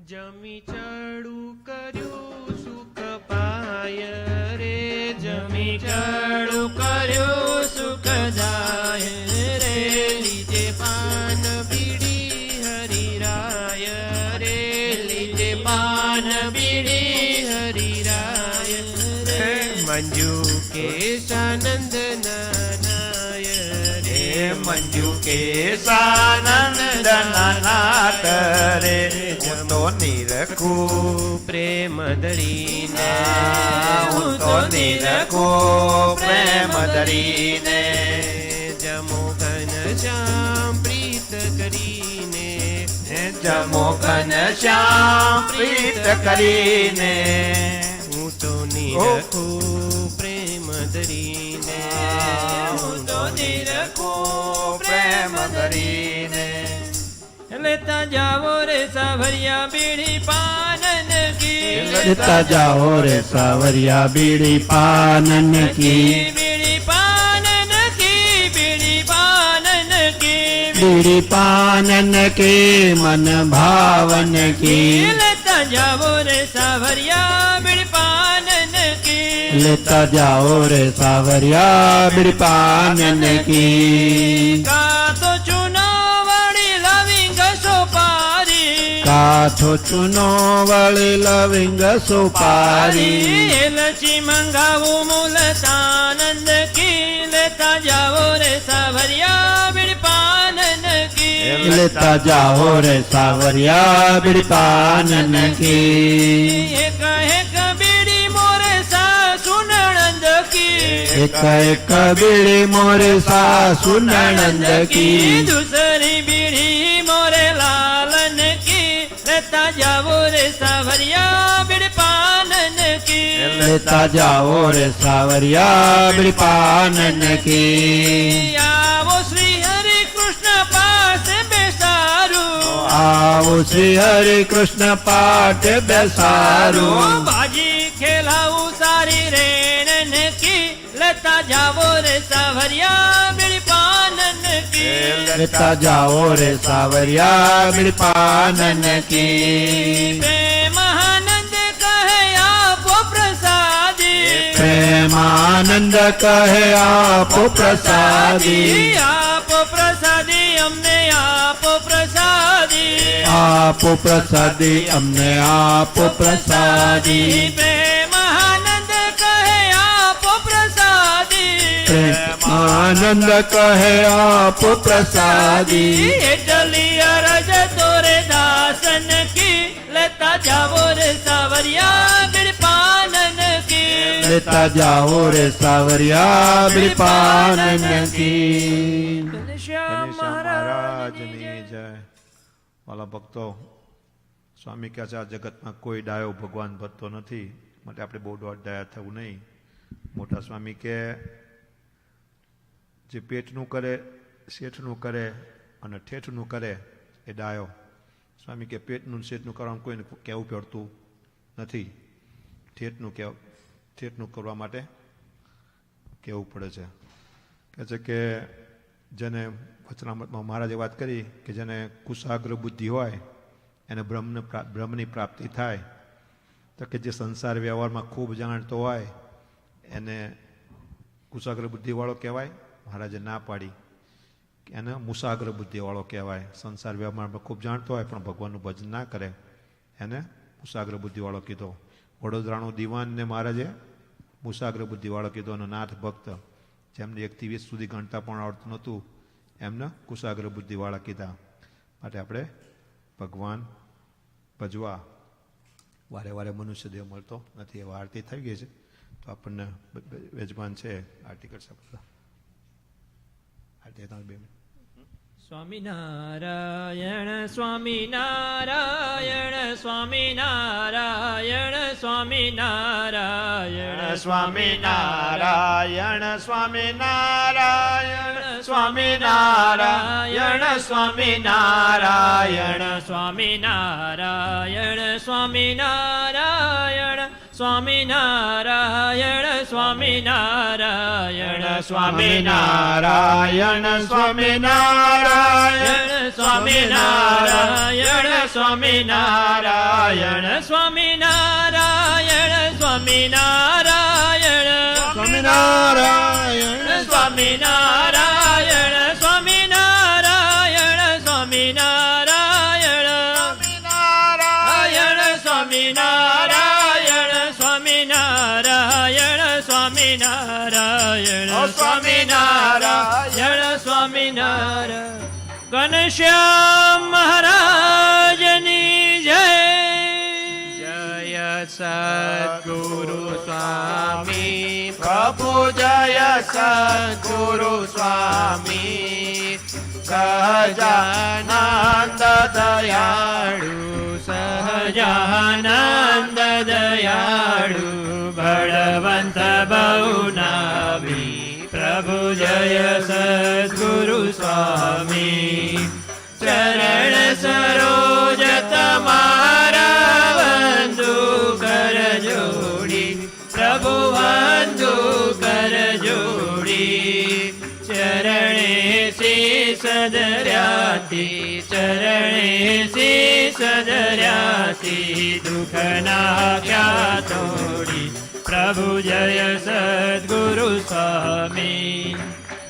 જમી ચડું કર્યું સુખ પાય રે, જમી ચડું કર્યું સુખ જાય રે, લીજે પાન બીડી હરિરાય રે, લીજે પાન બીડી હરિરાય રે, મંજુ કેશાનંદ નાનાય રે, મંજુ કેશાનંદ નાનાટ રે, હું તો નિરખું પ્રેમ ધરીને, હું તો નિરખું પ્રેમ ધરીને, જમો ઘન શ્યામ પ્રીત કરીને, જમો ઘન શ્યામ પ્રીત કરીને, હું તો નિરખું પ્રેમ ધરીને, હું તો નિરખું પ્રેમ ધરીને. લેતા જાઓ રે સાવરિયા બીડી પાનન કી, લેતા જાઓ રે સાવરિયા બીડી પાનન કી, બીડી પાનન કી, બીડી પાનન કી, બીડી પાનન કી, મન ભાવન કી, લેતા જાઓ રે સાવરિયા બીડી પાનન કી, લેતા જાઓ રે સાવરિયા બીડી પાનન કી. કાતો ચૂનો વાળી લવિંગ સોપારી, કાથો ચૂનો વળી લવિંગ સુપારી, એલચી મંગાવું મુલતાનંદ કી, લેતા જાઓ રે સાવરિયા બીડી પાનન કી, લેતા જાઓ રે સાવરિયા બીડી પાનન કી. એક એક બીડી મોરે સાસુ નણંદ કી, એક એક બીડી મોરે સાસુ નણંદ કી, દૂસરી બીડી મોરે લાલન કી, લેતા જાઓ રે સાવરિયા બીડી પાનન કી, લેતા જાઓ રે સાવરિયા બીડી પાનન કી. આવો શ્રી હરિ કૃષ્ણ પાસે બેસારું, આવો શ્રી હરિ કૃષ્ણ પાઠ બેસારું, બાજી ખેલાવું સારી રેણન કી, લેતા જાઓ રે સાવરિયા બીડી પાનન કી, લેતા જાઓ રે સાવરિયા બીડી પાનન કી. પ્રેમાનંદ કહે આપો પ્રસાદી, પ્રેમાનંદ કહે આપો પ્રસાદી, આપો પ્રસાદી અમને આપો પ્રસાદી, આપો પ્રસાદી અમને આપો પ્રસાદી. પ્રેમાનંદ કહે આપો પ્રસાદી, પ્રેમાનંદ કહે આપો પ્રસાદી, એટલી અરજ તોરે દાસન કી, લેતા જાઓ રે સાવરિયા બીડી પાનન કી, લેતા જાઓ રે સાવરિયા બીડી પાનન કી. શ્યામ મહારાજની જય. વાલા ભક્તો, સ્વામી કહે છે આ જગતમાં કોઈ ડાયો ભગવાન ભજતો નથી, માટે આપણે બહુ ડાયા થવું નહીં. મોટા સ્વામી કે જે પેટનું કરે, શેઠનું કરે અને ઠેઠનું કરે એ ડાયો. સ્વામી કે પેટનું શેઠનું કરવાનું કોઈને કહેવું પડતું નથી, ઠેઠનું કરવા માટે કહેવું પડે છે. કહે છે કે જેને વચનામૃતમાં મહારાજે વાત કરી કે જેને કુશાગ્ર બુદ્ધિ હોય એને બ્રહ્મની પ્રાપ્તિ થાય. તો કે જે સંસાર વ્યવહારમાં ખૂબ જાણતો હોય એને કુશાગ્ર બુદ્ધિવાળો કહેવાય. મહારાજે ના પાડી કે એને મુસાગ્ર બુદ્ધિવાળો કહેવાય. સંસાર વ્યવહારમાં ખૂબ જાણતો હોય પણ ભગવાનનું ભજન ના કરે એને મુસાગ્ર બુદ્ધિવાળો કીધો. વડોદરાનું દિવાનને મહારાજે મુસાગ્ર બુદ્ધિવાળો કીધો અને નાથ ભક્ત જેમને 1 થી 20 સુધી ગણતા પણ આવડતું નહોતું એમને કુશાગ્ર બુદ્ધિવાળા કીધા. માટે આપણે ભગવાન ભજવા વારે વારે મનુષ્ય દેહ મળતો નથી. એવા આરતી થઈ ગઈ છે તો આપણને વેજમાન છે આરતી કરશે. આરતી 2 મિનિટ. સ્વામિનારાયણ સ્વામિનારાયણ સ્વામિનારાયણ સ્વામિનારાયણ સ્વામિનારાયણ સ્વામિનારાયણ સ્વામિનારાયણ સ્વામિનારાયણ સ્વામિનારાયણ સ્વામિનારાયણ સ્વામિનારાયણ સ્વામિનારાયણ સ્વામિનારાયણ સ્વામિનારાયણ સ્વામિનારાયણ સ્વામિનારાયણ સ્વામિનારાયણ સ્વામિનારાયણ સ્વામિનારાયણ સ્વામિનારાયણ સ્વામિનારાયણ સ્વામિનારાયણ સ્વામિનારાયણ સ્વામિનારાયણ સ્વામિનારાયણ સ્વામિનારાયણ સ્વામિનારાયણ ઘનશ્યામ મહારાજની જય જય સદગુરુ સ્વામી પ્રભુ જય સદગુરુ સ્વામી સહજાનંદ દયાળુ સહજાનંદ દયાળુ બળવંત બહુનામી પ્રભુ જય સદગુરુ સ્વામી ચરણ સરોજ તમારા વંદુ કર જોડી પ્રભુ વંદુ કર જોડી ચરણે શીશ ધર્યાથી ચરણે શીશ ધર્યાથી દુઃખ નાખ્યા તોડી પ્રભુ જય સદગુરુ સ્વામી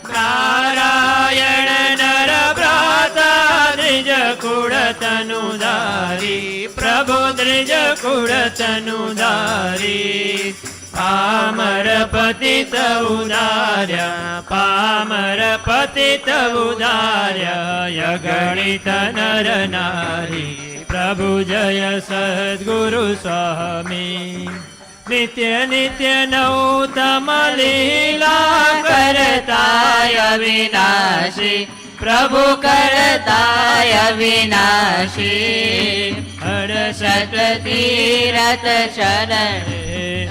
નારાયણ નર ભ્રાતા દ્વિજ કુળ તનુધારી પ્રભુ દ્વિજ કુળ તનુધારી પામર પતિત ઉદાર્યા પામર પતિત ઉદાર્યા ગણિત નર નારી પ્રભુ જય સદગુરુ સ્વામી નિત્ય નિત્ય નૌતમ લીલા કરતાય વિનાશી પ્રભુ કરતાય વિનાશી હર્ષત તીરથ ચરણે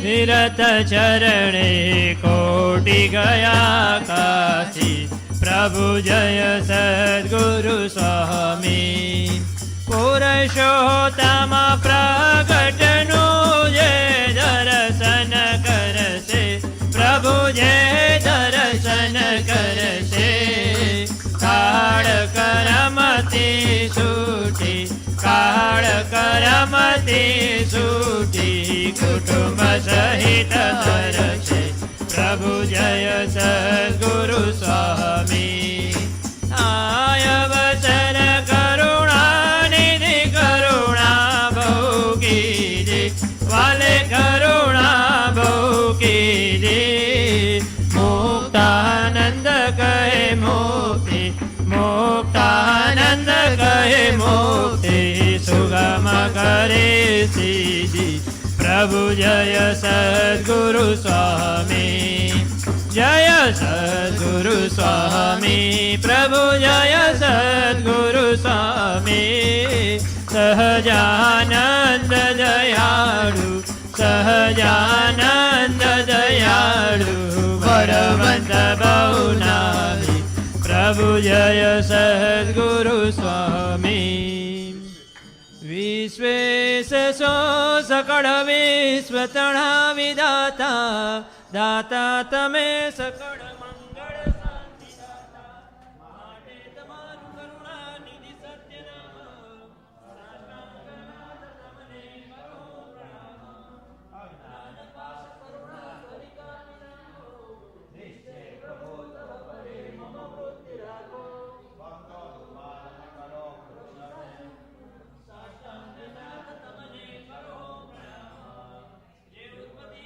તીરથ ચરણે કોટી ગયા કાશી પ્રભુ જય સદગુરુ સ્વામી પુરુષોત્તમ પ્રગટનું જે દર્શન કરશે પ્રભુ જે દર્શન કરશે કાળ કરમતી છૂટી કાળ કરમતી છૂટી કુટુંબ સહિત હરશે પ્રભુ જય સદગુરુ સ્વામી આય વસર કરુણાનિધિ કરુણા ભોગી વાલે કરુણા ભોગી મુક્તાનંદ કહે મુક્તિ મુક્તાનંદ કહે મુક્તિ સુગમ કરે સીધી પ્રભુ જય સદગુરુ સ્વામી જય સદગુરુ સ્વામી પ્રભુ જય સદગુરુ સ્વામી સહજાનંદ દયાળુ સહજાનંદ દયાળુ બળવંત બહુનામી પ્રભુ જય સદગુરુ સ્વામી વિશ્વેશ સો સકળ વિશ્વ તણા વિદાતા દાતા તમે સકળ મંગળ શાંતિ દાતા માટે તમારું કરુણા નિધિ સત્ય નામ તમને કરો પ્રણામ જ્ઞાન પાશ કરુણા સ્વરિકા નિધાનો નિશ્ચય પ્રભો તવ પરે મમ વૃત્તિ રાખો ભક્તો દુર્માન કરો સાષ્ટાંગ નાથ તમને કરો પ્રણામ જે ઉત્પત્તિ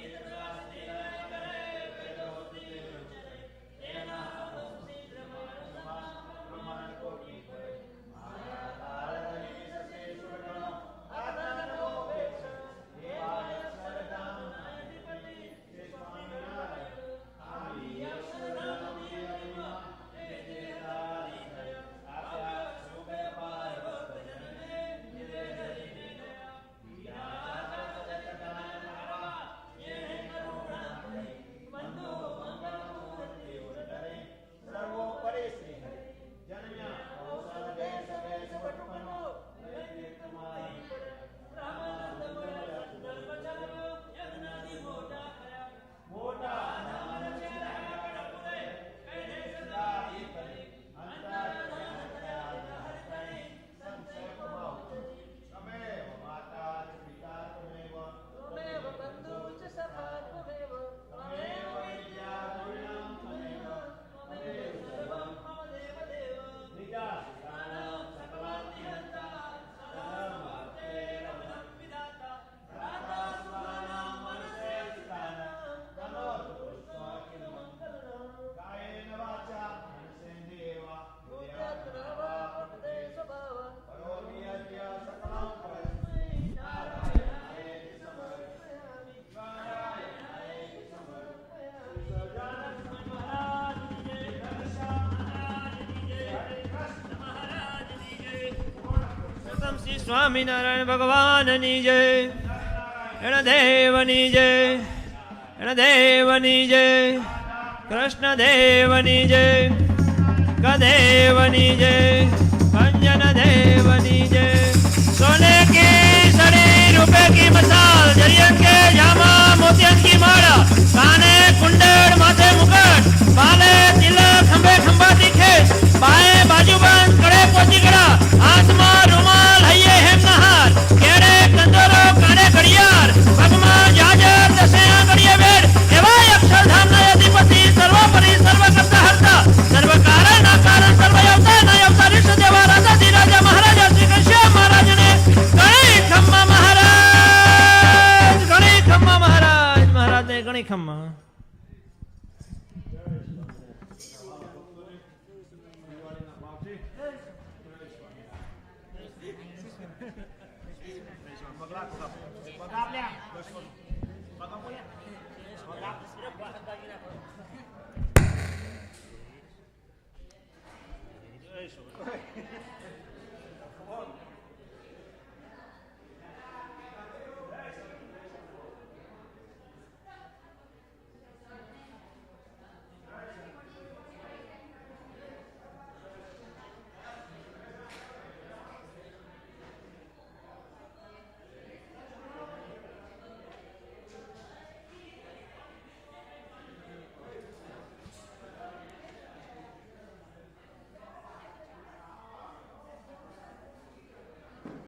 શ્રી સ્વામિનારાયણ ભગવાનની જય, એના દેવની જય, એના દેવની જય, કૃષ્ણ દેવની જય, ગદેવની જય, અંજન દેવની જય। सोने की सड़ी रुपए की मसाल, जरियन के जामा मोतियन की माला, काने कुंडल माथे